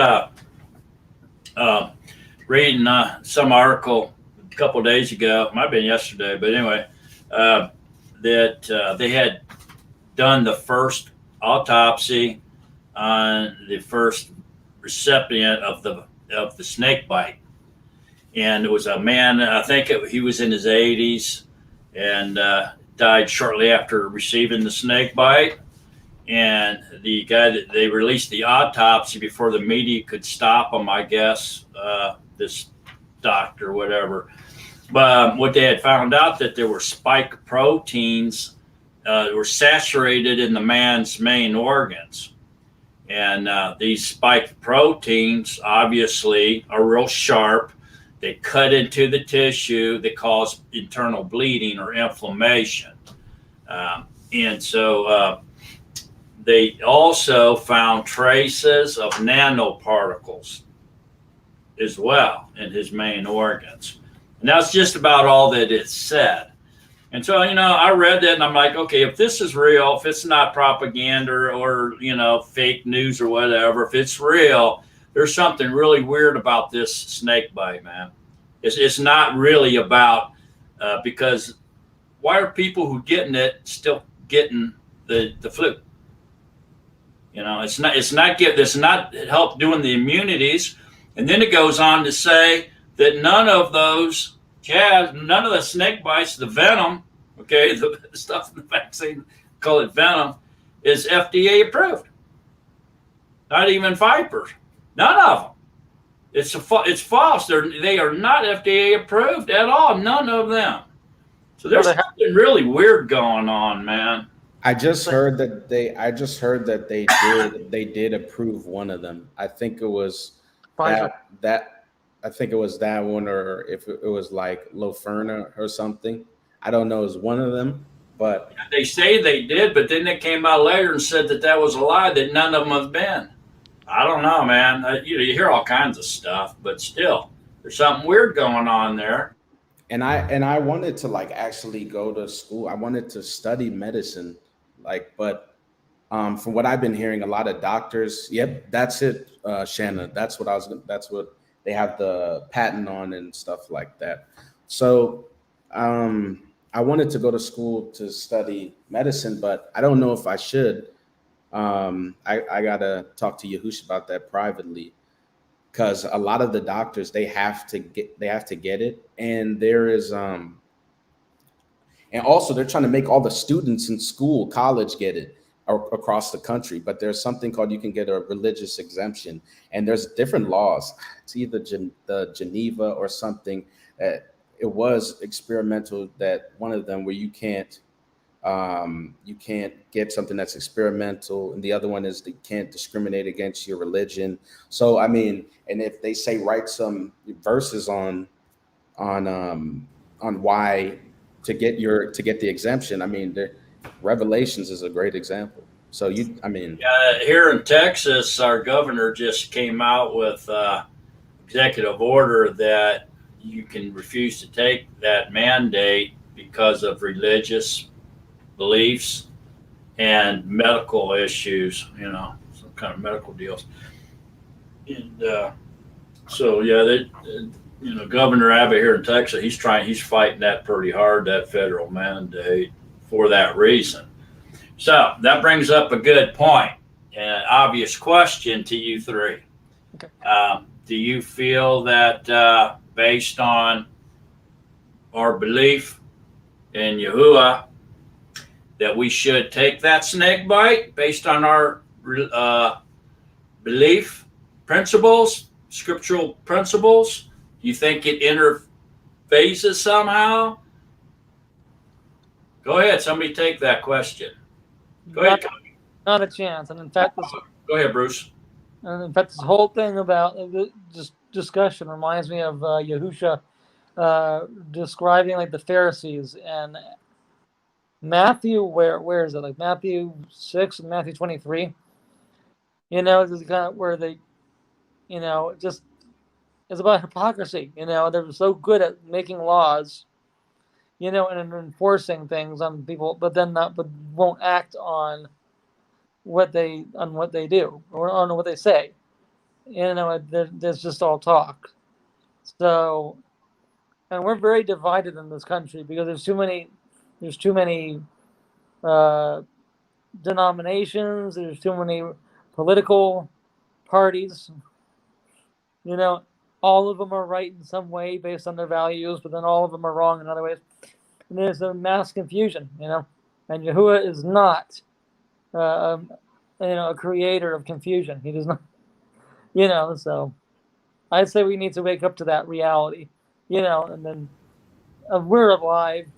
reading some article a couple days ago, it might have been yesterday, but anyway, that they had done the first autopsy on the first recipient of the snake bite. And it was a man, I think he was in his 80s, and died shortly after receiving the snake bite. And the guy that they released the autopsy before the media could stop him, I guess, this doctor, whatever. But what they had found out, that there were spike proteins that were saturated in the man's main organs. And these spike proteins obviously are real sharp, They cut into the tissue that cause internal bleeding or inflammation. And so they also found traces of nanoparticles as well in his main organs. And that's just about all that it said. And so, I read that and I'm like, okay, if this is real, if it's not propaganda or fake news or whatever, if it's real, there's something really weird about this snake bite, man. It's not really about, because why are people who getting it still getting the flu? It's not help doing the immunities. And then it goes on to say that none of those jabs, none of the snake bites, the venom, okay, the stuff in the vaccine, call it venom, is FDA approved. Not even vipers. None of them. It's false. They are not FDA approved at all. None of them. So there's something really weird going on, man. I just heard that they did approve one of them. I think it was that I think it was that one, or if it was like Loferna or something. I don't know. It was one of them, but they say they did, but then they came out later and said that was a lie, that none of them have been. I don't know, man. You hear all kinds of stuff, but still, there's something weird going on there. And I wanted to actually go to school. I wanted to study medicine, but from what I've been hearing, a lot of doctors. Yep, that's it, Shanna. That's what they have the patent on and stuff like that. So I wanted to go to school to study medicine, but I don't know if I should. I gotta talk to Yahush about that privately, because a lot of the doctors they have to get it, and there is and also they're trying to make all the students in college get it across the country. But there's something called, you can get a religious exemption, and there's different laws. It's either the Geneva or something. It was experimental, that one of them where you can't get something that's experimental, and the other one is they can't discriminate against your religion. So I mean, and if they say write some verses on why to get the exemption, I mean, the Revelations is a great example. So here in Texas, our governor just came out with executive order that you can refuse to take that mandate because of religious beliefs and medical issues, some kind of medical deals. And so, Governor Abbott here in Texas, he's fighting that pretty hard, that federal mandate, for that reason. So that brings up a good point and obvious question to you three. Okay. Do you feel that based on our belief in Yahuwah, that we should take that snake bite based on our belief principles, scriptural principles? Do you think it interfaces somehow? Go ahead. Somebody take that question. Go ahead. Not a chance. And in fact, go ahead, Bruce. And in fact, this whole thing about this discussion reminds me of Yahusha describing the Pharisees and Matthew. Where is it? Matthew 6 and Matthew 23. This is kind of where they, just it's about hypocrisy. They're so good at making laws, and enforcing things on people, but won't act on what they do or on what they say. There's just all talk. So, and we're very divided in this country because there's too many denominations. There's too many political parties. All of them are right in some way based on their values, but then all of them are wrong in other ways. And there's a mass confusion, and Yahuwah is not a creator of confusion. He does not, so I'd say we need to wake up to that reality, and then we're alive,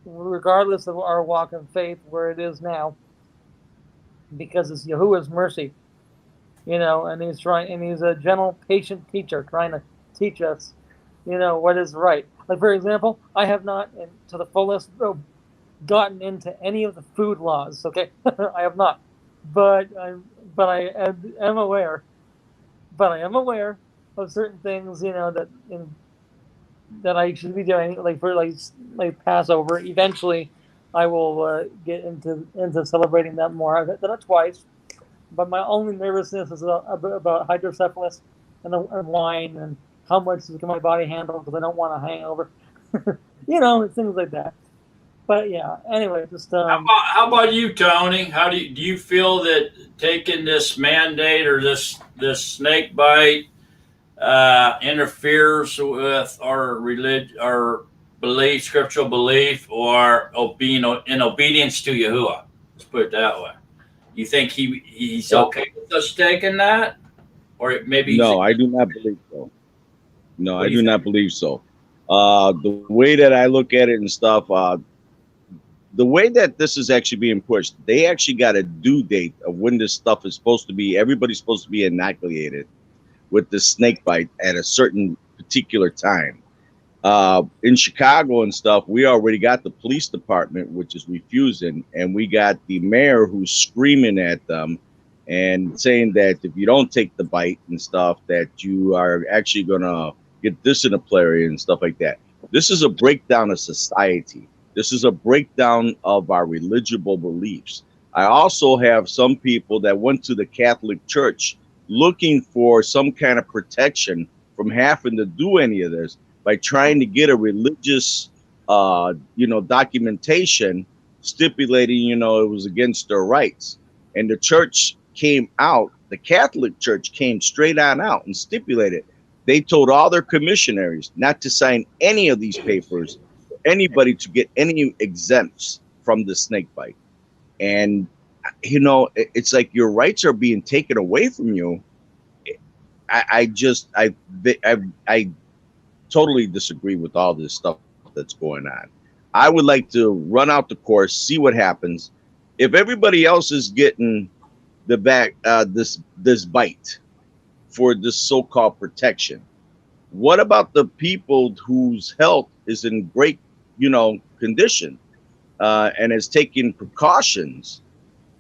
regardless of our walk of faith, where it is now, because it's Yahuwah's mercy, and he's a gentle, patient teacher trying to teach us, what is right. Like, for example, I have not, to the fullest, gotten into any of the food laws. Okay, I have not, but I am aware. But I am aware of certain things, that I should be doing, like for like Passover. Eventually, I will get into celebrating that more. I've done it twice, but my only nervousness is about hydrocephalus and wine and how much can my body handle, because I don't want a hangover. Things like that. But yeah, anyway, just How about you, Tony? How do you feel that taking this mandate or this snake bite interferes with our our belief, scriptural belief, or being in obedience to Yahuwah? Let's put it that way. You think he's okay with us taking that, or maybe No, I do not believe so. No, What I do you do not believe so. The way that I look at it and stuff, the way that this is actually being pushed, they actually got a due date of when this stuff is supposed to be. Everybody's supposed to be inoculated with the snake bite at a certain particular time. In Chicago and stuff, we already got the police department, which is refusing, and we got the mayor who's screaming at them and saying that if you don't take the bite and stuff, that you are actually gonna get disciplinary and stuff like that. This is a breakdown of society. This is a breakdown of our religious beliefs. I also have some people that went to the Catholic Church looking for some kind of protection from having to do any of this by trying to get a religious, documentation stipulating, it was against their rights. And the church came out, the Catholic Church came straight on out and stipulated. They told all their commissionaries not to sign any of these papers, anybody to get any exempts from the snake bite. And, it's like your rights are being taken away from you. I totally disagree with all this stuff that's going on. I would like to run out the course, see what happens. If everybody else is getting this bite for this so-called protection, what about the people whose health is in great, condition, and is taking precautions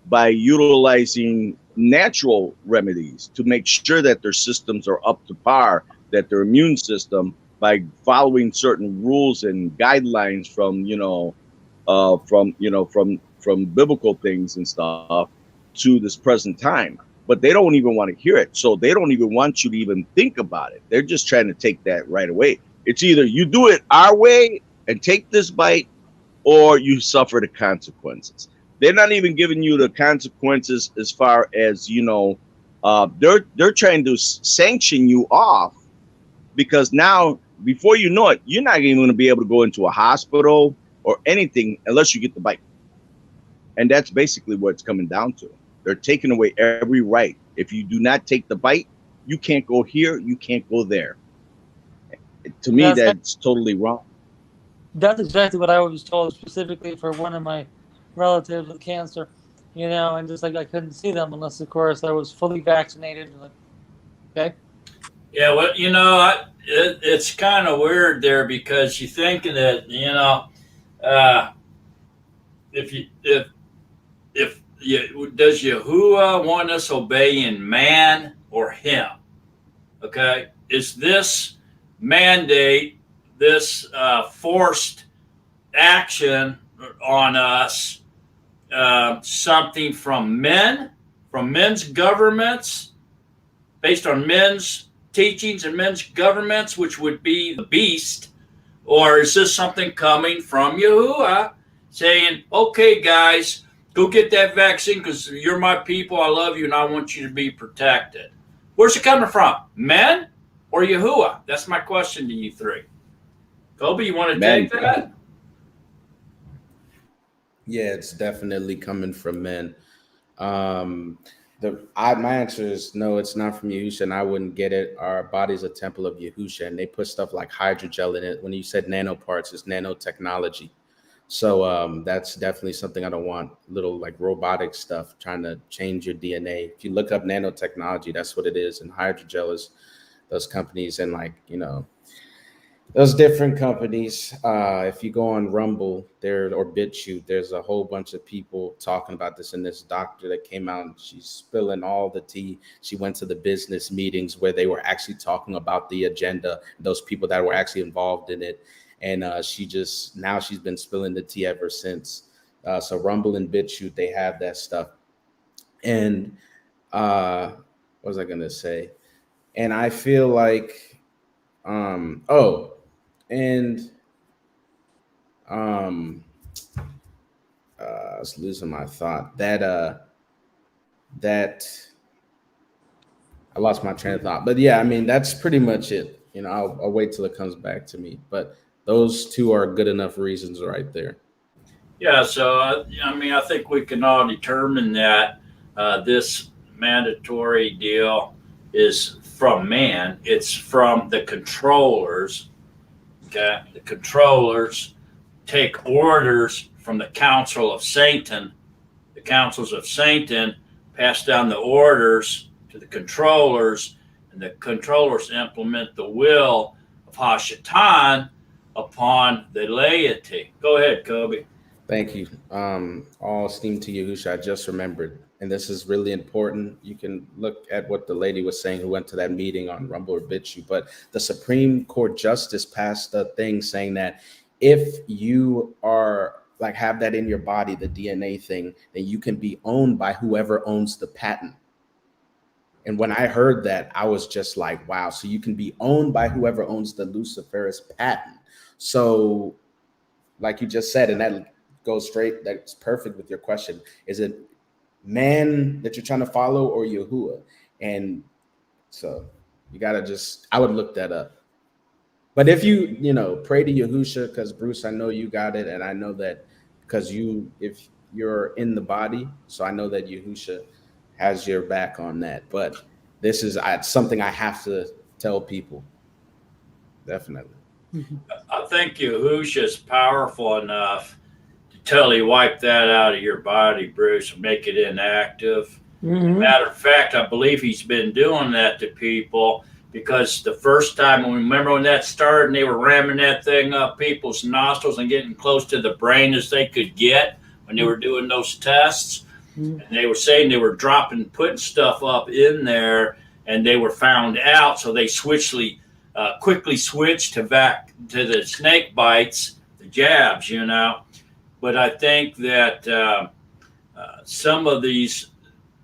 by utilizing natural remedies to make sure that their systems are up to par, that their immune system, by following certain rules and guidelines from biblical things and stuff to this present time. But they don't even want to hear it. So they don't even want you to even think about it. They're just trying to take that right away. It's either you do it our way and take this bite, or you suffer the consequences. They're not even giving you the consequences as far as, they're trying to sanction you off, because now, before you know it, you're not even going to be able to go into a hospital or anything unless you get the bite. And that's basically what it's coming down to. They're taking away every right. If you do not take the bite, you can't go here, you can't go there. To me, that's totally wrong. That's exactly what I was told, specifically for one of my relatives with cancer, and just like I couldn't see them unless, of course, I was fully vaccinated. Like, okay. Yeah, well, it's kind of weird there, because you think that if does Yahuwah want us obeying man or him? Okay, is this mandate, this forced action on us, something from men's governments, based on men's teachings and men's governments, which would be the beast? Or is this something coming from Yahuwah saying, okay, guys, go get that vaccine because you're my people, I love you, and I want you to be protected? Where's it coming from? Men or Yahuwah? That's my question to you three. Kobe, you want to take that? Yeah, it's definitely coming from men. My answer is no, it's not from Yahusha, and I wouldn't get it. Our body's a temple of Yahusha, and they put stuff like hydrogel in it. When you said nanoparts, it's nanotechnology. So that's definitely something I don't want. Little like robotic stuff trying to change your DNA. If you look up nanotechnology, that's what it is. And hydrogel is those companies, and Those different companies. If you go on Rumble there or BitChute, there's a whole bunch of people talking about this. And this doctor that came out, and she's spilling all the tea. She went to the business meetings where they were actually talking about the agenda, those people that were actually involved in it. And she's been spilling the tea ever since. So Rumble and BitChute, they have that stuff. And what was I gonna say? And I feel like, oh, and um I was losing my thought. That I lost my train of thought. But yeah, I mean that's pretty much it. I'll wait till it comes back to me. But those two are good enough reasons right there. Yeah, so I mean, I think we can all determine that this mandatory deal is from man. It's from the controllers. Okay, the controllers take orders from the Council of Satan. The councils of Satan pass down the orders to the controllers, and the controllers implement the will of Hashatan upon the laity. Go ahead, Kobe. Thank you. All esteem to Yahusha. I just remembered, and this is really important. You can look at what the lady was saying who went to that meeting on Rumble or BitChute, but the Supreme Court Justice passed a thing saying that if you are like have that in your body, the DNA thing, then you can be owned by whoever owns the patent. And when I heard that, I was just like, wow, so you can be owned by whoever owns the Luciferus patent. So like you just said, and that goes straight, that's perfect with your question. Is it man that you're trying to follow or Yahuwah? And so you gotta I would look that up. But if you pray to Yahusha, because Bruce, I know you got it, and I know that because if you're in the body, so I know that Yahusha has your back on that. But this is something I have to tell people. Definitely. I think Yahusha is powerful enough to totally wipe that out of your body, Bruce, and make it inactive. Mm-hmm. Matter of fact, I believe he's been doing that to people because the first time, remember when that started and they were ramming that thing up people's nostrils and getting close to the brain as they could get when they were doing those tests? Mm-hmm. And they were saying they were putting stuff up in there, and they were found out, so they quickly switched back to the snake bites, the jabs, But I think that some of these,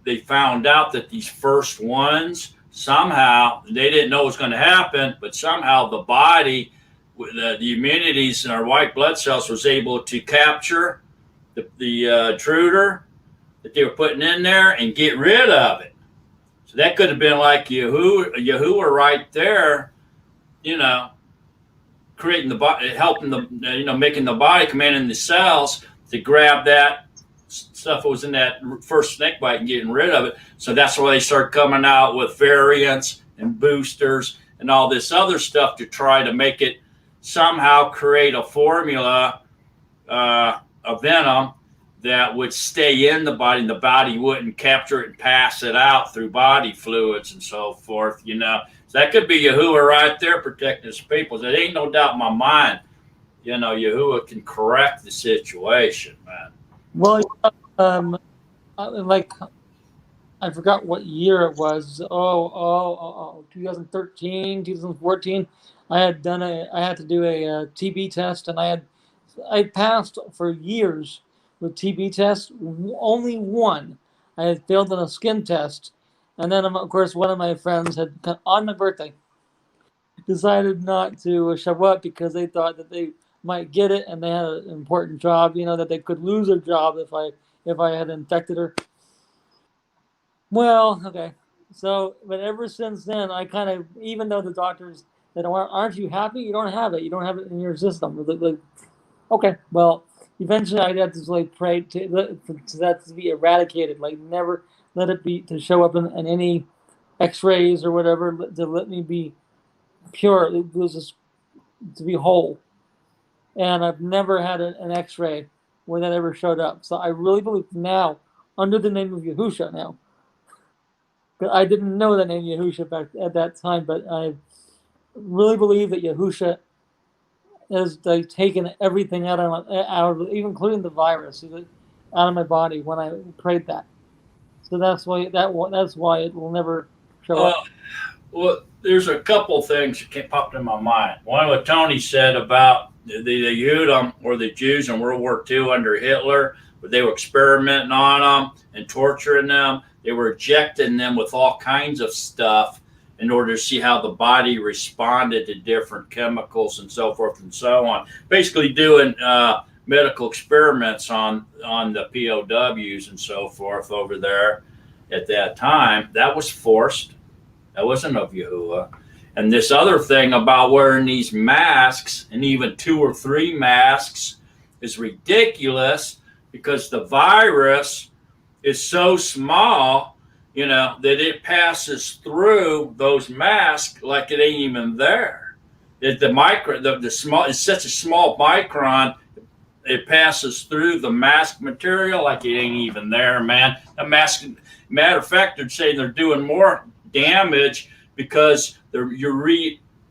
they found out that these first ones, somehow, they didn't know what was going to happen, but somehow the body, the immunities in our white blood cells was able to capture the intruder that they were putting in there and get rid of it. So that could have been like Yahuwah right there, creating the body, helping making the body, commanding the cells to grab that stuff that was in that first snake bite and getting rid of it. So that's why they start coming out with variants and boosters and all this other stuff to try to make it somehow create a formula, a venom that would stay in the body, and the body wouldn't capture it and pass it out through body fluids and so forth, So that could be Yahuwah right there protecting his people. There ain't no doubt in my mind, Yahuwah can correct the situation, man. Well, like I forgot what year it was. 2013, 2014. I had to do a TB test, and I passed for years with TB tests. Only one. I had failed on a skin test, and then of course one of my friends had on my birthday decided not to Shabath because they thought that they might get it, and they had an important job. That they could lose their job if I had infected her. Well, okay. So, but ever since then, I kind of, even though the doctors that aren't you happy? You don't have it. You don't have it in your system. Okay, well, eventually I'd have to pray to that to be eradicated. Never let it be to show up in any X-rays or whatever to let me be pure. It was just to be whole. And I've never had an X-ray where that ever showed up. So I really believe now, under the name of Yahusha now. I didn't know the name Yahusha back at that time, but I really believe that Yahusha is like taking everything out of even including the virus out of my body when I prayed that. So that's why it will never show Uh, up. well, there's a couple things that popped in my mind. One, what Tony said about the Yehudim or the Jews in World War II under Hitler, where they were experimenting on them and torturing them. They were injecting them with all kinds of stuff in order to see how the body responded to different chemicals and so forth and so on. Basically, doing medical experiments on the POWs and so forth over there at that time. That was forced. That wasn't of Yahuwah. And this other thing about wearing these masks, and even 2 or 3 masks, is ridiculous because the virus is so small, that it passes through those masks like it ain't even there. The small, it's such a small micron, it passes through the mask material like it ain't even there, man. A mask, matter of fact, they're saying they're doing more damage because you're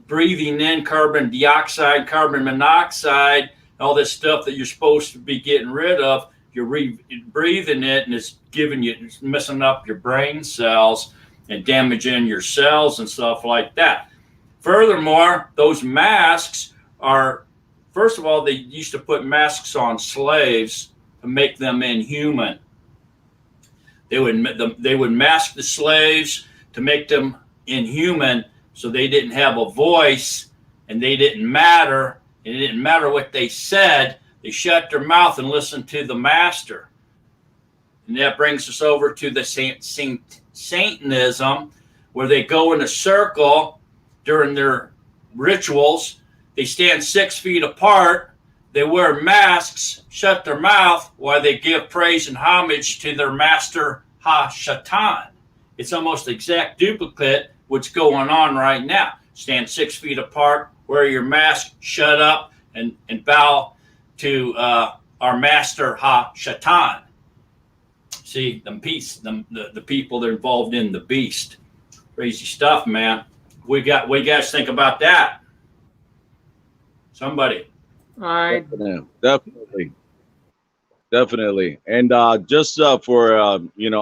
breathing in carbon dioxide, carbon monoxide, all this stuff that you're supposed to be getting rid of. You're breathing it, and it's messing up your brain cells and damaging your cells and stuff like that. Furthermore, those masks are, first of all, they used to put masks on slaves to make them inhuman. They would mask the slaves to make them inhuman, so they didn't have a voice and they didn't matter. And it didn't matter what they said. They shut their mouth and listened to the master. And that brings us over to the Satanism, where they go in a circle during their rituals. They stand 6 feet apart. They wear masks, shut their mouth while they give praise and homage to their master Ha-Shatan. It's almost exact duplicate what's going on right now. Stand 6 feet apart, wear your mask, shut up, and bow to our master Ha-Shatan. See, the people that are involved in the beast. Crazy stuff, man. What you guys think about that? Somebody. I Definitely. And just for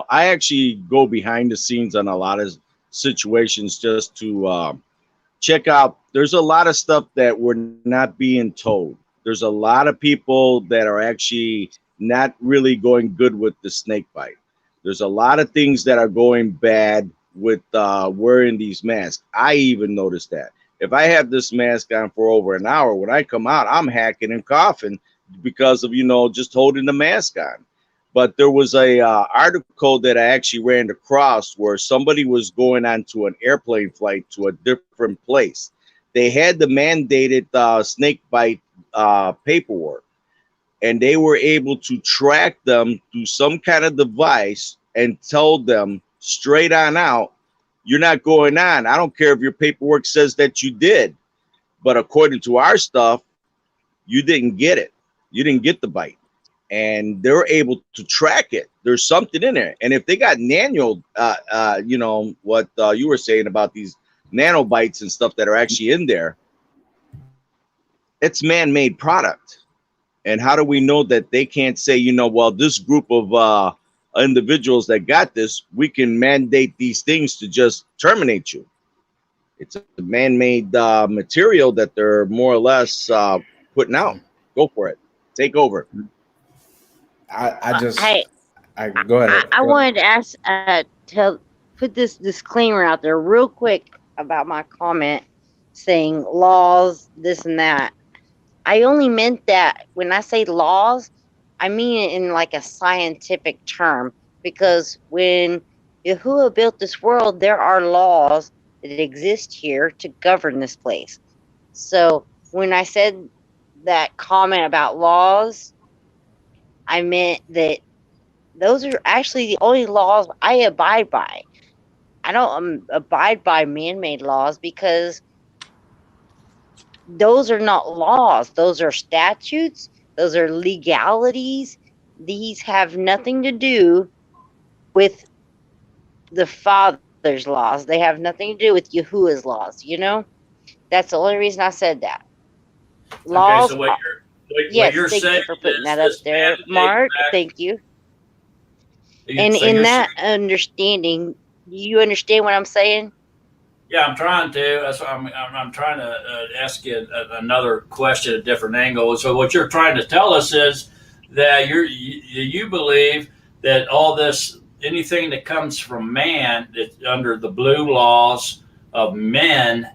I actually go behind the scenes on a lot of situations just to check out. There's a lot of stuff that we're not being told. There's a lot of people that are actually not really going good with the snake bite. There's a lot of things that are going bad with wearing these masks. I even noticed that. If I have this mask on for over an hour, when I come out, I'm hacking and coughing because of, just holding the mask on. But there was a article that I actually ran across where somebody was going onto an airplane flight to a different place. They had the mandated snake bite paperwork, and they were able to track them through some kind of device and tell them straight on out, you're not going on. I don't care if your paperwork says that you did, but according to our stuff, you didn't get it. You didn't get the bite. And they're able to track it. There's something in there. And if they got what you were saying about these nanobites and stuff that are actually in there, it's man-made product. And how do we know that they can't say, this group of individuals that got this, we can mandate these things to just terminate you? It's a man-made material that they're more or less putting out. Go for it. Take over. I Hey, go ahead. I wanted to ask, put this disclaimer out there real quick about my comment saying laws, this and that. I only meant that when I say laws, I mean it in like a scientific term, because when Yahuwah built this world, there are laws that exist here to govern this place. So when I said that comment about laws, I meant that those are actually the only laws I abide by. I don't abide by man-made laws because those are not laws. Those are statutes. Those are legalities. These have nothing to do with the Father's laws. They have nothing to do with Yahuwah's laws, That's the only reason I said that. Okay, Laws. so what Yes, you're thank saying you for putting is that up this there, mandate Mark. back. Thank you. And So in you're that understanding, do you understand what I'm saying? Yeah, I'm trying to. That's why I'm trying to ask you another question, a different angle. So what you're trying to tell us is that you believe that all this, anything that comes from man, that under the blue laws of men,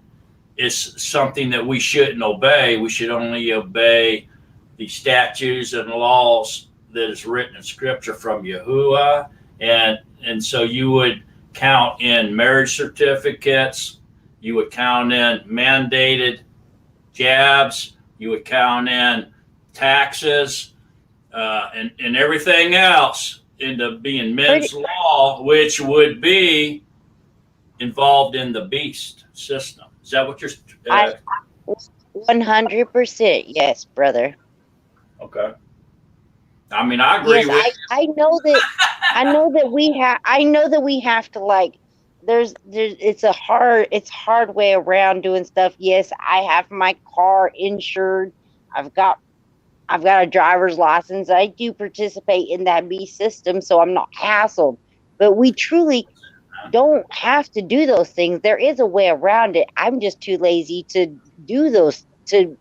is something that we shouldn't obey. We should only obey the statutes and laws that is written in Scripture from Yahuwah, and so you would count in marriage certificates, you would count in mandated jabs, you would count in taxes, and everything else into being Pretty, men's law, which would be involved in the beast system. Is that what you're? I Uh, 100%. Yes, brother. okay. I mean, I agree Yes, with I know that. I know that we have to, like, there's it's hard way around doing stuff. Yes, I have my car insured. I've got I've got a driver's license. I do participate in that B system, so I'm not hassled. But we truly don't have to do those things. There is a way around it. I'm just too lazy to do those. To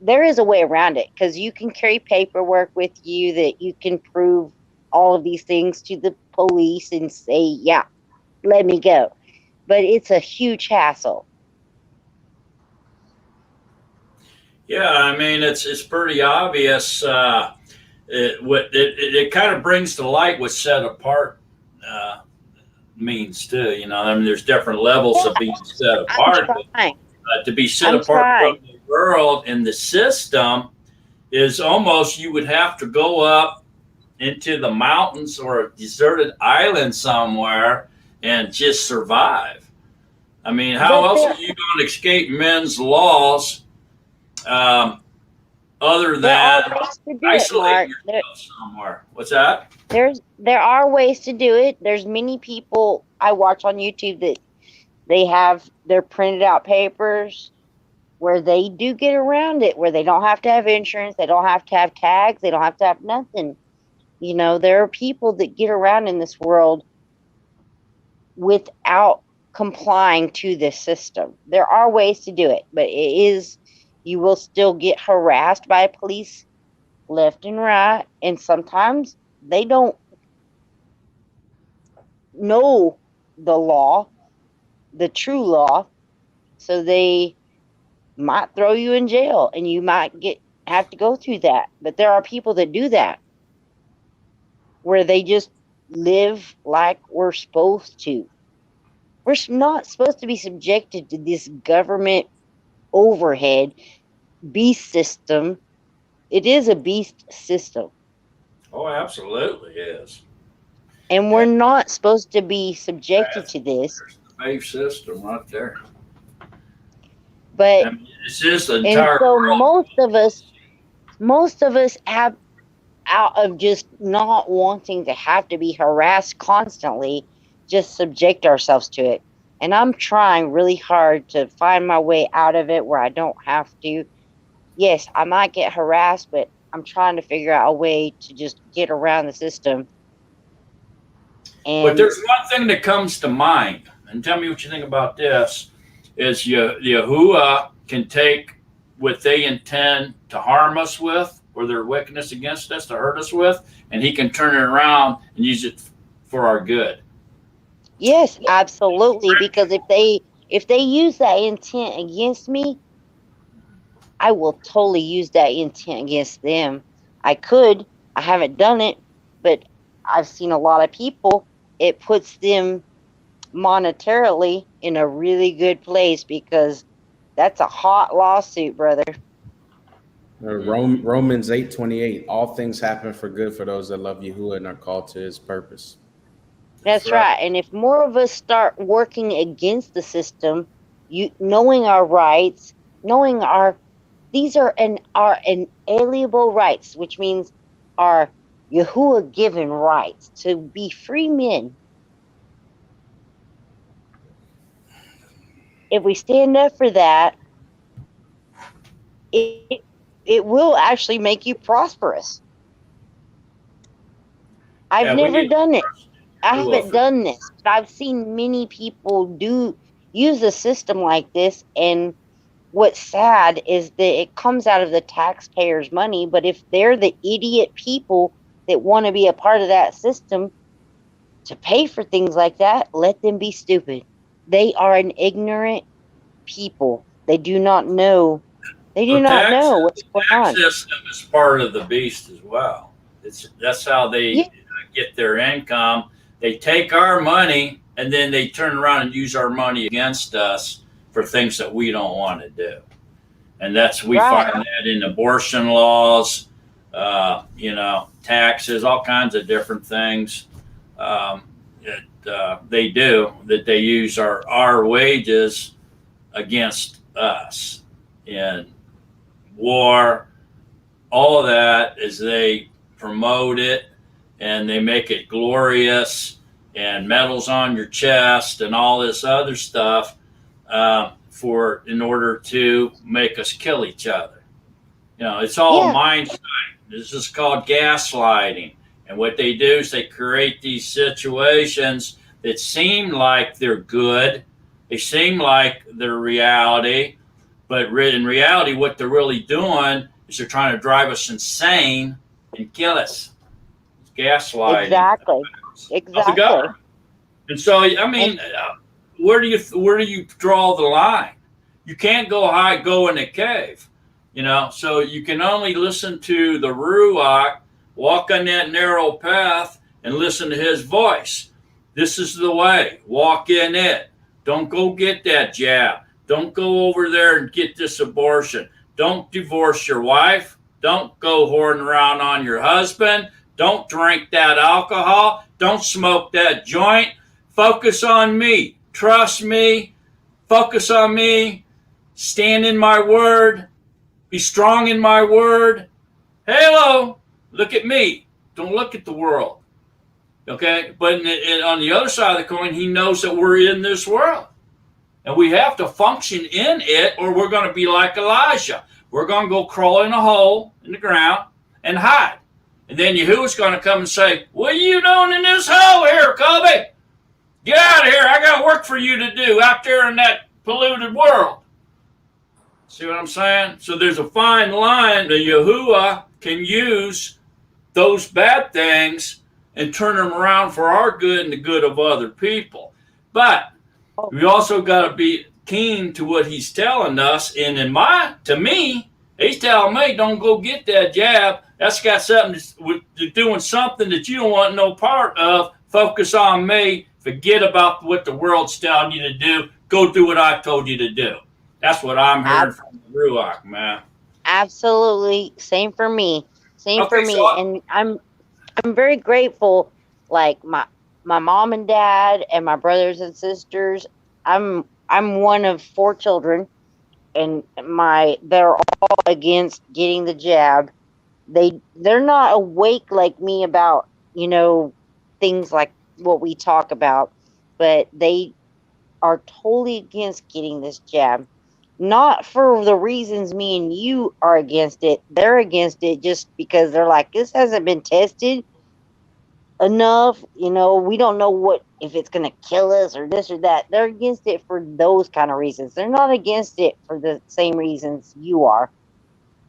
There is a way around it, because you can carry paperwork with you that you can prove all of these things to the police and say, yeah, let me go. But it's a huge hassle. Yeah, I mean it's pretty obvious. It kind of brings to light what set apart uh, means too. You know, I mean, there's different levels Yeah, of being set I'm apart. trying. To be set I'm apart trying. from the world and the system is almost you would have to go up into the mountains or a deserted island somewhere and just survive. I mean, how But else are you going to escape men's laws? Um, Other there are than ways to do it, isolating Mark. yourself somewhere. What's that? There are ways to do it. There's many people I watch on YouTube that they have their printed out papers where they do get around it, where they don't have to have insurance, they don't have to have tags, they don't have to have nothing. You know, there are people that get around in this world without complying to this system. There are ways to do it, but you will still get harassed by police left and right, and sometimes they don't know the law, the true law, so they might throw you in jail and you might have to go through that. But there are people that do that, where they just live like we're supposed to. We're not supposed to be subjected to this government overhead beast system. It is a beast system, Oh, absolutely is. and we're Yeah, not supposed to be subjected that's to this. there's the base system right there. But I mean, it's just the and entire so world. most of us have, out of just not wanting to have to be harassed constantly, just subject ourselves to it. And I'm trying really hard to find my way out of it where I don't have to. Yes, I might get harassed, but I'm trying to figure out a way to just get around the system. But And there's one thing that comes to mind, and tell me what you think about this: is Yahuwah can take what they intend to harm us with, or their wickedness against us to hurt us with, and He can turn it around and use it for our good. yes, absolutely, because if they use that intent against me, I will totally use that intent against them. I could. I haven't done it, but I've seen a lot of people. It puts them monetarily in a really good place, because that's a hot lawsuit, brother. Romans 8:28. All things happen for good for those that love Yahuwah and are called to His purpose. That's That's right. right. And if more of us start working against the system, knowing our rights, knowing these are our inalienable rights, which means our Yahuwah given rights to be free men. If we stand up for that, it will actually make you prosperous. I've Yeah, we never need to done it. trust I in Yahuwah haven't for done this, but I've seen many people use a system like this. And what's sad is that it comes out of the taxpayers' money. But if they're the idiot people that want to be a part of that system to pay for things like that, let them be stupid. They are an ignorant people. They do not know. They do the not know tax. what's The going tax on. system is part of the beast as well. That's how Yeah, they get their income. They take our money and then they turn around and use our money against us for things that we don't want to do. And we right. find that in abortion laws, taxes, all kinds of different things that they do, that they use our wages against us in war. All of that is they promote it and they make it glorious and medals on your chest and all this other stuff in order to make us kill each other. It's all Yeah. mind. This is called gaslighting. And what they do is they create these situations that seem like they're good. They seem like they're reality. But in reality, what they're really doing is they're trying to drive us insane and kill us. It's gaslighting Exactly. of the Exactly. government. And so, I And mean, where do you draw the line? You can't go in a cave, So you can only listen to the Ruach, walk on that narrow path, and listen to his voice. This is the way. Walk in it. Don't go get that jab. Don't go over there and get this abortion. Don't divorce your wife. Don't go whoring around on your husband. Don't drink that alcohol. Don't smoke that joint. Focus on me. Trust me. Focus on me. Stand in my word. Be strong in my word. Hello. Look at me. Don't look at the world. Okay? But on the other side of the coin, he knows that we're in this world. And we have to function in it, or we're going to be like Elijah. We're going to go crawl in a hole in the ground and hide. And then Yahuwah's going to come and say, what are you doing in this hole here, Kobe? Get out of here. I got work for you to do out there in that polluted world. See what I'm saying? So there's a fine line that Yahuwah can use those bad things and turn them around for our good and the good of other people. But we also got to be keen to what he's telling us. And to me, he's telling me, don't go get that jab. That's got something to doing something that you don't want no part of. Focus on me. Forget about what the world's telling you to do. Go do what I told you to do. That's what I'm hearing from the Ruach, man. absolutely. Same for me. Same for Okay, me. And I'm very grateful. Like my mom and dad and my brothers and sisters. I'm one of 4 children, and they're all against getting the jab. They're not awake like me about things like what we talk about, but they are totally against getting this jab. Not for the reasons me and you are against it. They're against it just because they're like, this hasn't been tested enough. We don't know what if it's going to kill us or this or that. They're against it for those kind of reasons. They're not against it for the same reasons you are.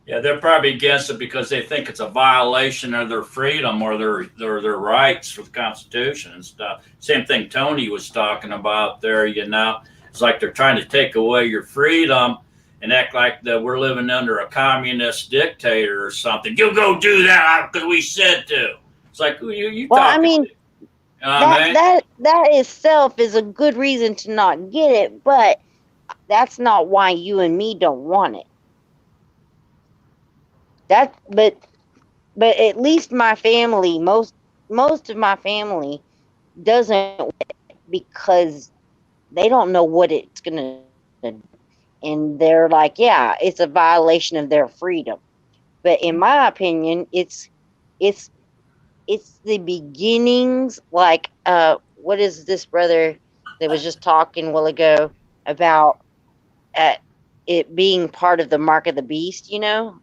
Yeah, they're probably against it because they think it's a violation of their freedom or their rights for the Constitution and stuff. Same thing Tony was talking about there. It's like they're trying to take away your freedom and act like that we're living under a communist dictator or something. You go do that because we said to. It's like you Well, talking. I mean, that itself is a good reason to not get it, but that's not why you and me don't want it. But at least my family, most of my family doesn't, because they don't know what it's gonna do. And they're like, yeah, it's a violation of their freedom. But in my opinion, it's the beginnings. Like, what is this brother that was just talking a while ago about it being part of the mark of the beast, you know?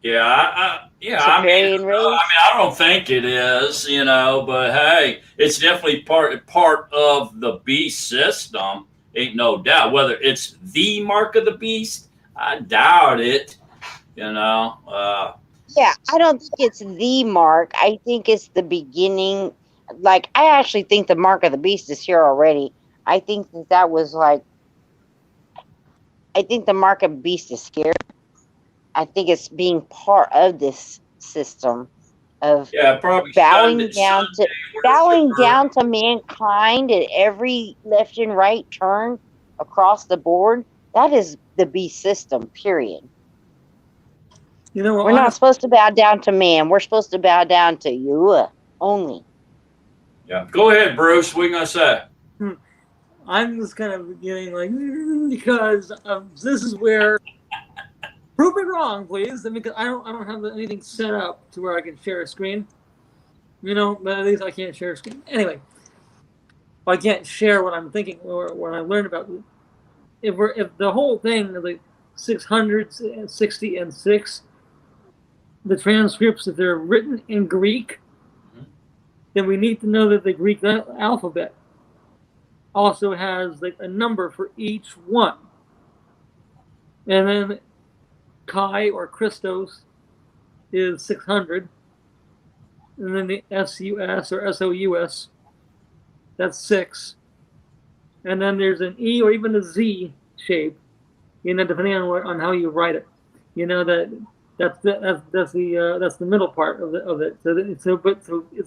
Yeah, Sumerian race. I don't think it is, but hey, it's definitely part of the beast system. Ain't no doubt. Whether it's the mark of the beast, I doubt it. Yeah, I don't think it's the mark. I think it's the beginning. Like, I actually think the mark of the beast is here already. I think that was like, I think the mark of the beast is here. I think it's being part of this system of Yeah, probably bowing down to worshiper. mankind at every left and right turn across the board. That is the beast system, period. You know, We're not supposed to bow down to man. We're supposed to bow down to you only. Yeah, go ahead, Bruce. What are you gonna say? I'm just kind of getting like, because this is where, prove me wrong, please. I mean, I don't have anything set up to where I can share a screen. But at least I can't share a screen. Anyway, I can't share what I'm thinking or what I learned about. If the whole thing is like 660 and 6, the transcripts, if they're written in Greek, then we need to know that the Greek alphabet also has like a number for each one. And then Chi or Christos is 600. And then the SUS or SOUS, that's 6. And then there's an E or even a Z shape, depending on how you write it. That's the middle part of it. So it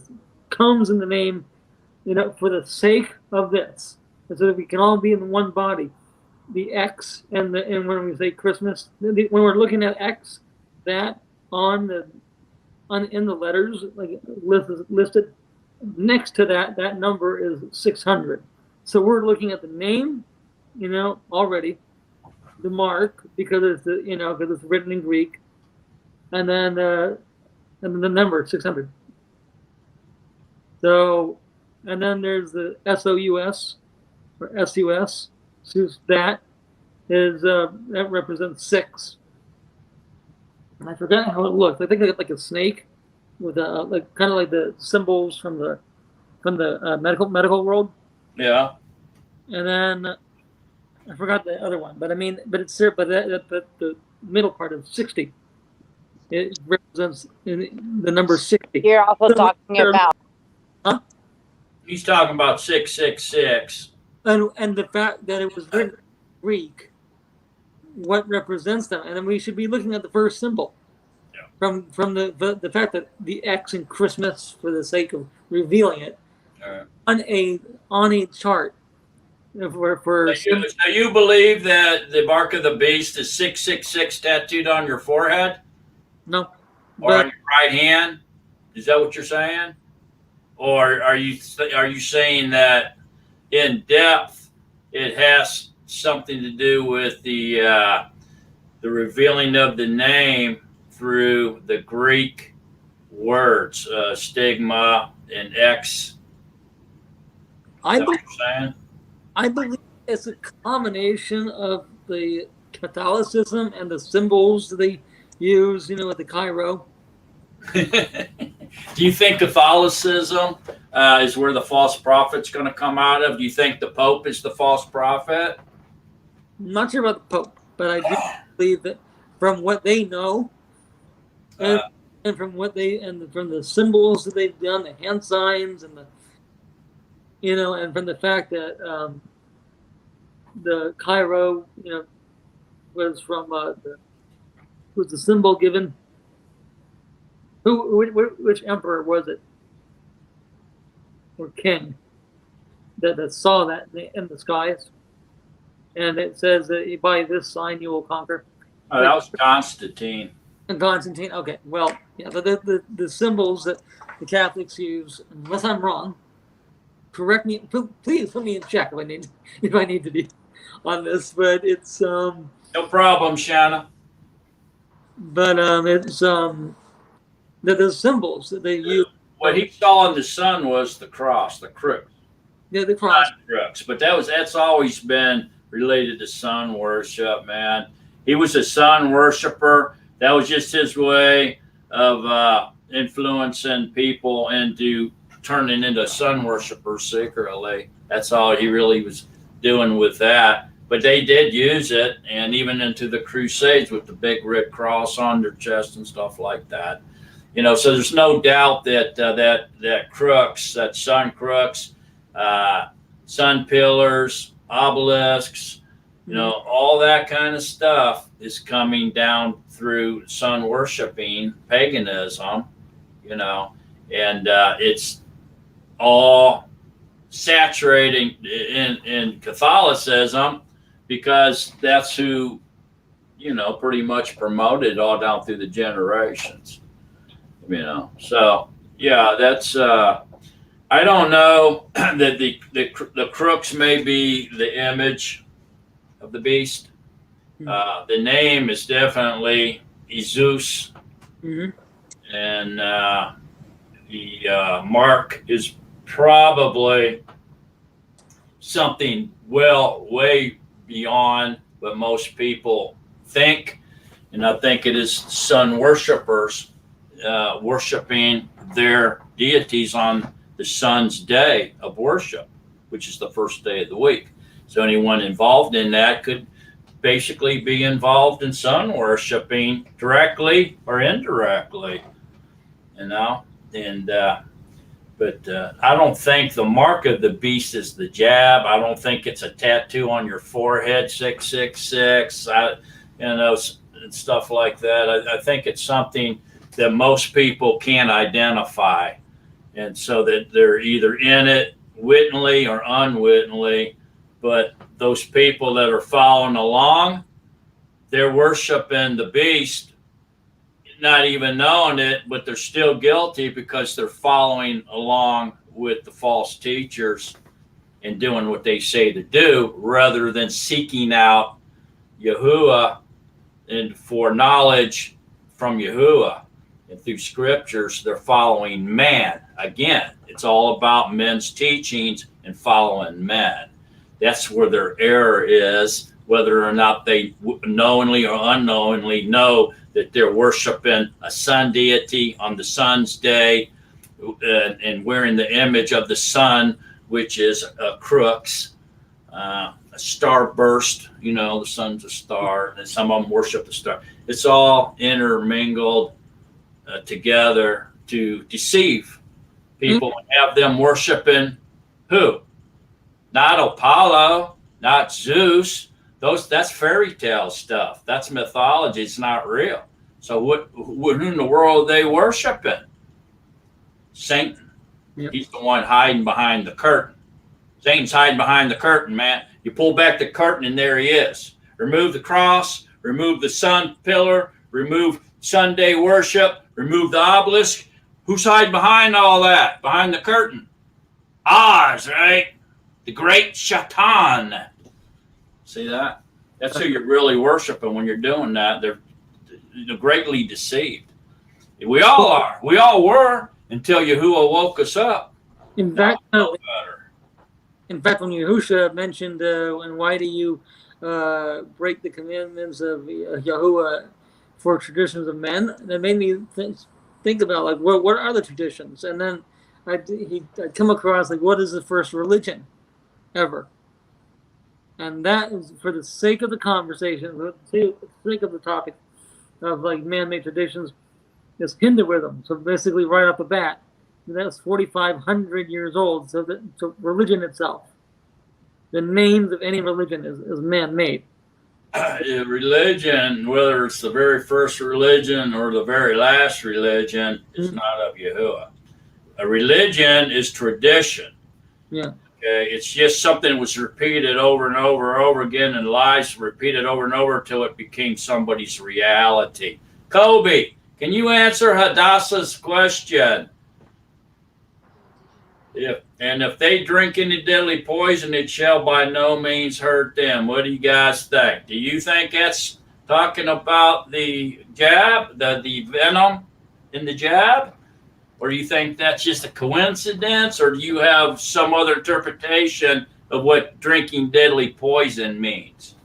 comes in the name, for the sake of this, so that we can all be in one body. The X and when we say Christmas, when we're looking at X, that in the letters like listed next to that number is 600. So we're looking at the name, already, the mark because it's written in Greek, and then the number 600. So, and then there's the SOUS or SUS. So that represents 6. And I forgot how it looks. I think it's like a snake with like kind of like the symbols from the medical world. Yeah. And then I forgot the other one, but it's there. But the middle part of 60, it represents the number 60. You're also talking about. Huh? He's talking about 666. And the fact that it was written in Greek, what represents them, and then we should be looking at the first symbol. Yeah. From the fact that the X in Christmas, for the sake of revealing it, on a chart. So you believe that the mark of the beast is 666 tattooed on your forehead? No. Or on your right hand? Is that what you're saying? Or are you saying that in depth it has something to do with the revealing of the name through the Greek words, stigma and X? I believe it's a combination of the Catholicism and the symbols they use, with the Cairo. Do you think Catholicism is where the false prophet's going to come out of? Do you think the Pope is the false prophet? I'm not sure about the Pope, but I do believe that from what they know, and from what from the symbols that they've done, the hand signs, and and from the fact that the Cairo, was from was the symbol given. Which emperor was it, or king, that saw that in the skies, and it says that by this sign you will conquer. Oh, that was Constantine. Constantine. Okay, well, yeah, the symbols that the Catholics use, unless I'm wrong, correct me. Please put me in check if I need to be on this. But it's no problem, Shanna. But it's the symbols that they use. What he saw in the sun was the cross, the crux. Yeah, the cross. Not crux, but that's always been related to sun worship, man. He was a sun worshiper. That was just his way of influencing people into turning into sun worshipers secretly. That's all he really was doing with that. But they did use it, and even into the Crusades with the big red cross on their chest and stuff like that. So there's no doubt that that crux, that sun crux, sun pillars, obelisks, all that kind of stuff is coming down through sun worshiping paganism, and it's all saturating in Catholicism because that's who, pretty much promoted all down through the generations, So, yeah, that's, I don't know that the crux may be the image of the beast. The name is definitely Zeus, and the mark is probably something way beyond what most people think, and I think it is sun worshipers worshiping their deities on the sun's day of worship, which is the first day of the week. So anyone involved in that could basically be involved in sun worshiping directly or indirectly, but I don't think the mark of the beast is the jab. I don't think it's a tattoo on your forehead, 666, and stuff like that. I think it's something that most people can't identify, and so that they're either in it wittingly or unwittingly. But those people that are following along, they're worshiping the beast, not even knowing it, but they're still guilty because they're following along with the false teachers and doing what they say to do rather than seeking out Yahuwah and for knowledge from Yahuwah. And through scriptures, they're following man. Again, it's all about men's teachings and following men. That's where their error is, whether or not they knowingly or unknowingly know that they're worshiping a sun deity on the sun's day and wearing the image of the sun, which is a crux, a starburst. The sun's a star, and some of them worship the star. It's all intermingled together to deceive people and have them worshiping who? Not Apollo, not Zeus. That's fairy tale stuff. That's mythology. It's not real. So who in the world are they worshiping? Satan. Yep. He's the one hiding behind the curtain. Satan's hiding behind the curtain, man. You pull back the curtain and there he is. Remove the cross, remove the sun pillar, remove Sunday worship, remove the obelisk. Who's hiding behind all that? Behind the curtain? Oz, right? The great Shaitan. See that? That's who you're really worshiping when you're doing that. They're greatly deceived. We all are. We all were until Yahuwah woke us up. In fact, when Yahusha mentioned, and why do you break the commandments of Yahuwah for traditions of men, that made me think about like what are the traditions, and then I'd come across like what is the first religion ever. And that is, for the sake of the conversation, for the sake of the topic of like man-made traditions, is Hinduism. So basically, right off the bat, that's 4,500 years old. So religion itself, the names of any religion is man-made. Religion, whether it's the very first religion or the very last religion, is not of Yahuwah. A religion is tradition. Yeah. Okay, it's just something that was repeated over and over and over again, and lies repeated over and over until it became somebody's reality. Kobe, can you answer Hadassah's question? If they drink any deadly poison, it shall by no means hurt them. What do you guys think? Do you think that's talking about the jab, the venom in the jab? Or do you think that's just a coincidence? Or do you have some other interpretation of what drinking deadly poison means?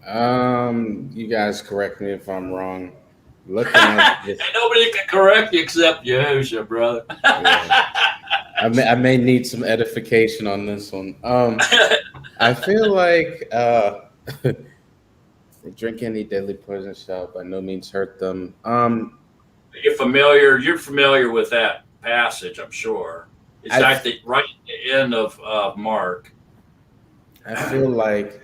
You guys correct me if I'm wrong. Looking at this, Ain't nobody can correct you except Yahusha, brother. yeah, I may need some edification on this one. I feel like drink any deadly poison shall by no means hurt them. You're familiar with that passage, I'm sure. It's I right at the end of Mark. I feel like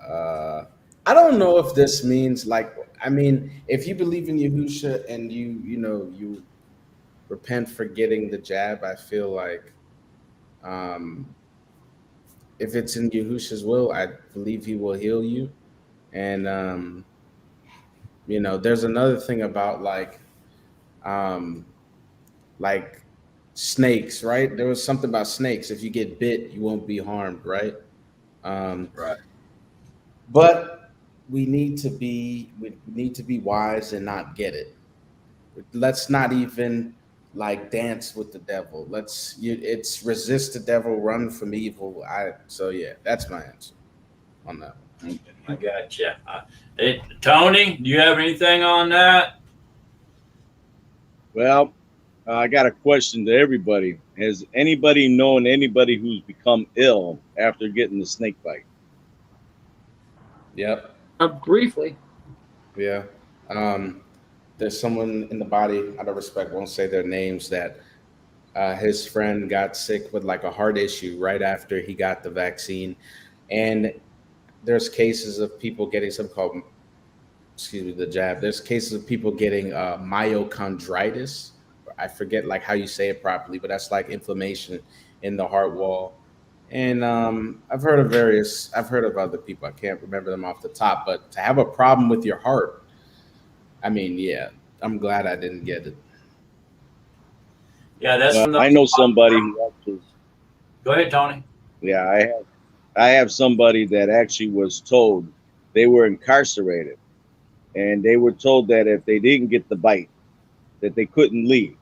I don't know if this means like, I mean, if you believe in Yahusha and you repent for getting the jab, I feel like if it's in Yahusha's will, I believe he will heal you. And there's another thing about um like snakes, right? There was something about snakes. If you get bit, you won't be harmed, right? Right. But we need to be wise and not get it. Let's not even like dance with the devil. It's resist the devil, run from evil. So yeah, that's my answer on that. Okay, I got you. Hey, Tony, do you have anything on that? Well, I got a question to everybody. Has anybody known anybody who's become ill after getting the snake bite? Yep. Briefly. Yeah. There's someone in the body, out of respect, won't say their names, that his friend got sick with like a heart issue right after he got the vaccine. And there's cases of people getting something called, the jab. There's cases of people getting myochondritis. I forget like how you say it properly, but that's like inflammation in the heart wall. And I've heard of other people. I can't remember them off the top, but to have a problem with your heart, I mean, yeah, I'm glad I didn't get it. Yeah, that's from the. I know somebody who actually. Go ahead, Tony. Yeah, I have somebody that actually was told they were incarcerated, and they were told that if they didn't get the bite, that they couldn't leave.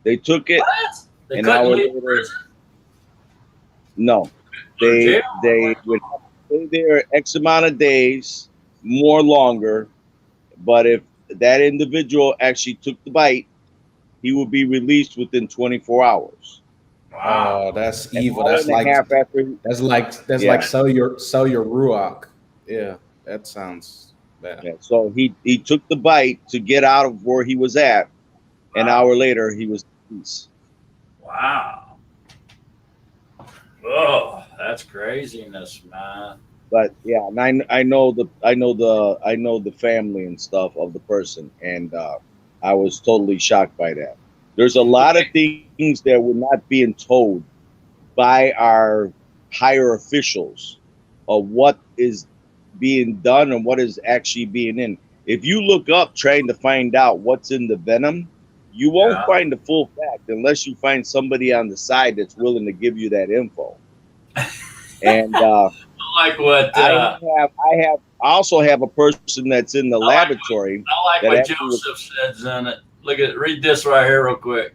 They took it, What? They an couldn't hour leave later. prison? No, they would stay there X amount of days, more longer. But if that individual actually took the bite, he would be released within 24 hours. Wow. Oh, that's An evil. hour That's and a like half after. that's Yeah. like sell your ruach. Yeah, that sounds bad. Yeah. So he took the bite to get out of where he was at. An Wow. hour later, he was released. Wow. Oh, that's craziness, man. But yeah, and I know the family and stuff of the person, and I was totally shocked by that. There's a lot of things that we're not being told by our higher officials of what is being done and what is actually being in. If you look up trying to find out what's in the venom, you won't Yeah. find the full fact unless you find somebody on the side that's willing to give you that info. And Like what? I also have a person that's in the laboratory. I like that what actually was- Joseph says in it. Read this right here, real quick.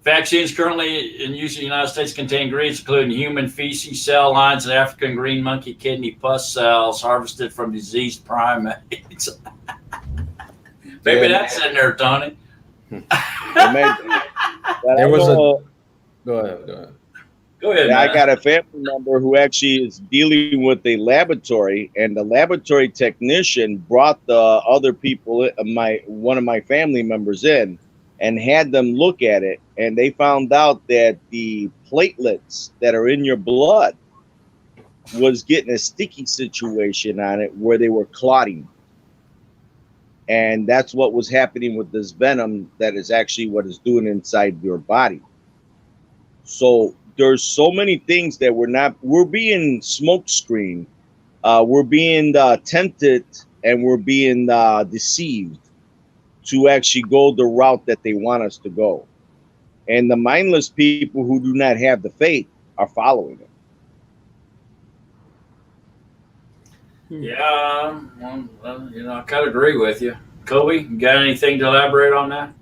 Vaccines currently in use in the United States contain ingredients including human feces, cell lines, and African green monkey kidney pus cells harvested from diseased primates. Maybe that's in there, Tony. But There I was know- Go ahead. Go ahead, Yeah, man. I got a family member who actually is dealing with a laboratory, and the laboratory technician brought the other people, one of my family members in, and had them look at it, and they found out that the platelets that are in your blood was getting a sticky situation on it where they were clotting. And that's what was happening with this venom that is actually what it's doing inside your body. So there's so many things that we're being smoke screened. We're being tempted, and we're being deceived to actually go the route that they want us to go. And the mindless people who do not have the faith are following it. Yeah, well, I kind of agree with you. Kobe, you got anything to elaborate on that?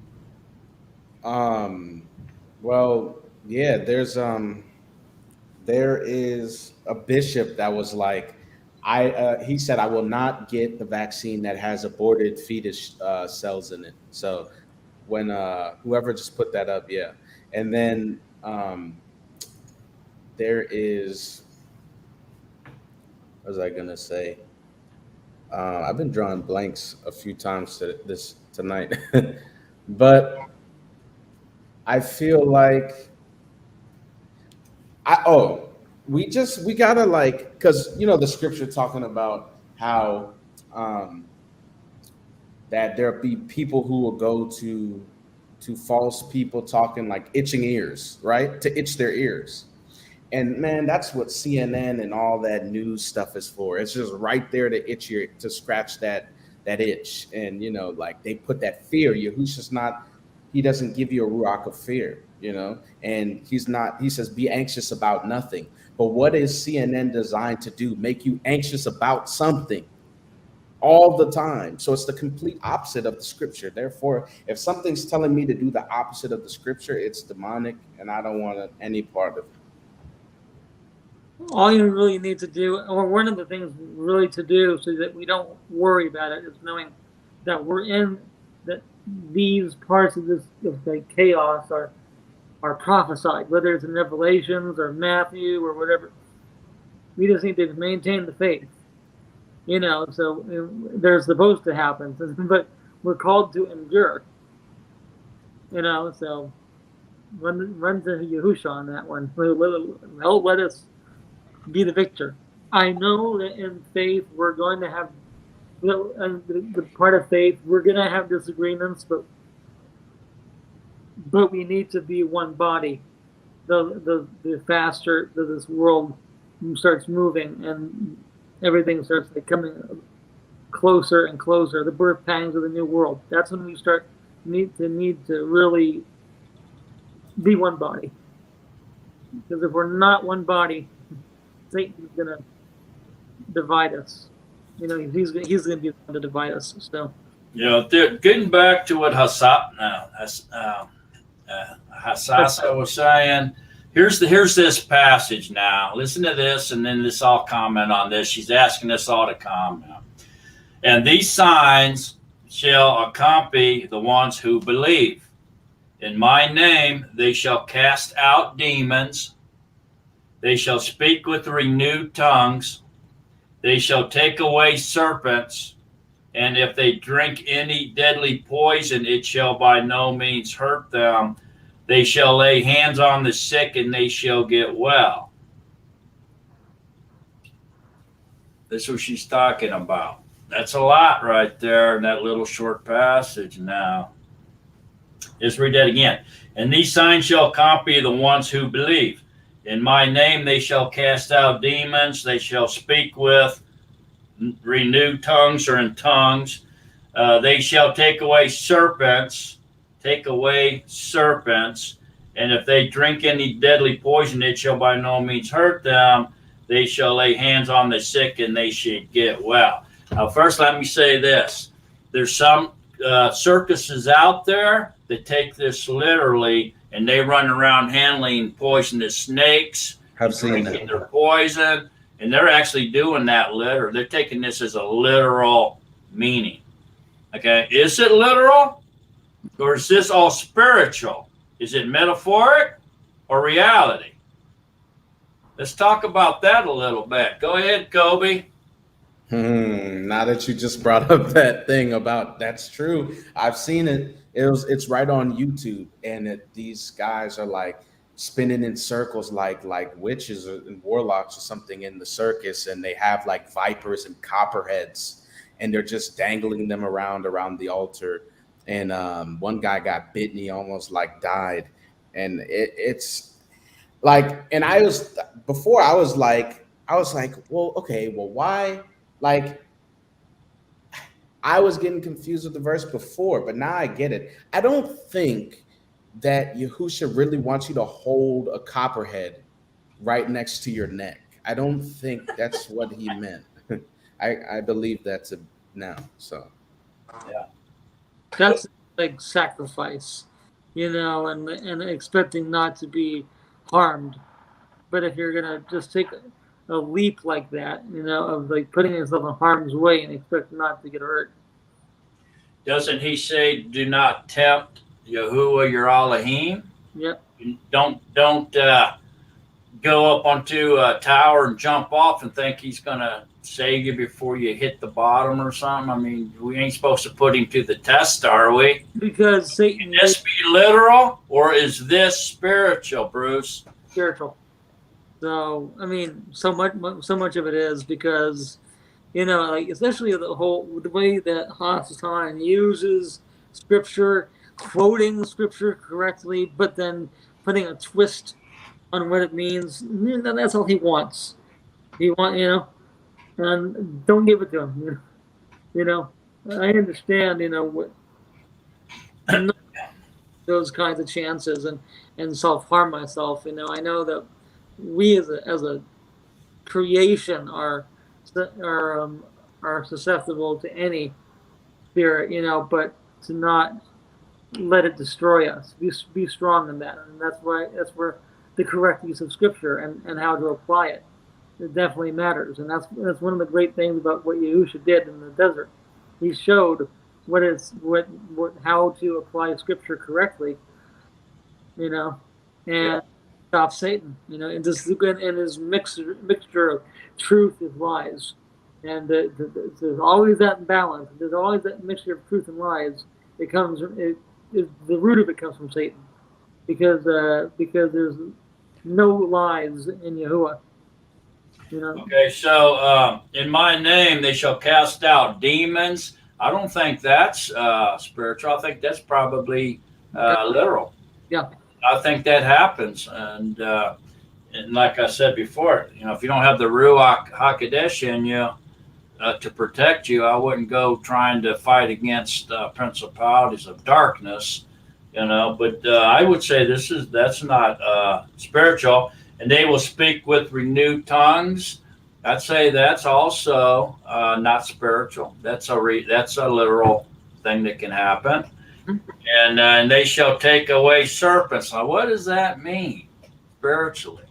Well, Yeah, there is a bishop that was like, he said, I will not get the vaccine that has aborted fetus cells in it. So when whoever just put that up, yeah. And then there is, what was I gonna say? I've been drawing blanks a few times tonight, but I feel like I oh we gotta like, because you know the scripture talking about how um that there be people who will go to false people talking like itching ears, right? To itch their ears. And man, that's what CNN and all that news stuff is for. It's just right there to to scratch that itch. And you know, like they put that fear. Yahushua's not, he doesn't give you a ruach of fear, you know, and he's not, he says, be anxious about nothing. But what is CNN designed to do? Make you anxious about something all the time. So it's the complete opposite of the scripture. Therefore, if something's telling me to do the opposite of the scripture, it's demonic, and I don't want any part of it. All you really need to do, or one of the things really to do, so that we don't worry about it, is knowing that we're in that these parts of this of the chaos are prophesied, whether it's in Revelations or Matthew or whatever. We just need to maintain the faith, you know. So they're supposed to happen, but we're called to endure, you know. So run to Yahusha on that one. Let us be the victor. I know that in faith we're going to have the part of faith we're going to have disagreements, but we need to be one body. The faster that this world starts moving and everything starts becoming closer and closer, the birth pangs of the new world. That's when we need to really be one body. Because if we're not one body, Satan's gonna divide us. You know, he's gonna be the one to divide us. So, You know, getting back to what Hassasa was saying. Here's this passage now. Listen to this, and then I'll comment on this. She's asking us all to comment. And these signs shall accompany the ones who believe. In my name they shall cast out demons. They shall speak with renewed tongues. They shall take away serpents. And if they drink any deadly poison, it shall by no means hurt them. They shall lay hands on the sick, and they shall get well. That's what she's talking about. That's a lot right there in that little short passage now. Let's read that again. And these signs shall accompany the ones who believe. In my name they shall cast out demons. They shall speak with renewed tongues or in tongues. They shall take away serpents. And if they drink any deadly poison, it shall by no means hurt them. They shall lay hands on the sick, and they shall get well. Now, first, let me say this. There's some circuses out there that take this literally, and they run around handling poisonous snakes, drinking their poison, and they're actually doing that literal. They're taking this as a literal meaning. Okay, is it literal, or is this all spiritual? Is it metaphoric or reality? Let's talk about that a little bit. Go ahead, Kobe. Now that you just brought up that thing about, that's true. I've seen it. It's right on YouTube, and these guys are like spinning in circles like witches and warlocks or something in the circus, and they have like vipers and copperheads, and they're just dangling them around the altar. And one guy got bitten, he almost like died. And it's like, and I was like, well, okay, well, why? Like, I was getting confused with the verse before, but now I get it. I don't think that Yahusha really wants you to hold a copperhead right next to your neck. I don't think that's what he meant. I believe that's now. So Yeah. that's like sacrifice. and expecting not to be harmed. But if you're gonna just take a leap like that, of like putting yourself in harm's way and expect not to get hurt. Doesn't he say, "Do not tempt Yahuwah your Elohim"? Yep. Don't go up onto a tower and jump off and think he's gonna save you before you hit the bottom or something. I mean, we ain't supposed to put him to the test, are we? Because Satan Is this be literal or is this spiritual, Bruce? spiritual. So I mean, so much of it is because, like especially the way that Hassan uses scripture, quoting scripture correctly, but then putting a twist on what it means. That's all he wants. And don't give it to him. I understand. What those kinds of chances and self-harm myself. I know that we as a creation are susceptible to any spirit, but to not let it destroy us. Be strong in that, and that's where the correct use of scripture and how to apply it definitely matters. And that's one of the great things about what Yahusha did in the desert. He showed how to apply scripture correctly, and stop Satan, and his mixture of truth and lies. And there's always that balance. There's always that mixture of truth and lies. The root of it comes from Satan, because there's no lies in Yahuwah. Okay, so in my name they shall cast out demons. I don't think that's spiritual. I think that's probably literal. Yeah. I think that happens, and like I said before, if you don't have the Ruach Hakodesh in you to protect you, I wouldn't go trying to fight against principalities of darkness, But I would say that's not spiritual. And they will speak with renewed tongues. I'd say that's also not spiritual. That's a literal thing that can happen. And they shall take away serpents. Now, what does that mean spiritually?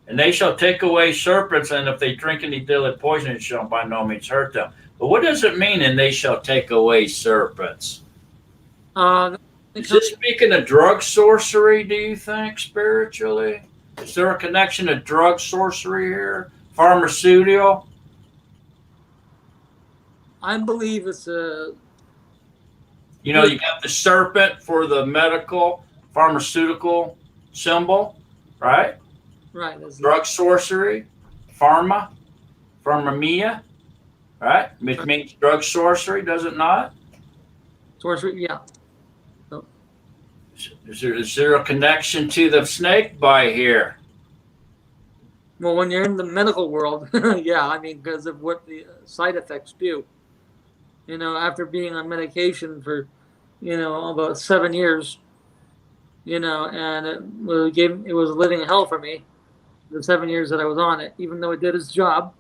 And they shall take away serpents, and if they drink any deadly poison, it shall by no means hurt them. But what does it mean, and they shall take away serpents? Is this speaking of drug sorcery, do you think, spiritually? Is there a connection to drug sorcery here? Pharmaceutical? I believe it's a... You got the serpent for the medical, pharmaceutical symbol, right? Right. Drug sorcery, pharmamia, right? Which means drug sorcery, does it not? Sorcery, yeah. So. Is there a connection to the snake bite here? Well, when you're in the medical world, yeah, because of what the side effects do. After being on medication for, about 7 years, and it was living hell for me, the 7 years that I was on it, even though it did its job.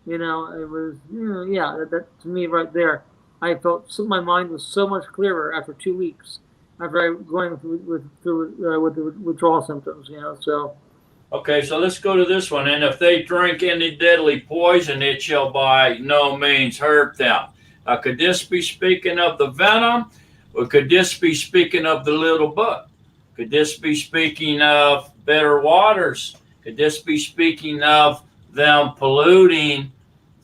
It was, that to me right there, I felt my mind was so much clearer after 2 weeks after I was going with the withdrawal symptoms, so. Okay, so let's go to this one. And if they drink any deadly poison, it shall by no means hurt them. Could this be speaking of the venom, or could this be speaking of the little book? Could this be speaking of bitter waters? Could this be speaking of them polluting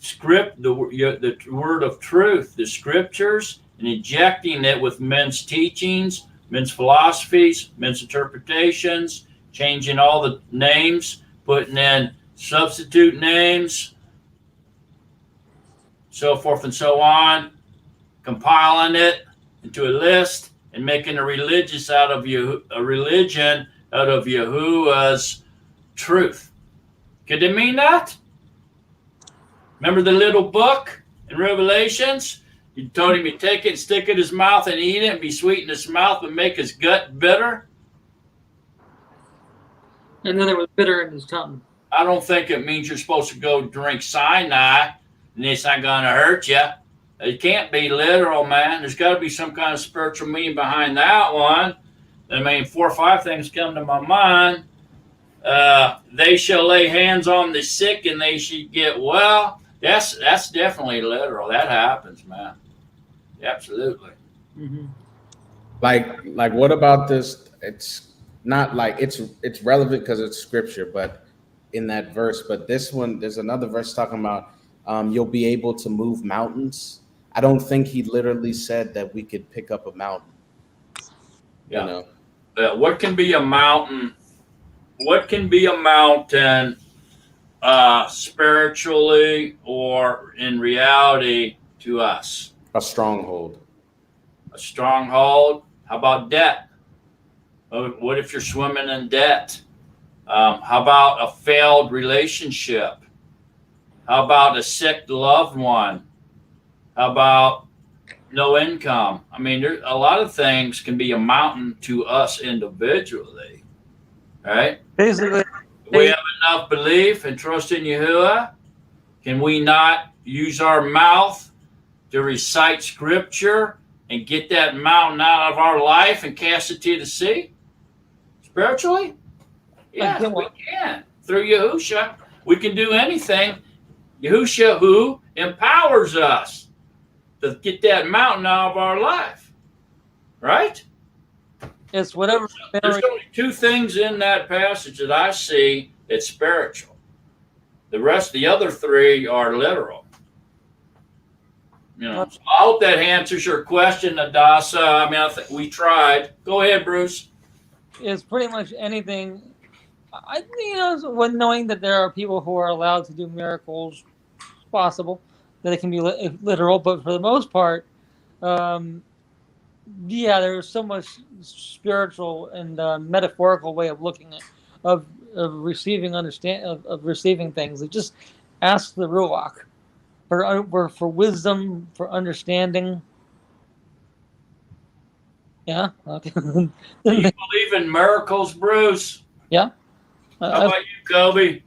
the word of truth, the scriptures, and injecting it with men's teachings, men's philosophies, men's interpretations, changing all the names, putting in substitute names, so forth and so on, compiling it into a list and making a religion out of Yahuwah's truth? Could it mean that? Remember the little book in Revelations? You told him to take it and stick it in his mouth and eat it and be sweet in his mouth but make his gut bitter? And then it was bitter in his tongue. I don't think it means you're supposed to go drink Sinai and it's not going to hurt you. It can't be literal, man. There's got to be some kind of spiritual meaning behind that one. I mean, 4 or 5 things come to my mind. They shall lay hands on the sick and they should get well. That's definitely literal. That happens, man. Absolutely. Mm-hmm. Like what about this? It's not like it's relevant because it's scripture, but in that verse. But this one, there's another verse talking about you'll be able to move mountains. I don't think he literally said that we could pick up a mountain. Yeah. You know? What can be a mountain? What can be a mountain spiritually or in reality to us? A stronghold. A stronghold? How about debt? What if you're swimming in debt? How about a failed relationship? How about a sick loved one? How about no income? I mean, there's a lot of things can be a mountain to us individually, right? Basically, We have enough belief and trust in Yahuwah. Can we not use our mouth to recite scripture and get that mountain out of our life and cast it to the sea? Spiritually? Yes, we can. Through Yahusha, we can do anything. Yahusha who empowers us to get that mountain out of our life. Right? it's whatever. There's only 2 things in that passage that I see that's spiritual. The rest, the other 3 are literal. You know, so I hope that answers your question, Adasa. I mean, I think we tried. Go ahead, Bruce. It's pretty much anything. When knowing that there are people who are allowed to do miracles, it's possible that it can be literal, but for the most part, there's so much spiritual and metaphorical way of looking at of receiving of receiving things. It just ask the Ruach for wisdom, for understanding. Yeah. Okay. Do you believe in miracles, Bruce? Yeah. How about you, Kobe?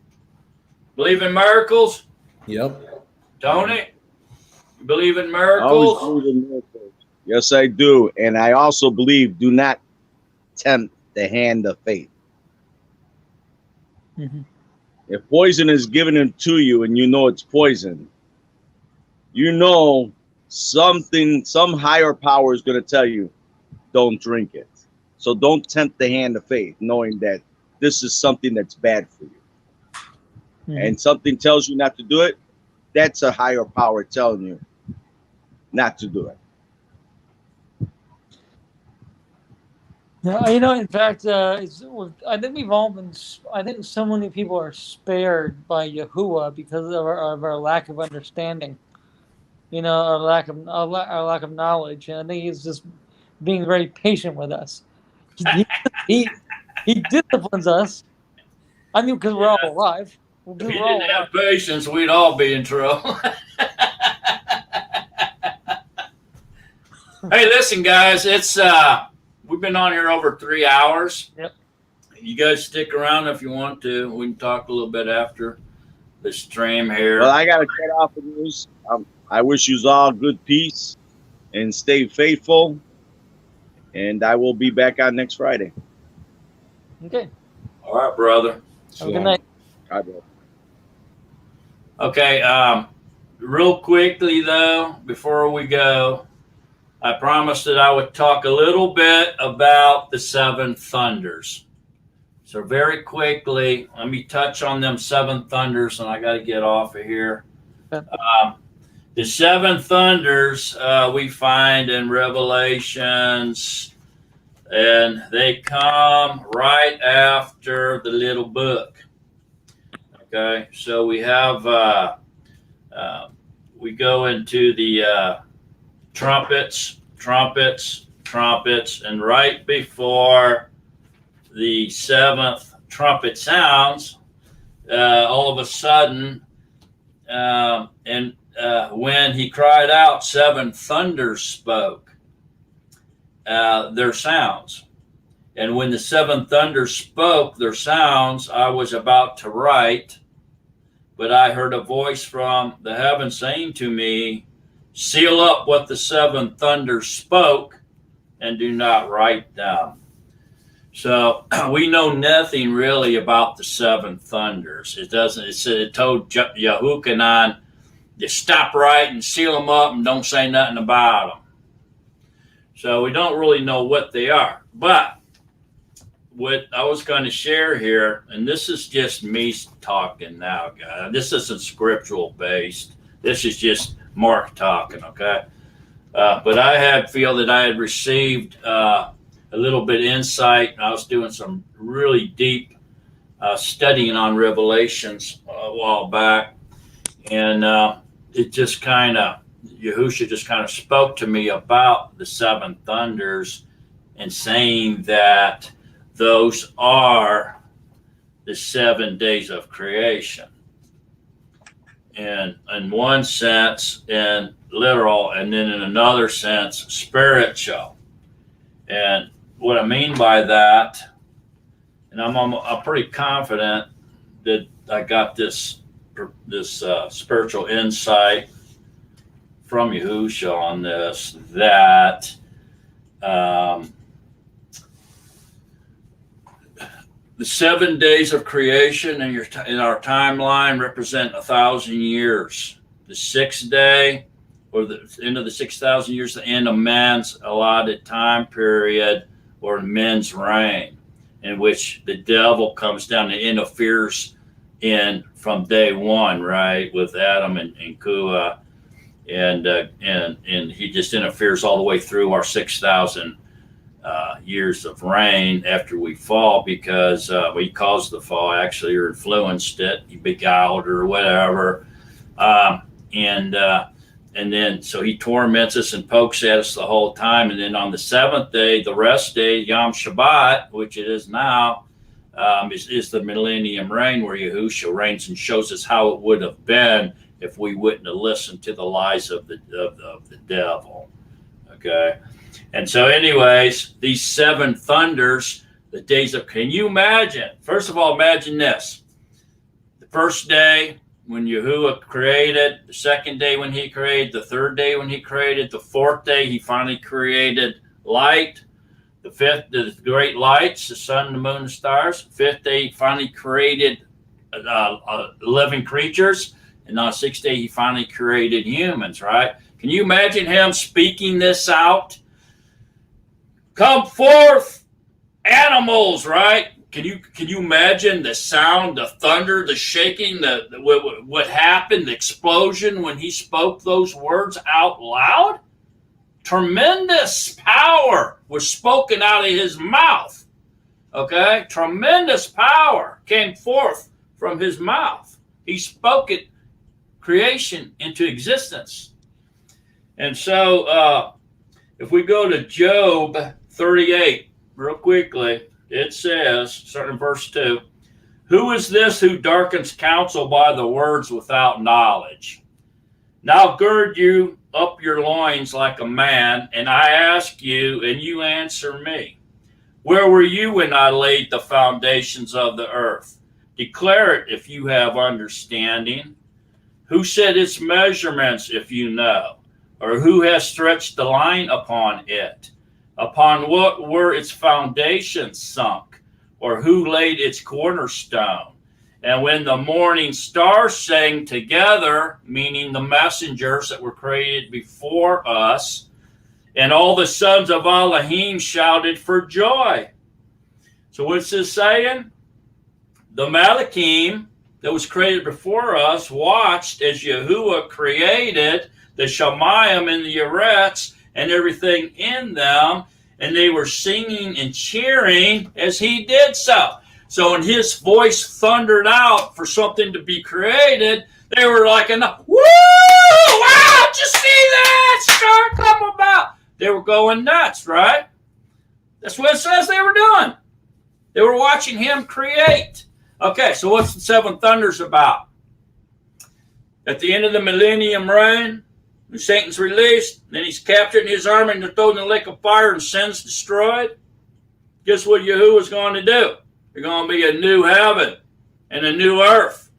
Believe in miracles? Yep. Tony? You believe in I miracles? always believe in miracles. Yes, I do. And I also believe do not tempt the hand of faith. Mm-hmm. If poison is given to you and you know it's poison, you know some higher power is going to tell you, don't drink it. So don't tempt the hand of faith, knowing that this is something that's bad for you. Mm-hmm. And something tells you not to do it, that's a higher power telling you not to do it. No, in fact, I think we've all been. I think so many people are spared by Yahuwah because of our lack of understanding. Our lack of knowledge, and I think he's just being very patient with us. He disciplines us. I mean, because we're all alive. If he didn't have patience, we'd all be in trouble. Hey, listen, guys, it's we've been on here over 3 hours. Yep. You guys stick around if you want to. We can talk a little bit after the stream here. Well, I got to cut off the news. I wish you all good peace and stay faithful. And I will be back on next Friday. Okay. All right, brother. Have a good night. God bless. Okay. Real quickly, though, before we go, I promised that I would talk a little bit about the 7 thunders. So very quickly, let me touch on them 7 thunders, and I got to get off of here. Okay. The 7 thunders we find in Revelations, and they come right after the little book. Okay, so we have, we go into the trumpets, and right before the 7th trumpet sounds, all of a sudden, when he cried out, 7 thunders spoke their sounds. And when the 7 thunders spoke their sounds, I was about to write, but I heard a voice from the heavens saying to me, seal up what the 7 thunders spoke and do not write them. So we know nothing really about the seven thunders. It doesn't. It told Yehukanan to stop right and seal them up and don't say nothing about them. So we don't really know what they are. But what I was going to share here, and this is just me talking now, guys. This isn't scriptural based. This is just Mark talking, okay? But I feel that I had received a little bit of insight. I was doing some really deep studying on Revelations a while back, and it just kind of, Yahusha just kind of spoke to me about the seven thunders and saying that those are the 7 days of creation. And in one sense, and literal, and then in another sense, spiritual. And what I mean by that, and I'm pretty confident that I got this spiritual insight from Yahusha on this, that the 7 days of creation in our timeline represent 1,000 years. The sixth day, or the end of the 6,000 years, the end of man's allotted time period, or men's reign, in which the devil comes down and interferes in from day one, right, with Adam and Kua, and he just interferes all the way through our 6,000 years of reign after we fall, because we caused the fall, actually, or influenced it, he beguiled or whatever, and then so he torments us and pokes at us the whole time. And then on the seventh day, the rest day, Yom Shabbat, which it is now, is the millennium reign, where Yahusha reigns and shows us how it would have been if we wouldn't have listened to the lies of the devil. Okay. And so anyways, these seven thunders, the days of, can you imagine? First of all, imagine this. The first day when Yahuwah created, the second day when he created, the third day when he created, the fourth day he finally created light, the fifth, the great lights, the sun, the moon, the stars. Fifth day he finally created living creatures. And on the sixth day he finally created humans, right? Can you imagine him speaking this out? Come forth, animals, right? Can you imagine the sound, the thunder, the shaking, what happened, the explosion when he spoke those words out loud? Tremendous power was spoken out of his mouth. Okay? Tremendous power came forth from his mouth. He spoke it, creation, into existence. And so if we go to Job 38 real quickly, it says, starting in verse 2, who is this who darkens counsel by the words without knowledge? Now gird you up your loins like a man, and I ask you, and you answer me. Where were you when I laid the foundations of the earth? Declare it if you have understanding. Who set its measurements if you know? Or who has stretched the line upon it? Upon what were its foundations sunk? Or who laid its cornerstone? And when the morning stars sang together, meaning the messengers that were created before us, and all the sons of Elohim shouted for joy. So what's this saying? The Malachim that was created before us watched as Yahuwah created the Shemayim and the Euphrates and everything in them, and they were singing and cheering as he did so. So when his voice thundered out for something to be created, they were like, woo! Wow! Did you see that star come about? They were going nuts, right? That's what it says they were doing. They were watching him create. Okay, so what's the seven thunders about? At the end of the millennium reign, when Satan's released, then he's captured in his army and they're thrown in the lake of fire and sin's destroyed. Guess what Yahuwah's going to do? There's going to be a new heaven and a new earth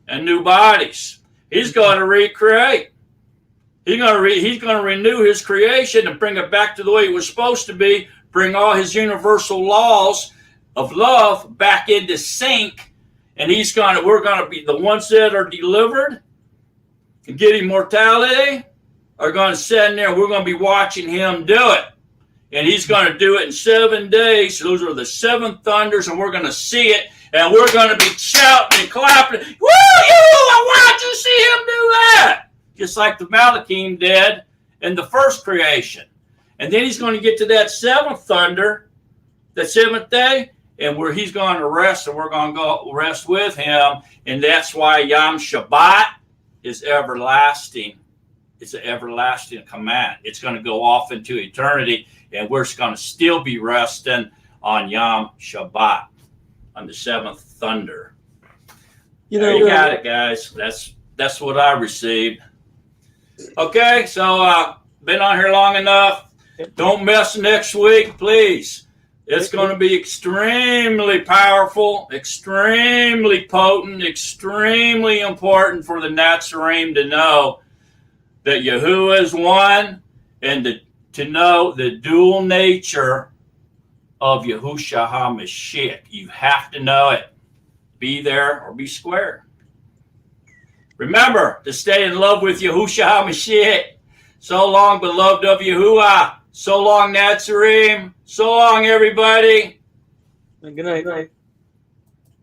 and new bodies. He's going to recreate. He's going to renew his creation and bring it back to the way it was supposed to be, bring all his universal laws of love back into sync, and we're gonna be the ones that are delivered and get immortality are gonna sit in there. We're gonna be watching him do it. And he's going to do it in 7 days. Those are the 7 thunders, and we're going to see it, and we're going to be shouting and clapping. Woo! Why'd you see him do that? Just like the Malachim did in the first creation. And then he's going to get to that 7th thunder, the 7th day, and where he's going to rest, and we're going to go rest with him. And that's why Yom Shabbat is everlasting. It's an everlasting command. It's going to go off into eternity. And we're going to still be resting on Yom Shabbat, on the 7th thunder. You got it, guys. That's what I received. Okay, so been on here long enough. Don't miss next week, please. It's going to be extremely powerful, extremely potent, extremely important for the Nazarene to know that Yahuwah is one, and to know the dual nature of Yahushua HaMashiach. You have to know it. Be there or be square. Remember to stay in love with Yahushua HaMashiach. So long, beloved of Yahuwah. So long, Nazarene. So long, everybody. Good night.